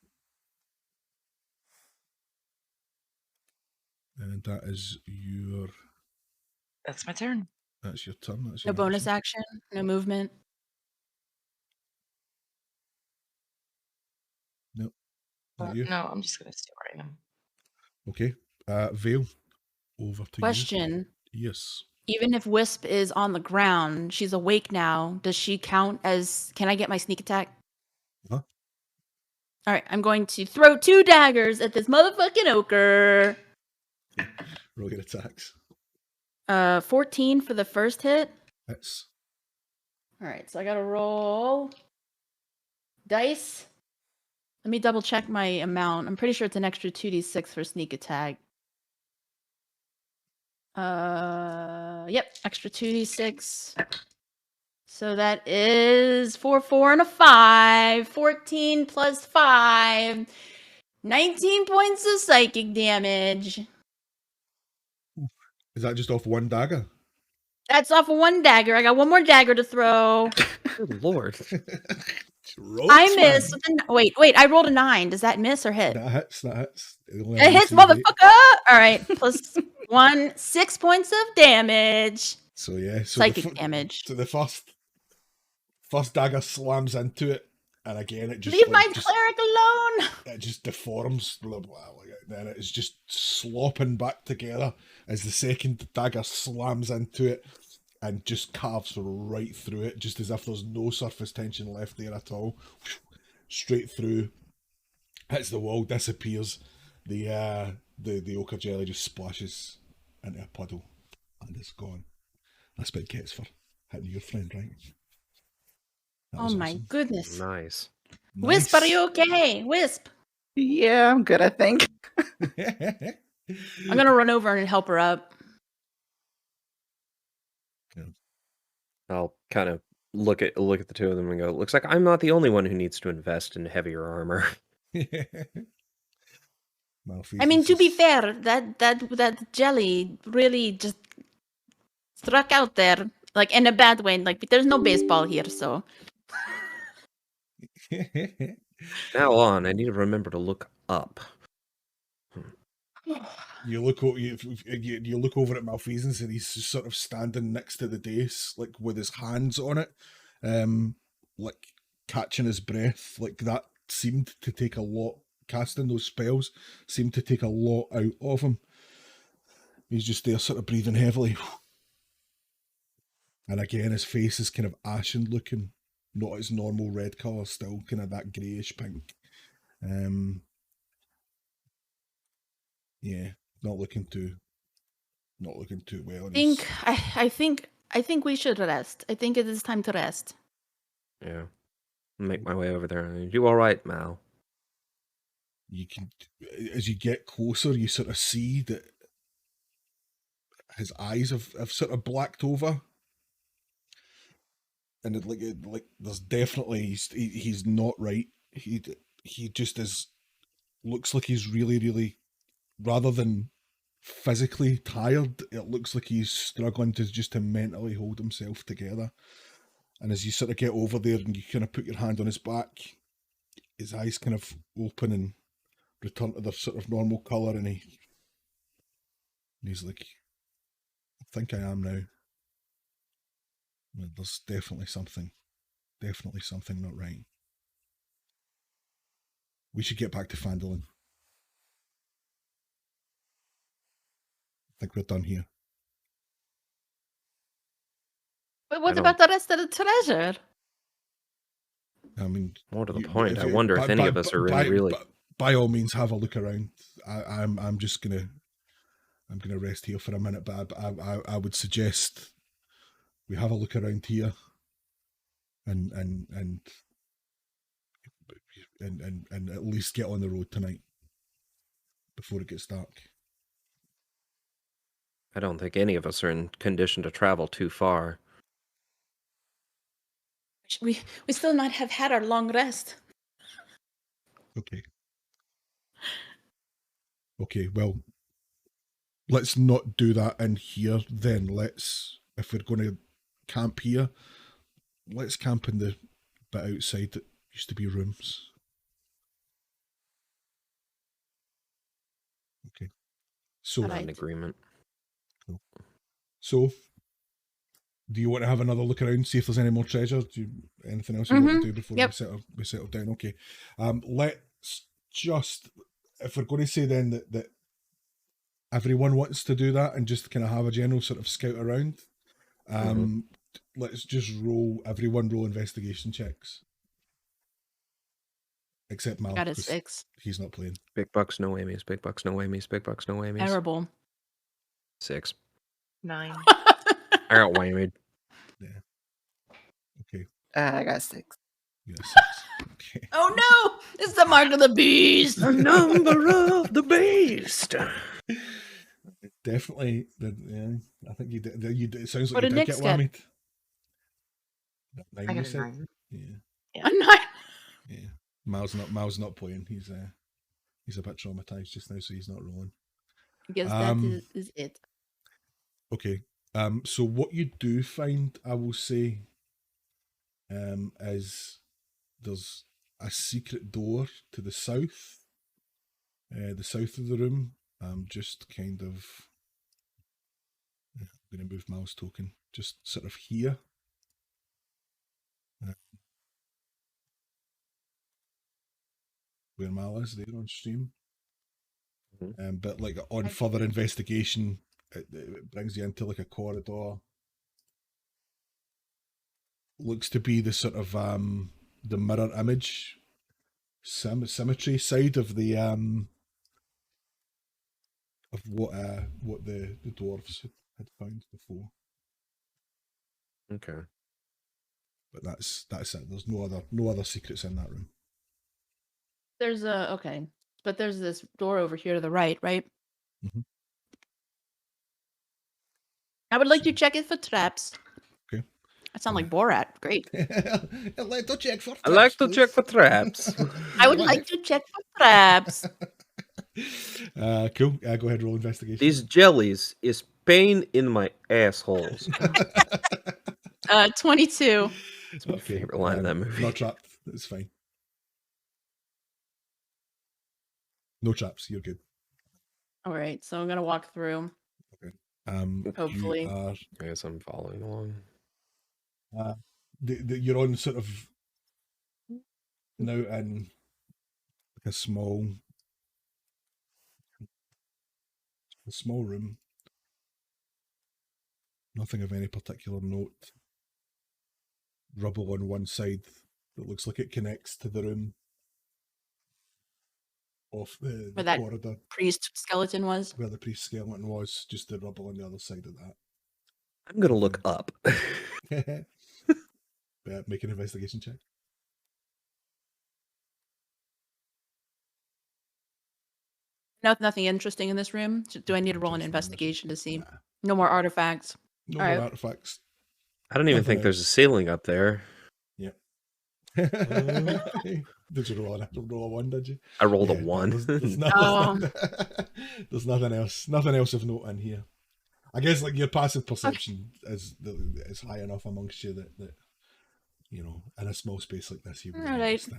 And that is your... That's my turn. That's your turn. That's No your bonus action. action, no movement. Nope. Not you. No, I'm just going to stay where I am. Okay. Vale, over to Question. you. Yes. Even if Wisp is on the ground, she's awake now. Does she count as... Can I get my sneak attack? Huh? All right, I'm going to throw 2 daggers at this motherfucking ochre. Roll your attacks. 14 for the first hit. Hits. All right, so I gotta roll dice. Let me double check my amount. I'm pretty sure it's an extra 2d6 for sneak attack. Yep, extra 2d6. So that is 4, 4, and a 5. 14 plus 5. 19 points of psychic damage. Is that just off one dagger? That's off of 1 dagger. I got 1 more dagger to throw. Good lord. I missed. Wait. I rolled a 9. Does that miss or hit? That hits. It hits, motherfucker! All right, plus 1, 6 points of damage. So yeah, Psychic damage. So the first dagger slams into it, and again it just Leave my cleric alone. It just deforms, blah, blah, blah, then it is just slopping back together as the second dagger slams into it and just carves right through it, just as if there's no surface tension left there at all. Straight through, hits the wall, disappears. The ochre jelly just splashes into a puddle and it's gone. That's what it gets for hitting your friend, right? Oh my goodness. Nice. Wisp, are you okay? Wisp. Yeah, I'm good, I think. I'm gonna run over and help her up. I'll kind of look at the two of them and go, looks like I'm not the only one who needs to invest in heavier armor. I mean, to be fair, that jelly really just struck out there, like in a bad way. Like there's no baseball here, so. Now on, I need to remember to look up. You look over at Malfeasance and he's sort of standing next to the dais, like with his hands on it, like catching his breath. Like that seemed to take a lot. Casting those spells seemed to take a lot out of him. He's just there, sort of breathing heavily, and again his face is kind of ashen looking, not his normal red colour, still kind of that greyish pink. Yeah, not looking too well. I think we should rest. I think it is time to rest. Yeah. Make my way over there. You all right, Mal? You can, as you get closer, you sort of see that his eyes have sort of blacked over, and like there's definitely he's not right. He just looks like he's really, rather than physically tired, it looks like he's struggling to mentally hold himself together. And as you sort of get over there and you kind of put your hand on his back, his eyes kind of open and return to their sort of normal colour, and he's like, I think I am now. There's definitely something not right. We should get back to Fandolin. think we're done here. But what I about the rest of the treasure? I mean, More to the you- point, if I you- wonder if by- any by- of us are by- really. by all means, have a look around. I'm just gonna rest here for a minute, but I would suggest we have a look around here, and at least get on the road tonight before it gets dark. I don't think any of us are in condition to travel too far. We still not have had our long rest. Okay. Okay, well, let's not do that in here then. If we're going to camp here, let's camp in the bit outside that used to be rooms. Okay. So, All right. An agreement. So, do you want to have another look around, see if there's any more treasure? Anything else you want to do before we settle down? Okay. Let's just, if we're going to say then that everyone wants to do that and just kind of have a general sort of scout around, let's just everyone roll investigation checks. Except Mal. Got a 'cause 6. He's not playing. Big bucks, no whammies. Big bucks, no whammies. Big bucks, no whammies. Terrible. 6. 9. I got whammied. Okay. I got 6. Yeah, 6. Okay. Oh no! It's the mark of the beast. The number of the beast. Definitely. I think you did. It sounds What like you did did Nyx get get? whammied. I 9, got you a said? 9. Yeah. A 9. Yeah. Mal's not playing. He's a bit traumatized just now, so he's not rolling. I guess that is it. Okay. So what you do find, I will say, is there's a secret door to the south of the room. Just kind of, I'm going to move Mal's token, just sort of here. Where Mal is there on stream. But like on further investigation, it brings you into like a corridor. Looks to be the sort of the mirror image symmetry side of the of what the dwarves had found before. Okay. But that's it. There's no other secrets in that room. There's but there's this door over here to the right, right? Mhm. I would like to check it for traps. Okay. I sound like Borat. Great. I'd like to check for traps, I like to please. check for traps. I would like to check for traps. Cool. Go ahead, roll investigation. These jellies is pain in my assholes. 22. It's my favorite line in that movie. Not trapped. It's fine. No traps. You're good. All right, so I'm gonna walk through. Hopefully. You are, I guess I'm following along. you're on sort of now in like a small room. Nothing of any particular note. Rubble on one side that looks like it connects to the room off the Where that corridor priest skeleton was. where the priest skeleton was. Just the rubble on the other side of I'm gonna look up. that. Make an investigation check. Nothing interesting in this room. Do I need to roll an Interesting in this investigation to see? Nah. No more artifacts. No All more right. artifacts. I don't even Nothing think there's a ceiling up there. Did you roll a 1, did you? I rolled Yeah, a 1. There's there's nothing else of note in here. I guess like your passive perception is high enough amongst you that you know, in a small space like this, you wouldn't Alright. notice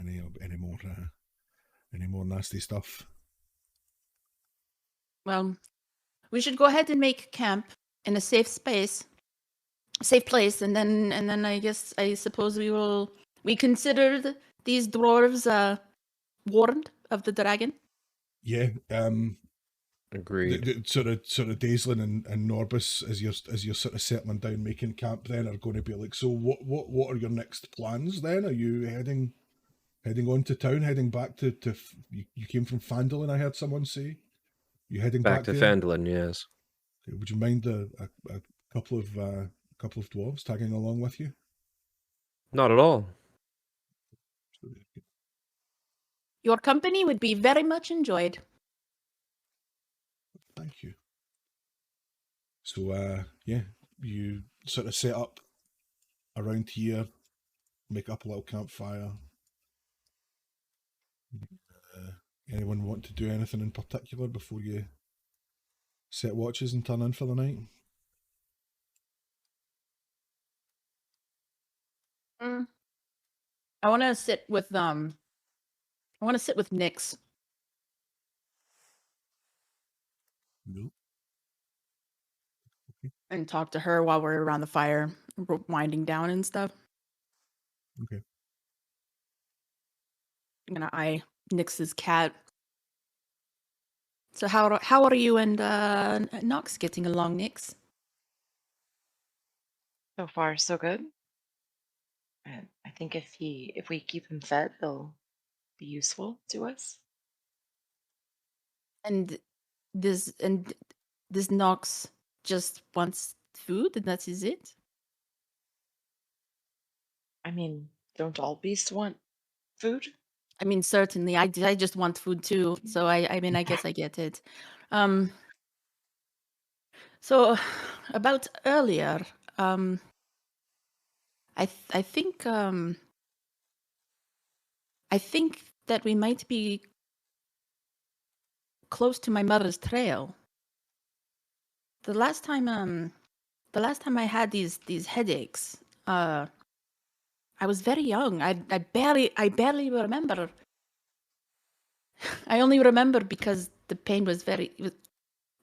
any more nasty stuff. Well, we should go ahead and make camp in a safe place, and then I suppose we consider these dwarves warned of the dragon. Yeah. Agreed. the sort of Daislin and Norbus, as you're sort of settling down, making camp, then are going to be like, so what are your next plans then? Are you heading on to town, heading back to you came from Fandolin, I heard someone say. You heading Back back to there? Fandolin, yes. Okay, would you mind a couple of dwarves tagging along with you? Not at all. Your company would be very much enjoyed. Thank you. So yeah, you sort of set up around here, make up a little campfire. Anyone want to do anything in particular before you set watches and turn in for the night? I want to sit with Nyx. No. And talk to her while we're around the fire, winding down and stuff. Okay. I'm gonna eye Nyx's cat. So how are you and Nox getting along, Nyx? So far, so good. And I think if we keep him fed, he'll be useful to us. And this Nox just wants food, and that is it. I mean, don't all beasts want food? I mean, certainly, I just want food too. So I mean, I guess I get it. So about earlier, I think that we might be close to my mother's trail. The last time I had these headaches, I was very young. I barely remember. I only remember because the pain was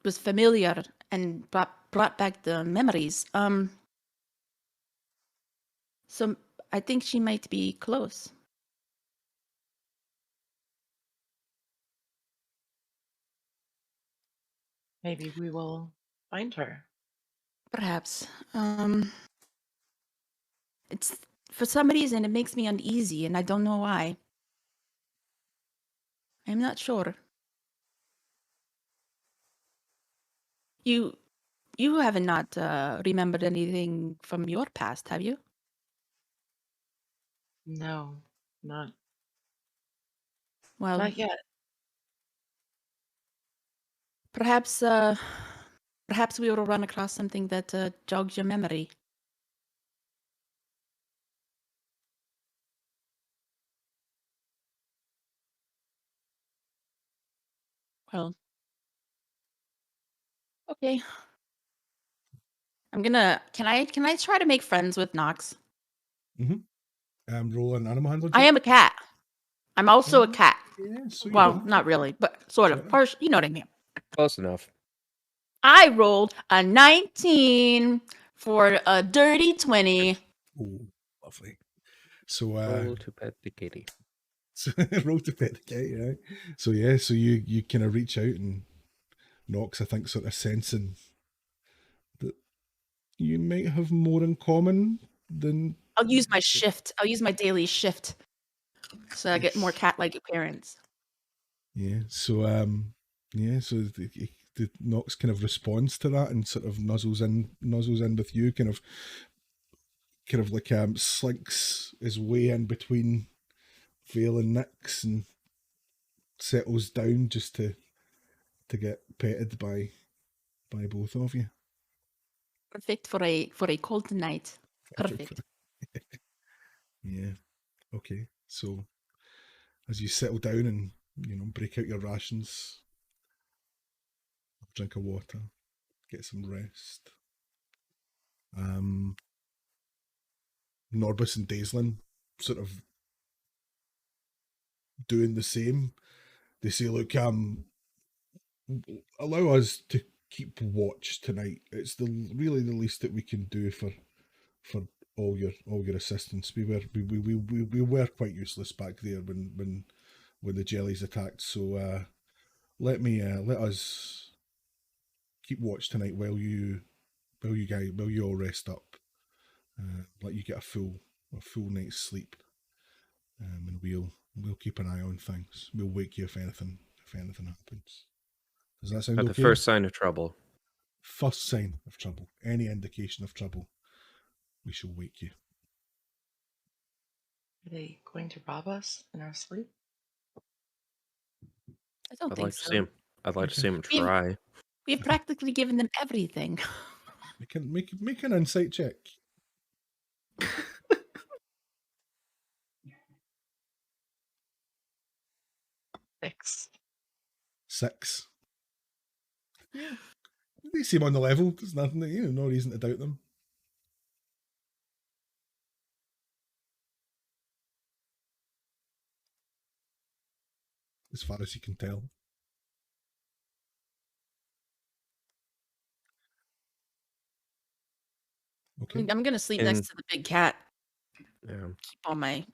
was familiar and brought back the memories. So I think she might be close. Maybe we will find her. Perhaps. It's for some reason it makes me uneasy, and I don't know why. I'm not sure. You have not remembered anything from your past, have you? No, not Well, not yet. perhaps we will run across something that jogs your memory. Well, okay. I'm gonna. Can I try to make friends with Nox? Roll an animal handling. I am a cat. I'm also a Oh, cat. Yeah, so you Well, are. not really, but sort of. You know what I mean. Close enough. I rolled a 19 for a dirty 20. Oh, lovely. So Roll to pet the kitty. so roll to pet the cat, right? So yeah, so you kind of reach out, and Nox, I think, sort of sensing that you might have more in common than. I'll use my shift. I'll use my daily shift, so I get more cat-like appearance. Yeah. So so the Nox kind of responds to that and sort of nuzzles in with you, kind of like slinks his way in between Vale and Nyx and settles down just to get petted by both of you. Perfect for a cold night. Perfect. Yeah. Okay. So as you settle down and break out your rations, have a drink of water, get some rest. Norbus and Daislin sort of doing the same. They say, look, allow us to keep watch tonight. It's really the least that we can do for all your assistance. We were quite useless back there when the Jellies attacked. So let us keep watch tonight while you all rest up. Let you get a full night's sleep. And we'll keep an eye on things. We'll wake you if anything happens. Does that sound At okay? the first sign of trouble. First sign of trouble, any indication of trouble, we shall wake you. Are they going to rob us in our sleep? I don't I'd think like to so. see him. I'd like to see him We've- try. We've practically given them everything. We can make an insight check. 6. Yeah. They seem on the level. There's nothing, no reason to doubt them. As far as you can tell. Okay. I'm gonna sleep next to the big cat. Yeah. Keep all my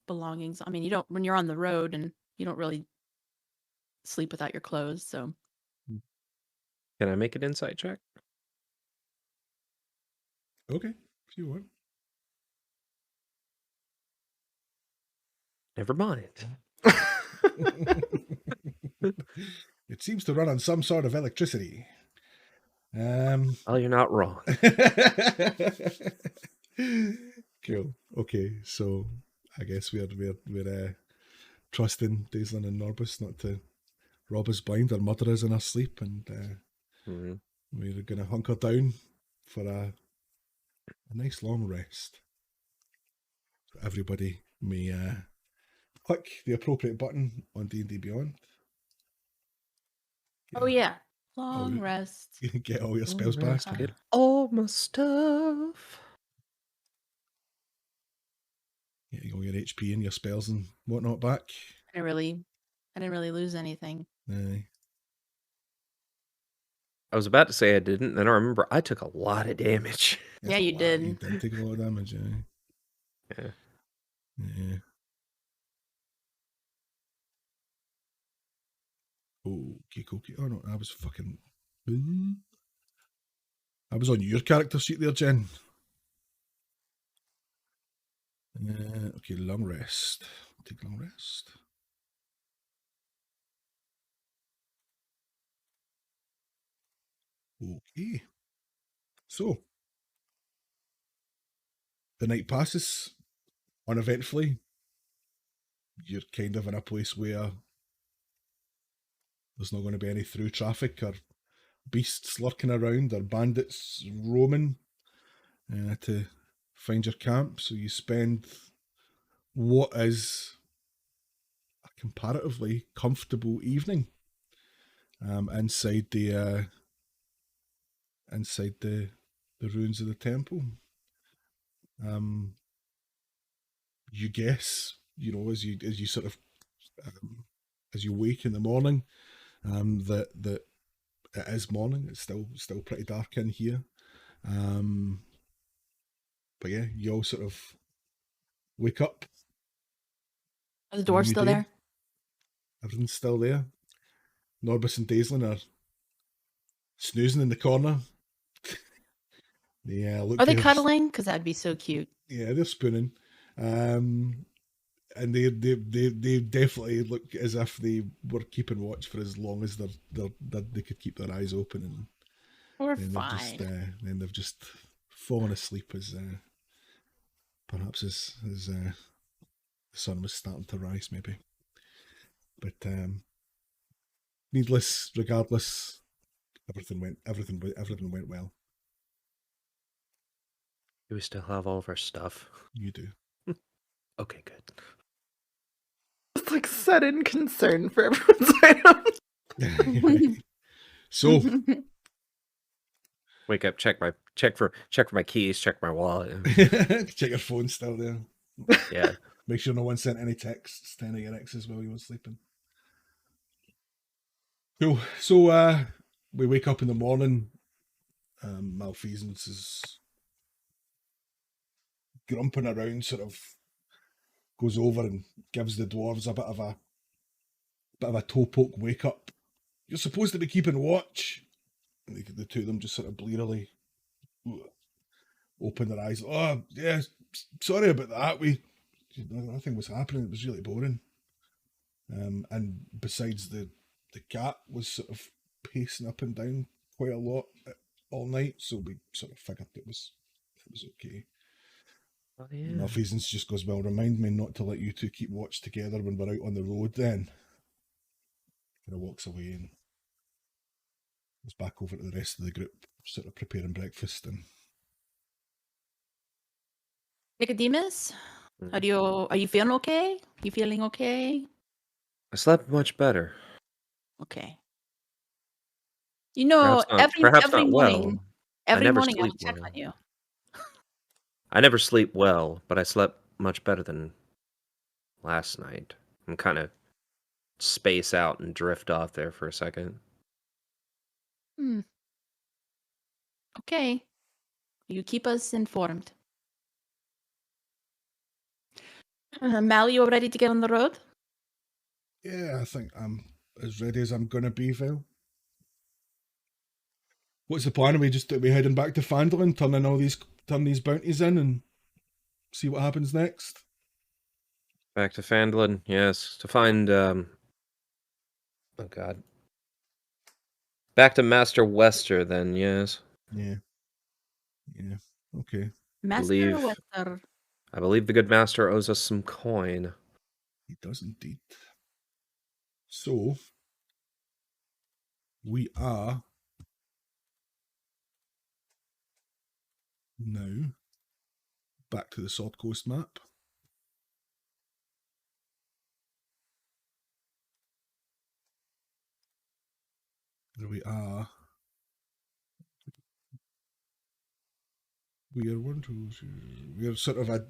belongings. I mean, you don't when you're on the road and you don't really sleep without your clothes, so Can I make an insight check? Okay, if you want. Never mind. It seems to run on some sort of electricity. Well, you're not wrong. Cool. Okay, so I guess we're trusting Daislin and Norbus not to rob us blind or murder us in our sleep, and we're going to hunker down for a nice long rest. So everybody may click the appropriate button on D&D Beyond. oh yeah. Long rest. Get all your spells back. Get all my stuff. Get all your HP and your spells and whatnot back. I didn't really lose anything. Aye. I was about to say I didn't, then I remember I took a lot of damage. Yeah, you did. You did take a lot of damage, Yeah. Yeah. Okay. Oh no, I was fucking. I was on your character sheet there, Jen. Okay, long rest. Take long rest. Okay. So, the night passes uneventfully. You're kind of in a place where there's not going to be any through traffic or beasts lurking around or bandits roaming to find your camp. So you spend what is a comparatively comfortable evening inside the ruins of the temple. You guess, as you sort of as you wake in the morning, that it is morning. It's still pretty dark in here. But yeah, you all sort of wake up. Are the dwarves still there? Everything's still there. Norbus and Daislin are snoozing in the corner. Are they cuddling? Because that'd be so cute. Yeah, they're spooning. And they definitely look as if they were keeping watch for as long as they could keep their eyes open, and We're then fine. then they've just fallen asleep as perhaps as the sun was starting to rise, maybe. But regardless, everything went well. Do we still have all of our stuff? You do. Okay, good. It's like sudden concern for everyone's items. So Wake up, check for my keys, check my wallet. check your phone still there. Yeah. Make sure no one sent any texts to any of your exes while you were sleeping. Cool. So we wake up in the morning. Malfeasance is grumping around, sort of goes over and gives the dwarves a bit of a toe poke wake up. You're supposed to be keeping watch. And the two of them just sort of blearily open their eyes. Oh, yeah, sorry about that. Nothing was happening. It was really boring. And besides, the cat was sort of pacing up and down quite a lot all night, so we sort of figured it was okay. Oh, yeah. Malfeasance just goes, well, remind me not to let you two keep watch together when we're out on the road then. Kind of walks away and goes back over to the rest of the group, sort of preparing breakfast. And Nicodemus, are you feeling okay? You feeling okay? I slept much better. Okay. You know, Perhaps every not morning, well. every never morning I sleep will check well. on you. I never sleep well, but I slept much better than last night. I'm kind of space out and drift off there for a second. Okay. You keep us informed. Mal, you all ready to get on the road? yeah, I think I'm as ready as I'm gonna be, Val. What's the plan? Are we heading back to Phandalin, turn these bounties in and see what happens next? Back to Phandalin, yes, to find oh god. Back to Master Wester then, yes. Yeah. Okay. Master Wester. I believe the good master owes us some coin. He does indeed. So we are now back to the Sword Coast map. There we are. We are sort of a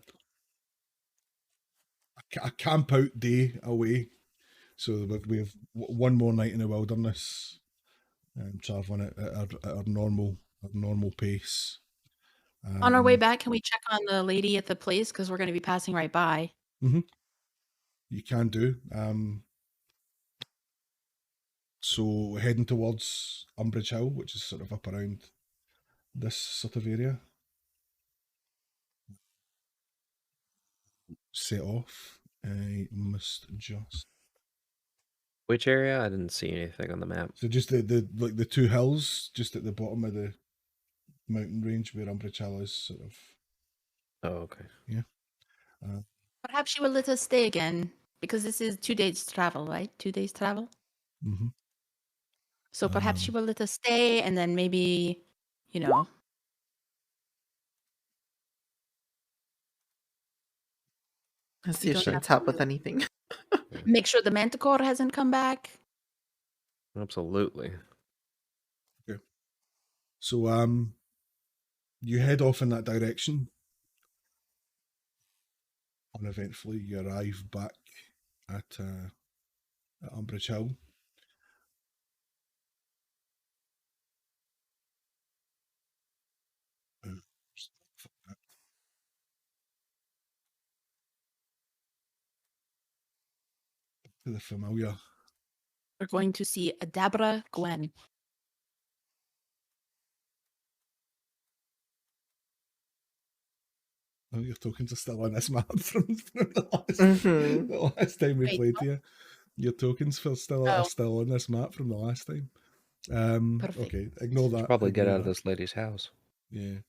camp out day away. So we have one more night in the wilderness, traveling at our normal pace. On our way back, can we check on the lady at the place? Because we're going to be passing right by. Mm-hmm. You can do. So heading towards Umbridge Hill, which is sort of up around this sort of area. Set off. I must just. Which area? I didn't see anything on the map. So just the two hills, just at the bottom of the mountain range where Umbridge Hill is, sort of. Oh, okay. Yeah. Perhaps she will let us stay again, because this is 2 days travel, right? 2 days travel. Mm-hmm. So perhaps she will let us stay, and then maybe, Let's see if she needs help with anything. make sure the Manticore hasn't come back. Absolutely. Okay. So you head off in that direction, and eventually you arrive back at Umbridge Hill. To the familiar. We're going to see Adabra Gwen. Oh, your tokens are still on this map from the last time we played here. Your tokens are still on this map from the last time. Okay, ignore that. Probably get out of this lady's house. Yeah.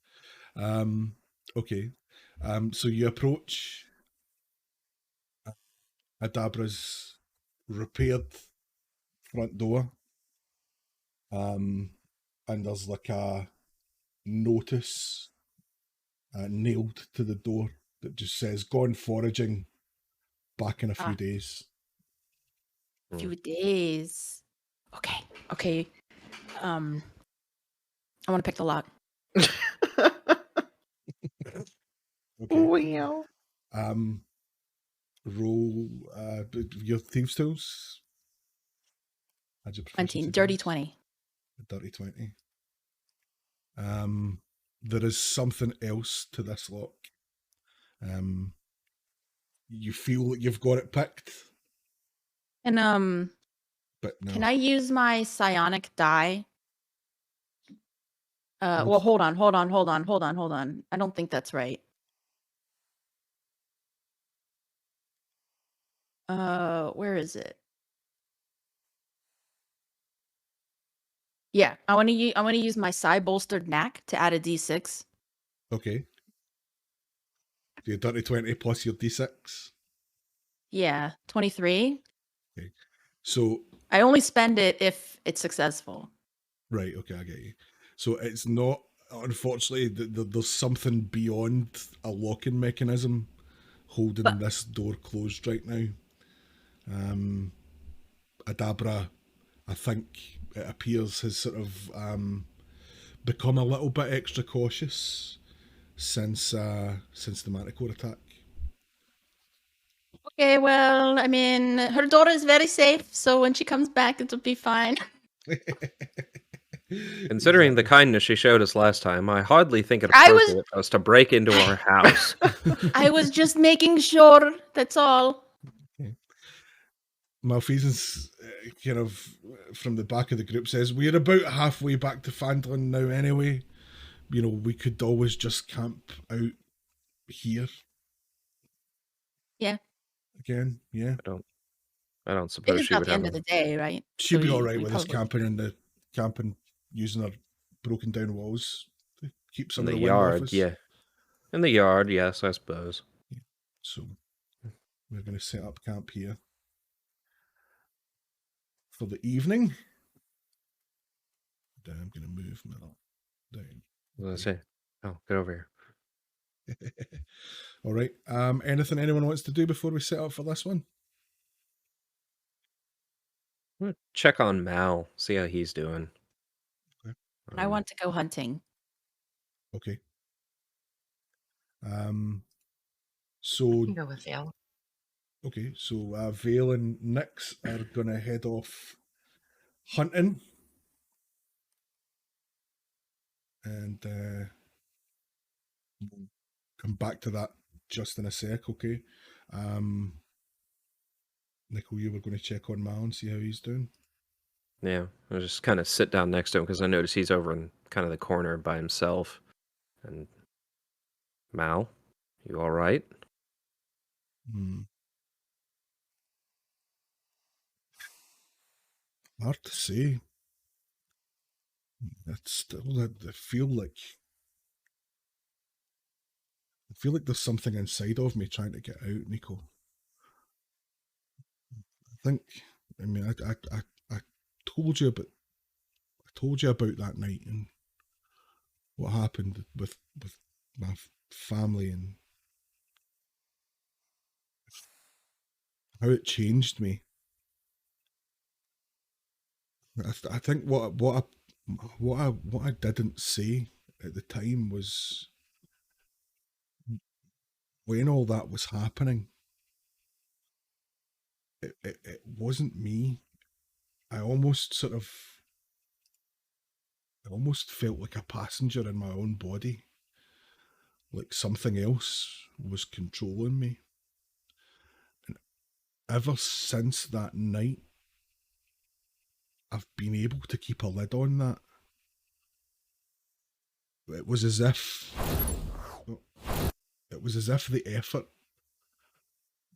Okay. So you approach Adabra's repaired front door. And there's like a notice nailed to the door that just says "Gone foraging, back in a few days." Few days. Okay. I want to pick the lock. Okay. Wow. Roll your thieves' tools. 19, dirty 20. A dirty 20. There is something else to this lock. You feel like you've got it picked. And But no. Can I use my psionic die? Well, Well, hold on. I don't think that's right. Where is it? Yeah, I want to use my psi bolstered knack to add a d6. Okay. So your dirty 20 plus your d6. Yeah, 23. Okay. So I only spend it if it's successful. right, okay, I get you. So it's not, unfortunately, there's something beyond a locking mechanism holding this door closed right now. Adabra, I think it appears, has sort of become a little bit extra cautious since the Manticore attack. Okay, well, I mean, her daughter is very safe, so when she comes back, it'll be fine. Considering the kindness she showed us last time, I hardly think it I was- appropriate for us to break into our house. I was just making sure, that's all. Malfeasance kind of from the back of the group says, we're about halfway back to Fandlin now anyway. You know, we could always just camp out here. Yeah. Again, yeah. I don't It suppose is she not would the have end of the day, right? She'd So be we- all right we with us probably- camping using her broken down walls to keep some in of the the wind off yard, us. yeah. In the yard, yes, I suppose. So we're going to set up camp here for the evening. Then I'm going to move Mel down. What was I say? Oh, get over here. All right. Anything anyone wants to do before we set up for this one? I'm gonna check on Mal, see how he's doing. Okay. I want to go hunting. Okay. I So can go with Vale. okay, so Vale and Nyx are gonna head off hunting, and we'll come back to that just in a sec. Okay. Nicole, you were going to check on Mal and see how he's doing. Yeah, I'll just kind of sit down next to him because I notice he's over in kind of the corner by himself. And Mal, you all right? Hard to say. It's still, I feel like there's something inside of me trying to get out, Nico. I mean, I told you about that night and what happened with my family and how it changed me. I think what I didn't say at the time was when all that was happening, it wasn't me. I almost felt like a passenger in my own body, like something else was controlling me. And ever since that night, I've been able to keep a lid on that. It was as if the effort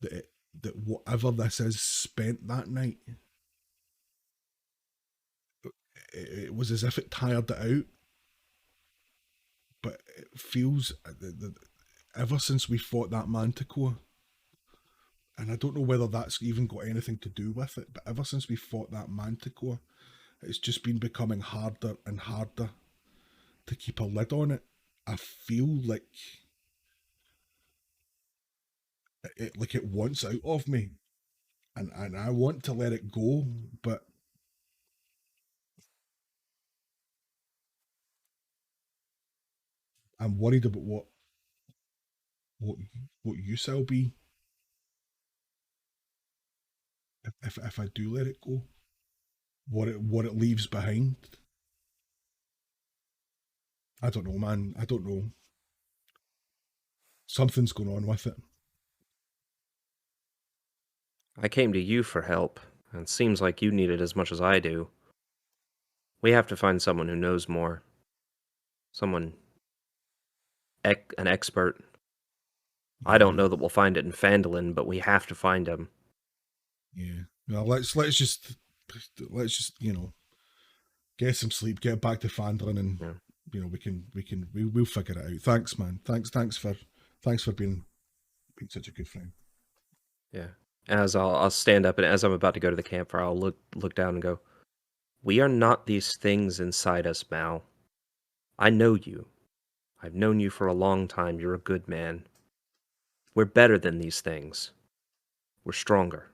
that whatever this is spent that night, it was as if it tired it out. But it feels ever since we fought that Manticore, and I don't know whether that's even got anything to do with it, but ever since we fought that Manticore, it's just been becoming harder and harder to keep a lid on it. I feel like it wants out of me, and I want to let it go, but I'm worried about what use I'll be if I do let it go. What it leaves behind. I don't know, man. I don't know. Something's going on with it. I came to you for help. And it seems like you need it as much as I do. We have to find someone who knows more. Someone, an expert. I don't know that we'll find it in Phandalin, but we have to find him. Yeah. Well, let's just get some sleep, get back to Phandalin, and we'll figure it out. Thanks, man. Thanks for being such a good friend. Yeah. As I'll stand up, and as I'm about to go to the campfire, I'll look down and go, "We are not these things inside us, Mal. I know you. I've known you for a long time. You're a good man. We're better than these things. We're stronger.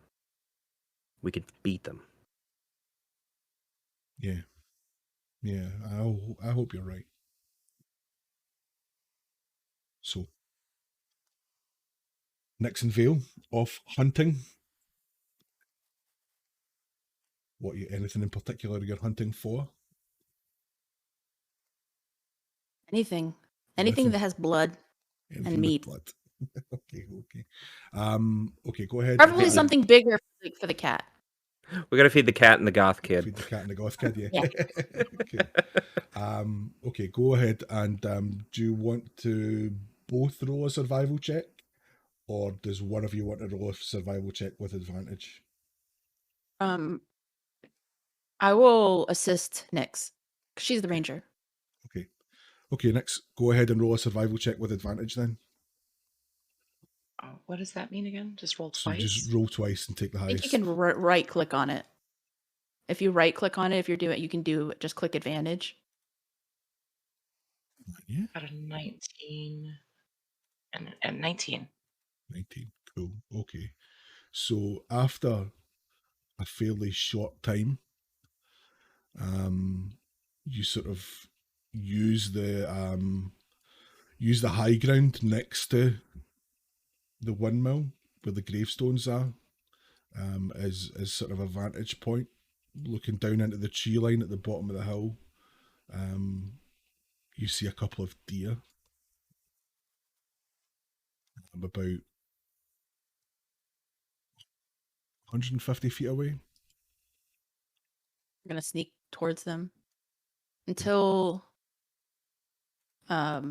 We could beat them." Yeah. Yeah. I hope you're right. So, Nyx and Vale off hunting. Anything in particular you're hunting for? Anything Anything. that has blood Anything and with meat. blood. Okay. Okay, go ahead. Preferably something bigger for the cat. We gotta feed the cat and the goth kid. Feed the cat and the goth kid, yeah. Yeah. Okay, go ahead and do you want to both roll a survival check? Or does one of you want to roll a survival check with advantage? I will assist Nyx. She's the ranger. Okay, Nyx, go ahead and roll a survival check with advantage then. Oh, what does that mean again? Just roll So twice? just roll twice and take the I highest. think you can right click on it. If you right click on it, if you're doing it, you can just click advantage. Yeah. Got a 19 and 19. 19. Cool. Okay. So after a fairly short time, you sort of use the high ground next to the windmill where the gravestones are, as sort of a vantage point, looking down into the tree line at the bottom of the hill. You see a couple of deer about 150 feet away. I'm gonna sneak towards them until I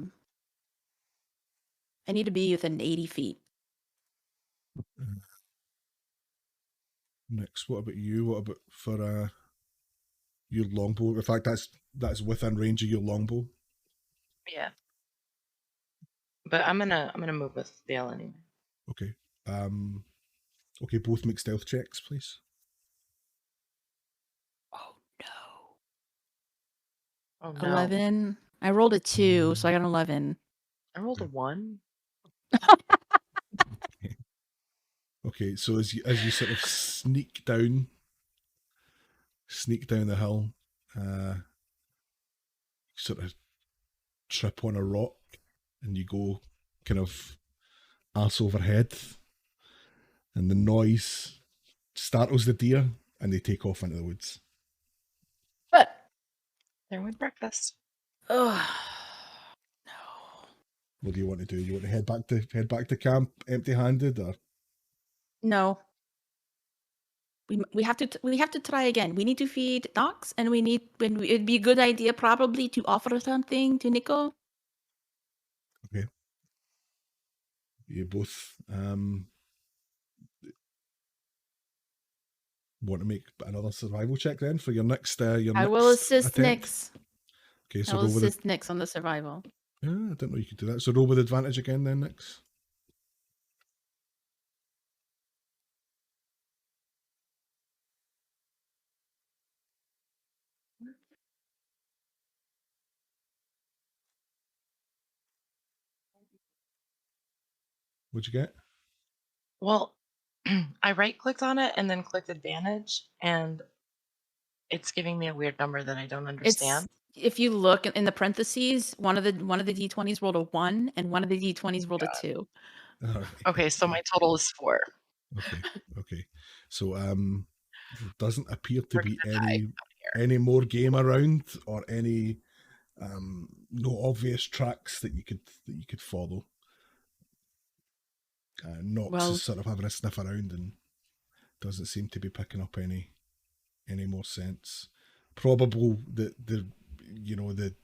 need to be within 80 feet. Next, what about you? What about for your longbow? In fact, that's within range of your longbow. Yeah. But I'm gonna move with Vale anyway. Okay. Okay, both make stealth checks, please. Oh no. Oh no. 11. I rolled a 2, so I got an 11. I rolled a 1. Okay, so as you sort of sneak down the hill, you sort of trip on a rock and you go kind of arse overhead, and the noise startles the deer and they take off into the woods. But There went breakfast. no. What do you want to do? You want to head back to camp empty-handed, or No. We have to try again. We need to feed Nox, and it'd be a good idea probably to offer something to Nico. okay? You both want to make another survival check then for your next I will assist attempt? Nyx. Okay, I so will roll with assist Nyx on the survival. Yeah, I didn't know you could do that. So roll with advantage again then, Nyx. What'd you get? Well, I right clicked on it and then clicked advantage, and it's giving me a weird number that I don't understand. If you look in the parentheses, one of the d20s rolled a 1 and one of the d20s rolled a 2. All right. Okay, so my total is 4. Okay. So there doesn't appear to We're be gonna die any more game around, or any no obvious tracks that you could follow. Nox Well- is sort of having a sniff around and Doesn't seem to be picking up any more sense. Probable that the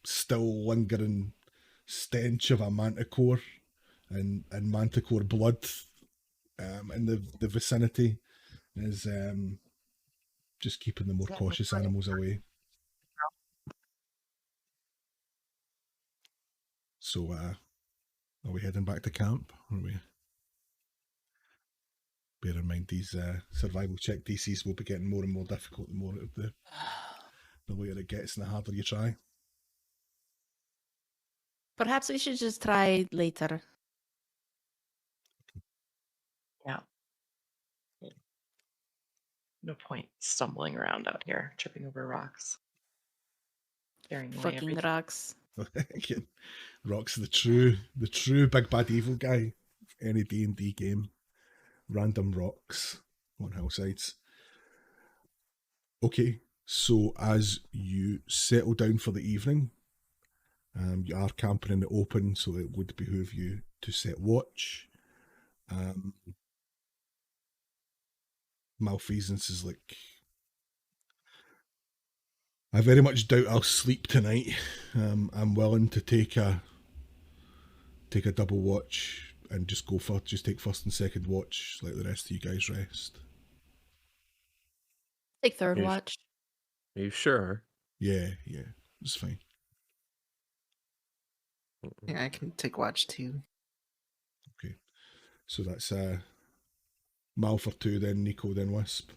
still lingering stench of a manticore and manticore blood in the vicinity is just keeping the more cautious animals away. So are we heading back to camp? Or are we? Bear in mind these survival check DCs will be getting more and more difficult the more the later it gets and the harder you try. Perhaps we should just try later. Yeah. No point stumbling around out here, tripping over rocks, carrying away Fucking everything. rocks. Rock's the true big bad evil guy of any D&D game. Random rocks on hillsides. Okay, so as you settle down for the evening, you are camping in the open, so it would behoove you to set watch. Malfeasance is like, I very much doubt I'll sleep tonight. I'm willing to take a double watch and just take first and second watch, let the rest of you guys rest. Take third Yes. watch. Are you sure? Yeah, it's fine. Yeah, I can take watch too. Okay, so that's Mal for 2, then Nico, then Wisp.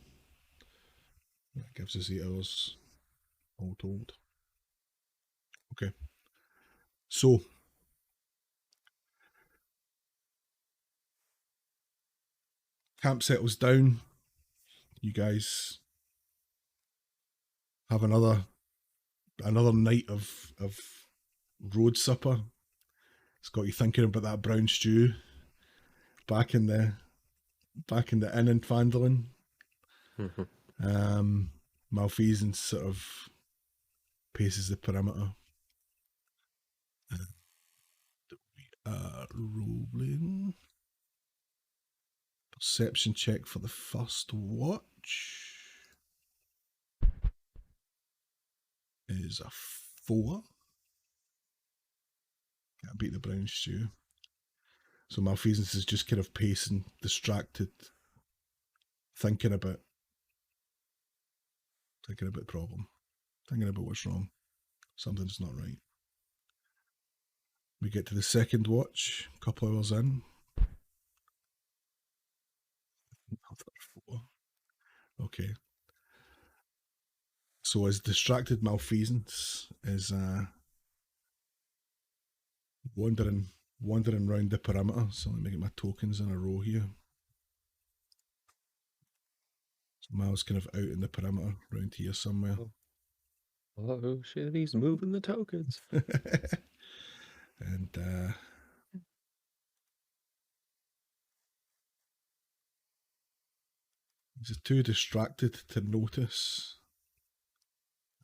That gives us 8 hours all told. Okay, so camp settles down. You guys have another night of road supper. It's got you thinking about that brown stew back in the inn in Fandolin. Malfeasance sort of paces the perimeter. We are rolling perception check for the first watch. Is a 4. Can't beat the brown stew. So Malfeasance is just kind of pacing, distracted, thinking about the problem, thinking about what's wrong. Something's not right. We get to the second watch, a couple hours in. Another 4. Okay. So as distracted Malfeasance is wandering around the perimeter. So let me get my tokens in a row here. So Mal's kind of out in the perimeter, around here somewhere. Oh shit, he's moving the tokens. And he's too distracted to notice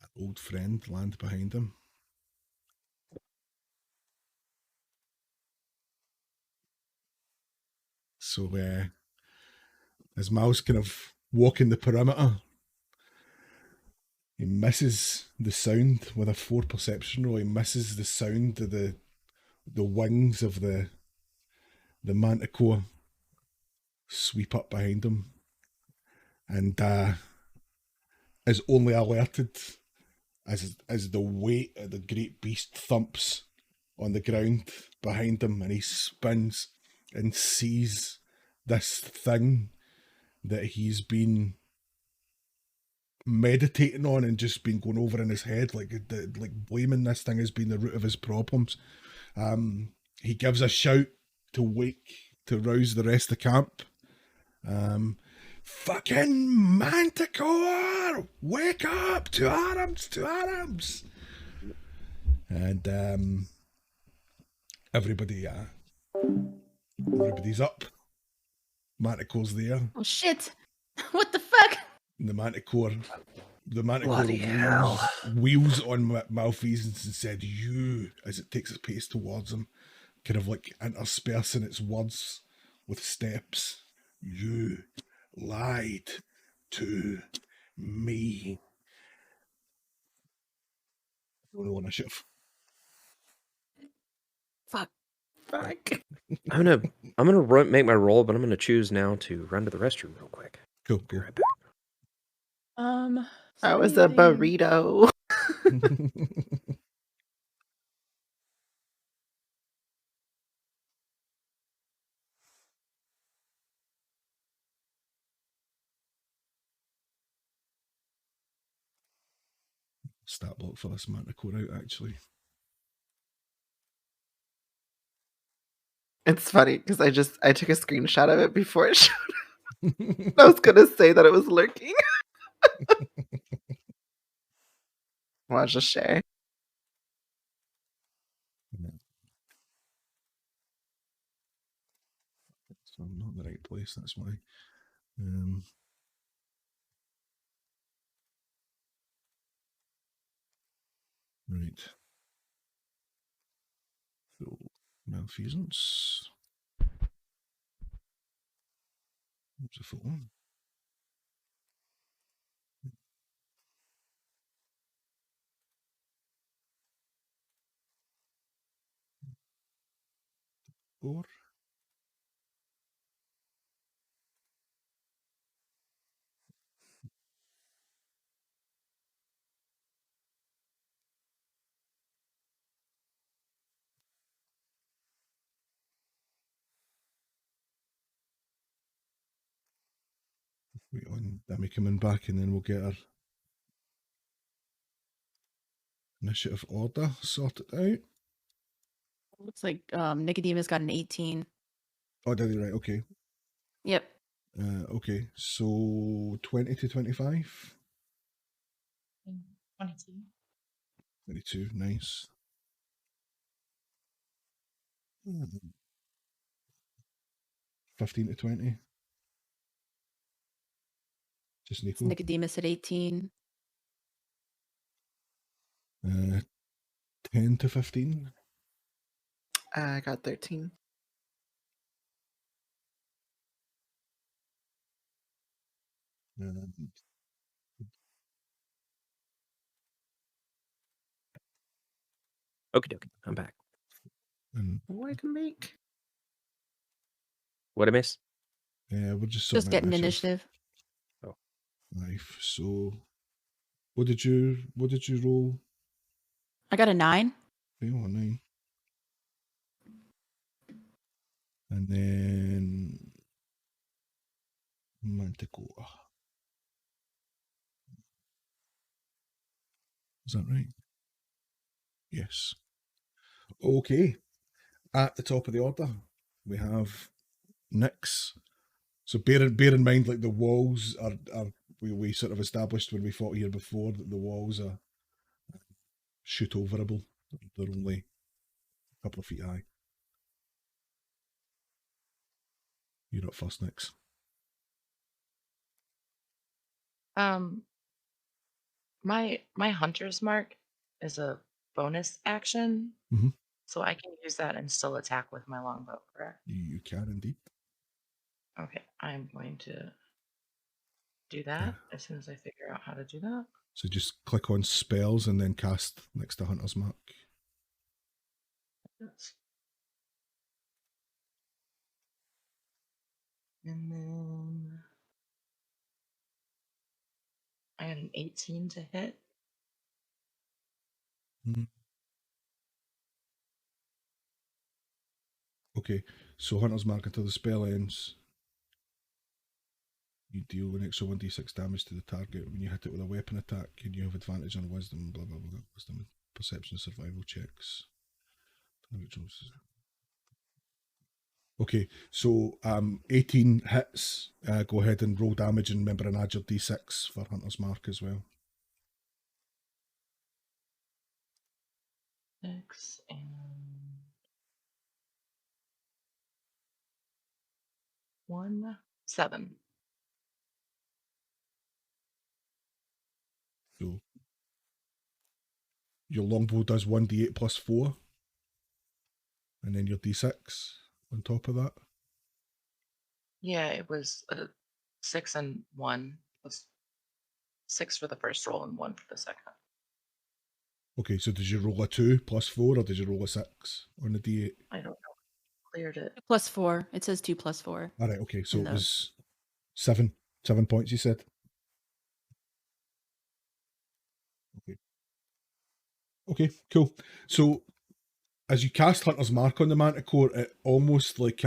an old friend land behind him. So as Mal's kind of walking the perimeter, he misses the sound with a 4 perception roll. He misses the sound of the wings of the manticore sweep up behind him, and is only alerted as the weight of the great beast thumps on the ground behind him, and he spins and sees this thing that he's been meditating on and just been going over in his head, like blaming this thing as being the root of his problems. He gives a shout to rouse the rest of the camp. Fucking manticore, wake up! To arms! And everybody's up. Manticore's there. Oh shit! What the fuck? The manticore Bloody hell. wheels on Malfeasance and said, "You," as it takes its pace towards him, kind of like interspersing its words with steps. "You lied to me. Roll initiative. Fuck. Fuck. I'm gonna make my roll, but I'm gonna choose now to run to the restroom real quick. Cool, Be cool. right back. That was a burrito. Stat block for this manticore out, actually. It's funny because I took a screenshot of it before it showed up. I was gonna say that it was lurking. I'll just share. So I'm not in the right place, that's why. Right. So, Malfeasance. What's the full one? Four. Wait on Demi coming back and then we'll get our initiative order sorted out. Looks like Nicodemus got an 18. Oh, did he? Right, okay. Yep. Okay, so 20 to 25? 22. 22, nice. 15 to 20? Just It's Nico. Nicodemus at 18. 10 to 15? I got 13. Okie dokie, I'm back. Oh, I can make. What I miss? We're just Just sorting out getting initiative. Life. So, what did you roll? I got a 9. Okay, 9. And then Manticore. Is that right? Yes. Okay. At the top of the order, we have Nyx. So bear in mind, like the walls are we sort of established when we fought here before that the walls are shoot overable. They're only a couple of feet high. You're up first, Nyx. My hunter's mark is a bonus action, Mhm. so I can use that and still attack with my longbow, correct? You can indeed. Okay, I'm going to do that as soon as I figure out how to do that. So just click on spells and then cast next to Hunter's Mark. Yes. And then I had an 18 to hit. Okay, so Hunter's Mark until the spell ends. You deal an extra 1d6 damage to the target when you hit it with a weapon attack, and you have advantage on wisdom, blah blah blah. Wisdom, perception, survival checks. Okay, so 18 hits. Go ahead and roll damage, and remember and add your d6 for Hunter's Mark as well. 6 and 1, 7. So your longbow does 1d8 plus 4, and then your d6 on top of that. Yeah, it was 6 and 1. 6 for the first roll and 1 for the second. Okay, so did you roll a 2 plus 4, or did you roll a 6 on the D8? I don't know. Cleared it. +4. It says 2 + 4. All right, okay, so In it the- was 7 points, you said? Okay, cool. So as you cast Hunter's Mark on the Manticore, it almost like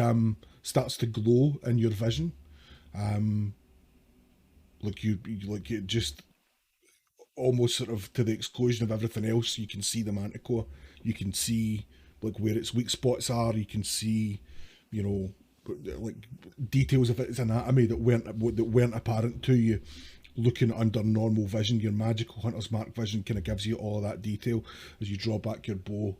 starts to glow in your vision. Like it just almost sort of to the exclusion of everything else. You can see the Manticore. You can see like where its weak spots are. You can see, you know, like details of its anatomy that weren't apparent to you. Looking under normal vision, your magical Hunter's Mark vision kind of gives you all of that detail as you draw back your bow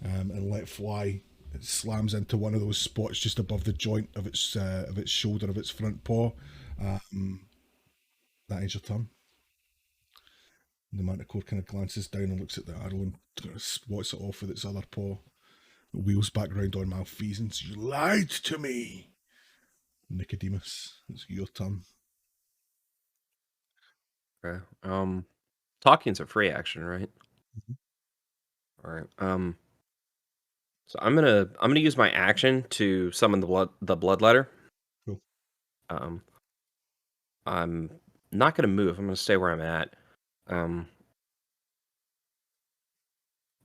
and let fly. It slams into one of those spots just above the joint of its shoulder of its front paw. That ends your turn. And the Manticore kind of glances down and looks at the arrow and kind of swats it off with its other paw. It wheels back round on Malfeasance. You lied to me, Nicodemus. It's your turn. Okay. Talking's a free action, right? Mhm. All right. So I'm gonna use my action to summon the bloodletter. Cool. I'm not gonna move. I'm gonna stay where I'm at. And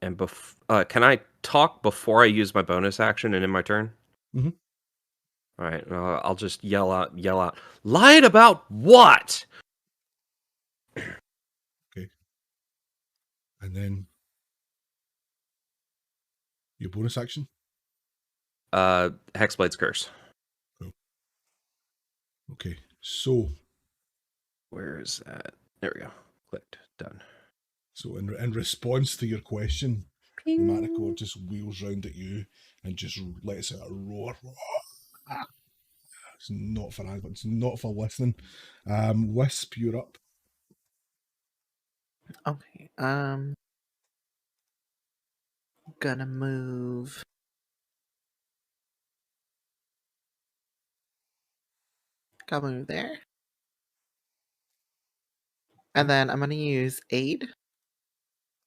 can I talk before I use my bonus action and in my turn? Mhm. All right. I'll just yell out. Lied about what? Okay. And then your bonus action. Hexblade's Curse. Okay. So Where is that? There we go. Clicked. Done. So in response to your question, the Manticore just wheels round at you and just lets out a roar. It's not for eyes, but it's not for listening. Wisp, you're up. Okay. Gonna move. I'll move there. And then I'm gonna use aid.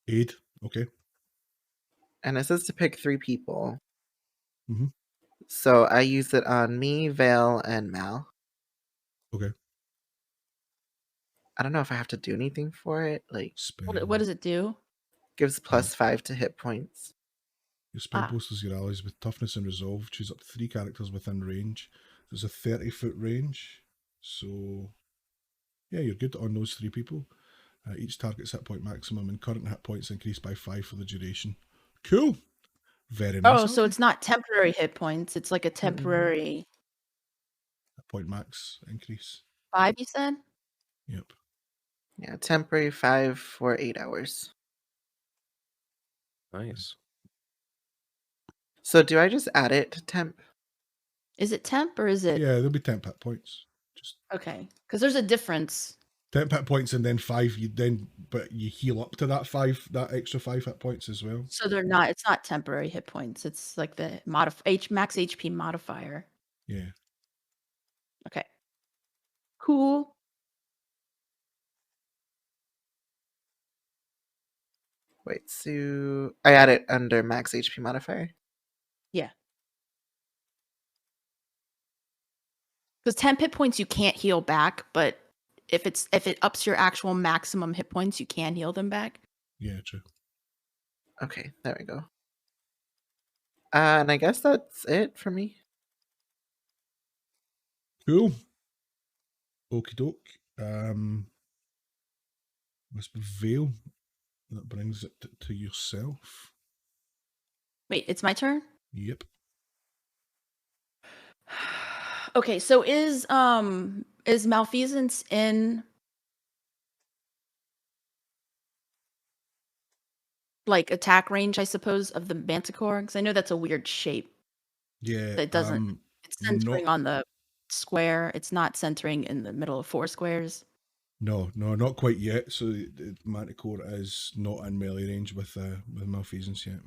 Aid, okay. And it says to pick 3 people. Mhm. So I use it on me, Vale, and Mal. Okay. I don't know if I have to do anything for it. Like, Spell. What does it do? gives +5 to hit points. Your spell bolsters your allies with toughness and resolve. Choose up to 3 characters within range. There's a 30-foot range. So, yeah, you're good on those 3 people. Each target's hit point maximum and current hit points increase by 5 for the duration. Cool. Very nice. Oh, so it's not temporary hit points. It's like a temporary Hit point max increase. 5, you said? Yep. Yeah, temporary 5 for 8 hours. Nice. So do I just add it to temp? Is it temp or is it? Yeah, there'll be 10 hit points. Just Okay, because there's a difference. 10 hit points and then 5. But you heal up to that 5, that extra 5 hit points as well. So they're not. It's not temporary hit points. It's like the max HP modifier. Yeah. Okay. Cool. Wait, so I add it under max HP modifier? Yeah. Because 10 hit points you can't heal back, but if it ups your actual maximum hit points, you can heal them back. Yeah, true. Okay, there we go. And I guess that's it for me. Cool. Okie doke. Wisp of Veil. That brings it to yourself. Wait, it's my turn? Yep. Okay, so is Malfeasance in like attack range, I suppose, of the Manticore? Because I know that's a weird shape. Yeah. That doesn't. It's centering on the square. It's not centering in the middle of 4 squares. No, not quite yet. So the Manticore is not in melee range with Malfeasance yet.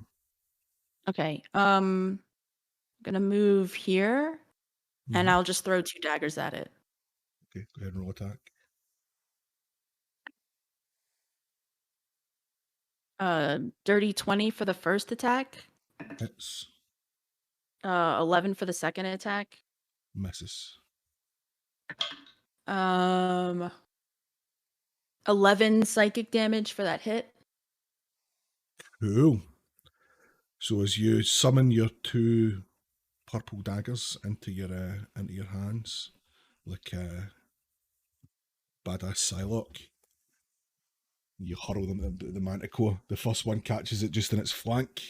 Okay. Gonna move here, and Mhm. I'll just throw 2 daggers at it. Okay, go ahead and roll attack. Dirty 20 for the first attack. Hits. 11 for the second attack. Misses. 11 psychic damage for that hit. Cool. So as you summon your 2 purple daggers into your hands, like badass Psylocke, you hurl them at the Manticore. The first one catches it just in its flank,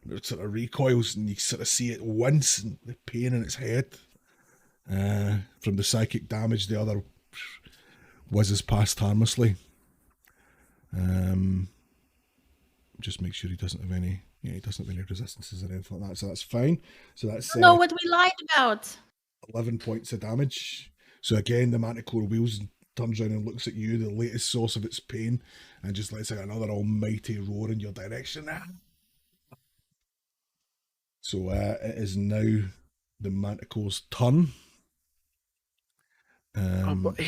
and it sort of recoils, and you sort of see it wince and the pain in its head from the psychic damage. The other whizzes past harmlessly. Just make sure he doesn't have any. Yeah, he doesn't have any resistances or anything like that, so that's fine. So that's No, what we lied about. 11 points of damage. So again, the Manticore wheels and turns around and looks at you, the latest source of its pain, and just lets out another almighty roar in your direction. So it is now the Manticore's turn. Oh boy.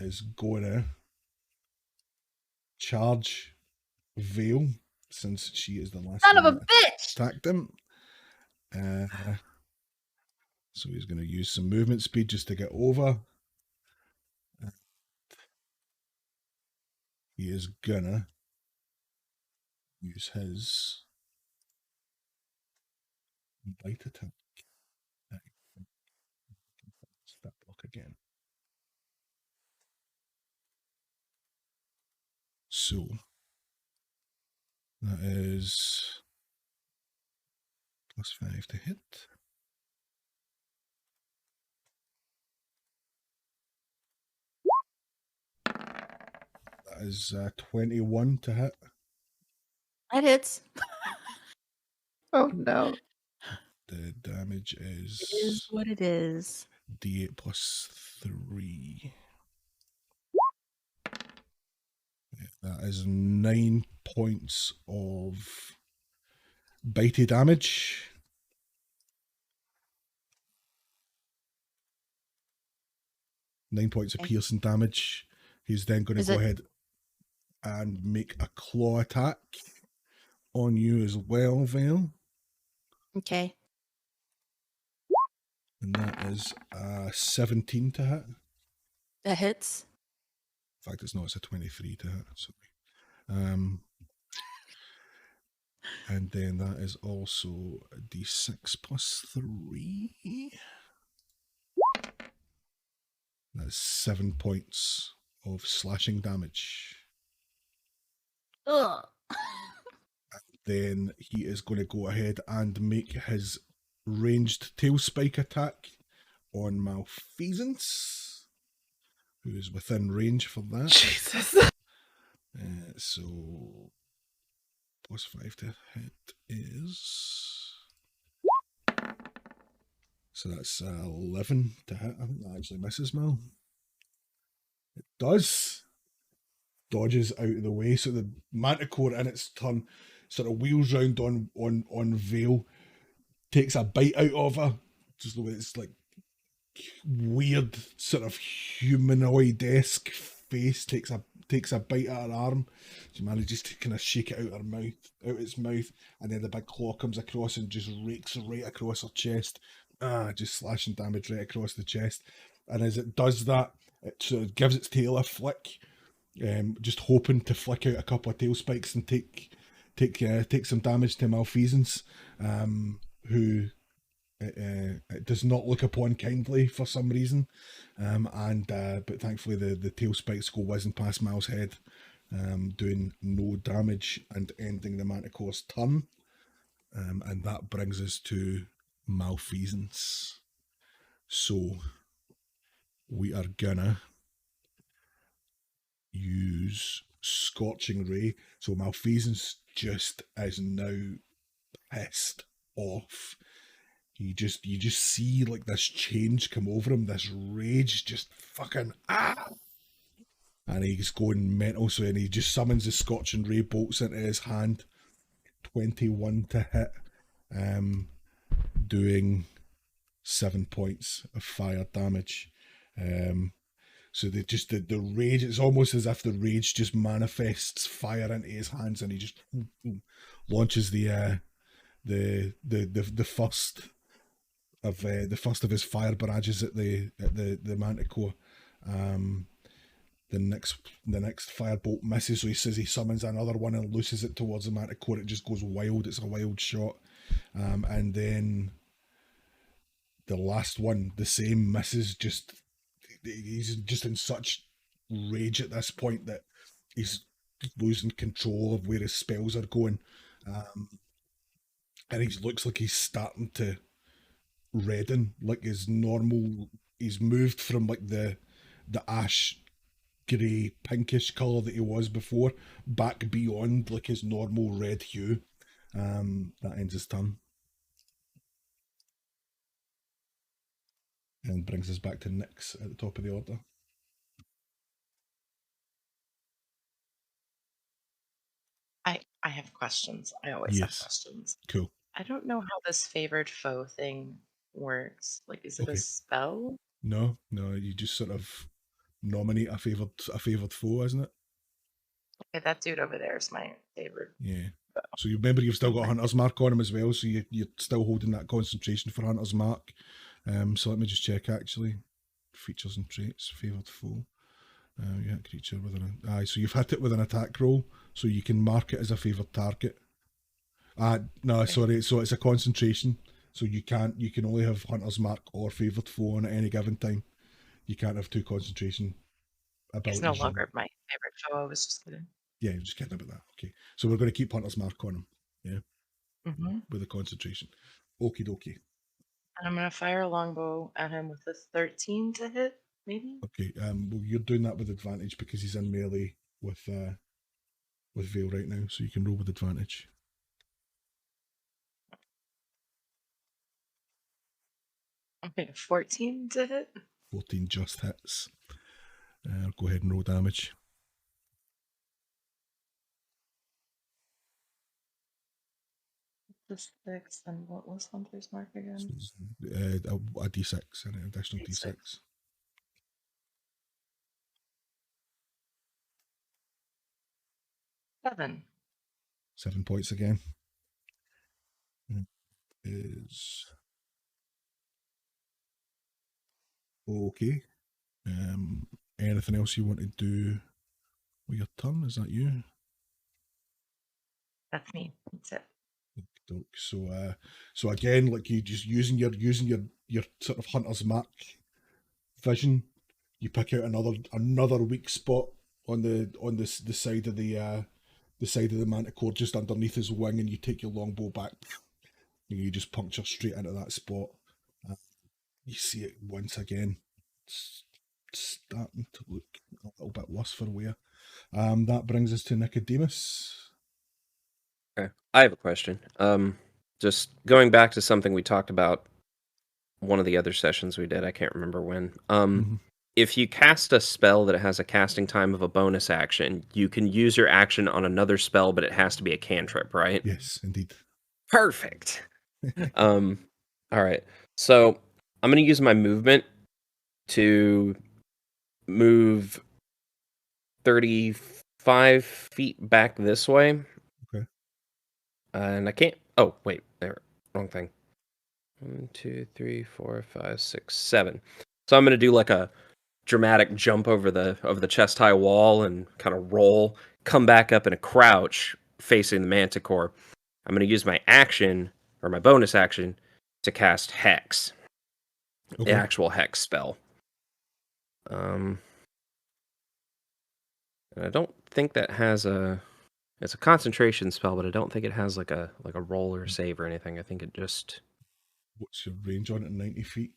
Is going to charge Vale, since she is the last Son of one a that bitch! attacked him. So he's going to use some movement speed just to get over. He is gonna use his bite attack. That block again. So that is +5 to hit. That is 21 to hit. That hits. Oh no. The damage It is what it is. D8 +3. That is 9 points of bitey damage. Nine points of piercing damage. He's then going to go ahead and make a claw attack on you as well, Vale. Okay. And that is 17 to hit. That hits. In fact, it's not. It's a 23 to hit. Sorry. And then that is also a D6 +3. That's 7 points of slashing damage. Ugh. Then he is going to go ahead and make his ranged tail spike attack on Malfeasance, who is within range for that. Jesus. So +5 to hit is. So that's 11 to hit. I think that actually misses, Mal. It does. Dodges out of the way. So the Manticore in its turn sort of wheels round on Vale, takes a bite out of her. Just the way it's like weird sort of humanoid-esque face, takes a bite at her arm. She manages to kind of shake it out its mouth, and then the big claw comes across and just rakes right across her chest. Just slashing damage right across the chest. And as it does that, it sort of gives its tail a flick, just hoping to flick out a couple of tail spikes and take some damage to Malfeasance, who it does not look upon kindly for some reason. But thankfully the tail spikes go whizzing past Mal's head, doing no damage and ending the Manticore's turn. And that brings us to Malfeasance. So we are gonna use Scorching Ray. So Malfeasance just is now pissed off. You just see like this change come over him, this rage, just fucking and he's going mental. So and he just summons the Scorching Ray bolts into his hand. 21 to hit, doing 7 points of fire damage. So they just the rage. It's almost as if the rage just manifests fire into his hands, and he just launches the first of his fire barrages at the Manticore. The next firebolt misses, so he says he summons another one and looses it towards the Manticore. It just goes wild. It's a wild shot, and then the last one, the same, misses. He's just in such rage at this point that he's losing control of where his spells are going, and he looks like he's starting to redden, like his normal. He's moved from like the ash grey pinkish colour that he was before back beyond like his normal red hue. That ends his turn and brings us back to Nyx at the top of the order. I have questions. I always have questions. Cool. I don't know how this favored foe thing works. Like, is it a spell? No, you just sort of nominate a favoured foe, isn't it? Okay, that dude over there is my favorite. Yeah. So you remember you've still got Hunter's Mark on him as well, so you're still holding that concentration for Hunter's Mark. So let me just check actually. Features and traits, favoured foe. Yeah, creature with an so you've hit it with an attack roll, so you can mark it as a favoured target. No, sorry, so it's a concentration. So you can only have Hunter's Mark or favoured foe on at any given time. You can't have two concentration abilities. He's no longer my favorite foe. I was just kidding. Yeah, you're just kidding about that. Okay, so we're going to keep Hunter's Mark on him. Yeah, with the concentration. Okie dokie. And I'm going to fire a longbow at him with a 13 to hit, maybe. Okay. Well, you're doing that with advantage because he's in melee with Veil right now, so you can roll with advantage. Okay, 14 to hit. 14 just hits. Go ahead and roll damage. The 6, and what was Hunter's Mark again? A d6, an additional d6. 7. 7 points again. Is okay. Anything else you want to do with your turn? Is that you? That's me. That's it. So again, like you just using your sort of Hunter's Mark vision, you pick out another weak spot on the side of the Manticore just underneath his wing, and you take your longbow back. And you just puncture straight into that spot. You see it once again. It's starting to look a little bit worse for wear. That brings us to Nicodemus. Okay, I have a question. Just going back to something we talked about one of the other sessions we did, I can't remember when. If you cast a spell that has a casting time of a bonus action, you can use your action on another spell, but it has to be a cantrip, right? Yes, indeed. Perfect. All right. So I'm going to use my movement to move 35 feet back this way. Okay. And I can't. Oh, wait. There. Wrong thing. 1, 2, 3, 4, 5, 6, 7. So I'm going to do like a dramatic jump over the chest high wall and kind of roll, come back up in a crouch facing the Manticore. I'm going to use my action or my bonus action to cast Hex. Okay. The actual Hex spell. And I don't think that has it's a concentration spell, but I don't think it has like a roll or save or anything. I think it just. What's your range on it? 90 feet?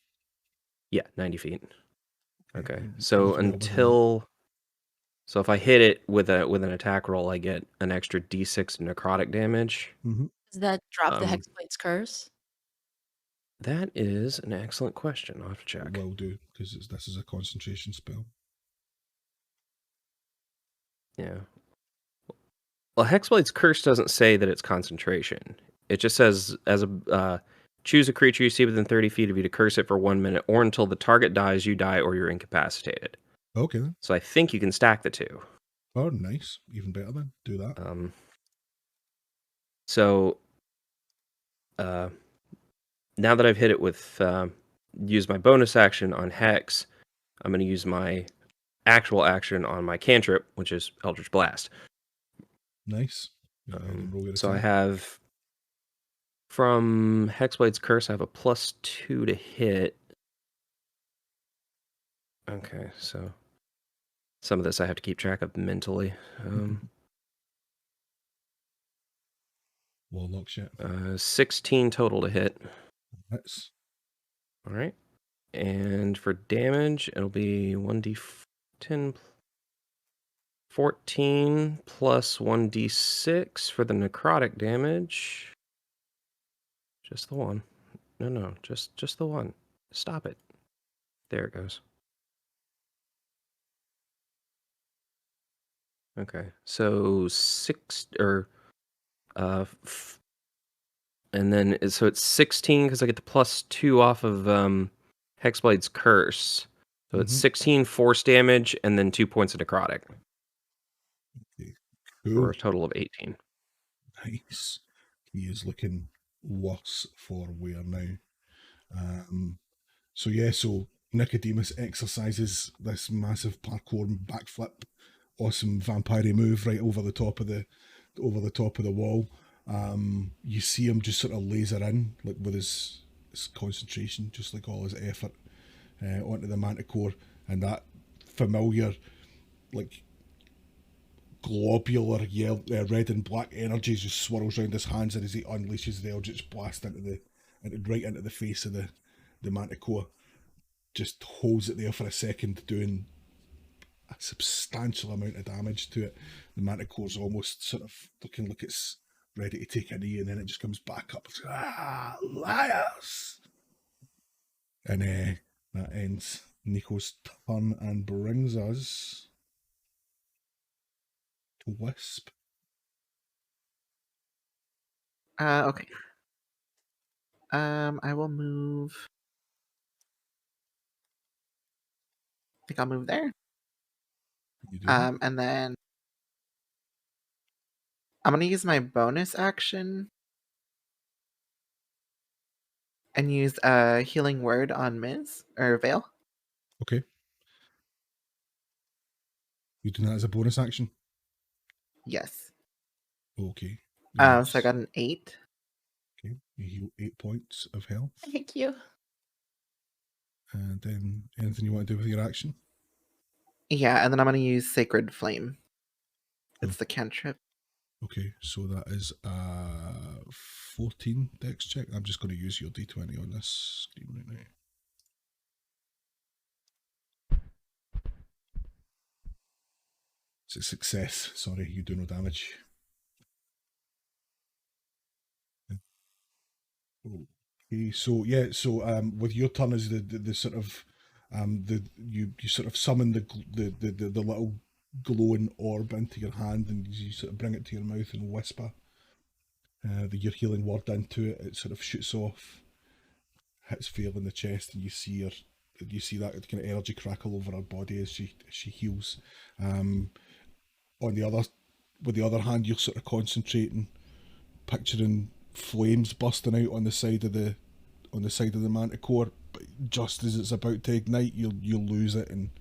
Yeah, 90 feet. Okay. So if I hit it with an attack roll, I get an extra D6 necrotic damage. Mm-hmm. Does that drop the Hexblade's curse? That is an excellent question. I'll have to check. It will do, because this is a concentration spell. Yeah. Well, Hexblade's curse doesn't say that it's concentration. It just says choose a creature you see within 30 feet of you to curse it for 1 minute, or until the target dies, you die, or you're incapacitated. Okay then. So I think you can stack the two. Oh, nice. Even better then. Do that. So now that I've hit it with use my bonus action on Hex, I'm going to use my actual action on my cantrip, which is Eldritch Blast. Nice. Go ahead and roll your So I attack. have from Hexblade's Curse, I have a +2 to hit. Okay, so some of this I have to keep track of mentally. Warlock shit. 16 total to hit. Hits. All right. And for damage, it'll be 1d10, 14 plus 1d6 for the necrotic damage. Just the one. No, just the one. Stop it. There it goes. Okay, so 6 or and then so it's 16 because I get the +2 off of Hexblade's Curse. So it's 16 force damage and then 2 points of necrotic. Okay. For Cool. a total of 18. Nice. He is looking worse for wear now. So Nicodemus exercises this massive parkour backflip, awesome vampire move right over the top of the wall. You see him just sort of laser in, like with his concentration, just like all his effort onto the manticore, and that familiar like globular red and black energy just swirls around his hands, and as he unleashes the Eldritch Blast right into the face of the manticore, just holds it there for a second, doing a substantial amount of damage to it. The manticore's almost sort of looking like it's ready to take a knee, and then it just comes back up. Liars! And that ends Nico's turn and brings us to Wisp. Okay. I will move. I think I'll move there. You do that? And then I'm gonna use my bonus action and use a healing word on Miz or Veil. Okay. You doing that as a bonus action? Yes. Okay. So I got an 8. Okay. You heal 8 points of health. Thank you. And then anything you want to do with your action? Yeah, and then I'm gonna use Sacred Flame. It's the cantrip. Okay, so that is a 14 dex check. I'm just going to use your d20 on this screen right now. It's a success. Sorry, you do no damage. Okay, so yeah, so with your turn as the sort of you sort of summon the little glowing orb into your hand, and you sort of bring it to your mouth and whisper your healing word into it. It sort of shoots off, hits Veil in the chest, and you see that kind of energy crackle over her body as she heals. With the other hand, you're sort of concentrating, picturing flames bursting out on the side of the manticore, but just as it's about to ignite, you'll lose it, and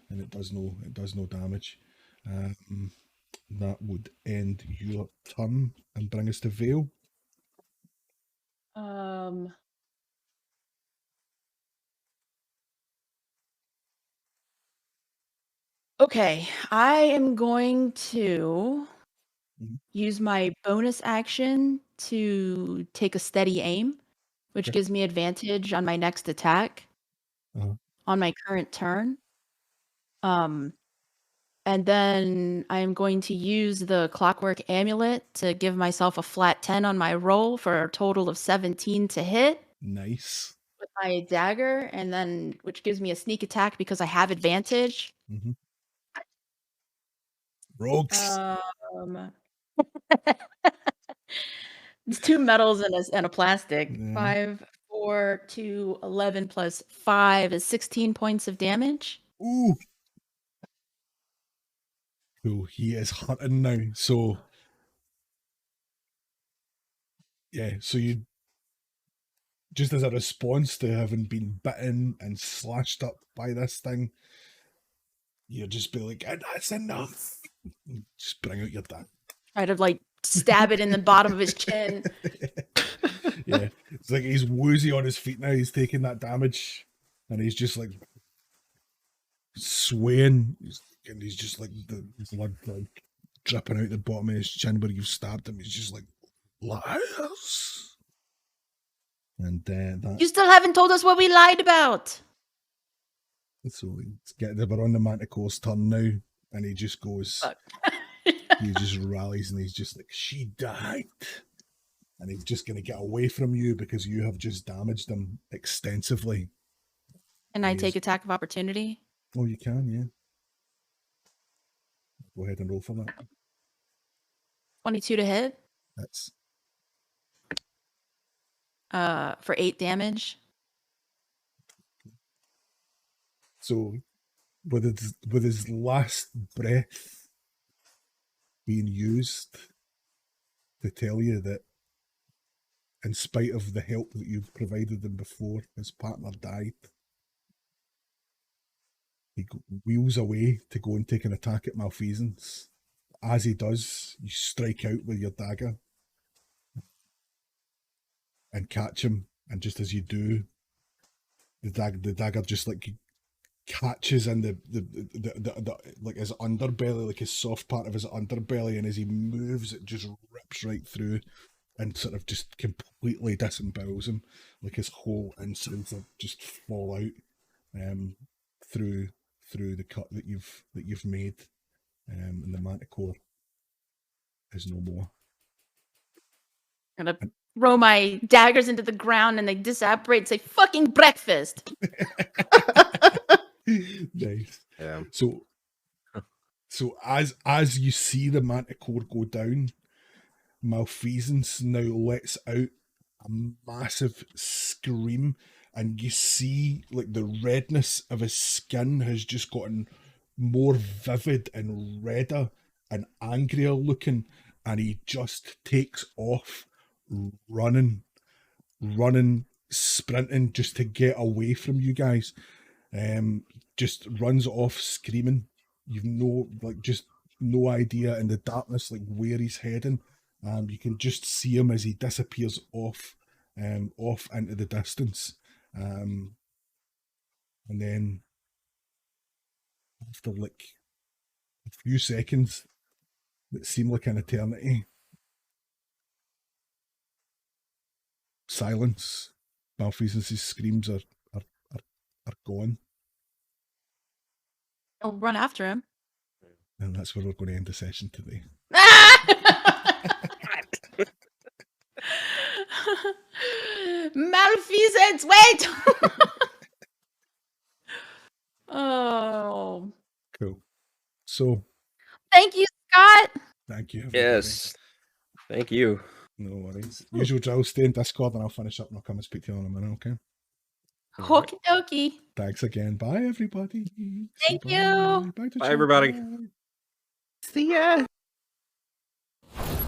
it does no damage. That would end your turn and bring us to Veil. Okay, I am going to Mhm. use my bonus action to take a steady aim, which Okay. gives me advantage on my next attack Uh-huh. on my current turn. And then I am going to use the Clockwork Amulet to give myself a flat 10 on my roll for a total of 17 to hit Nice. with my dagger, and then which gives me a sneak attack because I have advantage. Mm-hmm. Rogues. It's 2 metals and a plastic. Yeah. 5, 4, 2, 11 plus 5 is 16 points of damage. Ooh. Cool. He is hurting now. So yeah, so you just as a response to having been bitten and slashed up by this thing, you just be like, that's enough. Just bring out your dad. Try to like stab it in the bottom of his chin. Yeah. It's like he's woozy on his feet now. He's taking that damage. And he's just like swaying. And he's just like the blood like dripping out the bottom of his chin where you've stabbed him. He's just like, liars. And that. You still haven't told us what we lied about. So we're on the Manticore's turn now, and he just goes, he just rallies, and he's just like, she died. And he's just going to get away from you because you have just damaged him extensively. And I take attack of opportunity? Oh, you can, yeah. Go ahead and roll for that. 22 to hit. That's for 8 damage. so with his last breath being used to tell you that in spite of the help that you've provided him before, his partner died. He wheels away to go and take an attack at Malfeasance. As he does, you strike out with your dagger and catch him. And just as you do, the dagger just like catches in the like his underbelly, like his soft part of his underbelly, and as he moves, it just rips right through and sort of just completely disembowels him, like his whole insides just fall out through the cut that you've made, and the Manticore is no more. I'm gonna throw my daggers into the ground and they disapparate and say fucking breakfast. Nice. Yeah. So as you see the Manticore go down, Malfeasance now lets out a massive scream, and you see like the redness of his skin has just gotten more vivid and redder and angrier looking, and he just takes off running, sprinting just to get away from you guys. Just runs off screaming. You've no idea in the darkness like where he's heading. You can just see him as he disappears off into the distance. And then after like a few seconds that seem like an eternity, silence. Malfeasance's screams are gone. I'll run after him. And that's where we're going to end the session today. Malfeasance, wait! Oh. Cool. So, thank you, Scott. thank you. Everybody. Yes. Thank you. No worries. Usual drill, stay in Discord and I'll finish up and I'll come and speak to you in a minute, okay? Okie dokie. Thanks again. Bye, everybody. Thank you. Bye, Bye, everybody. See ya.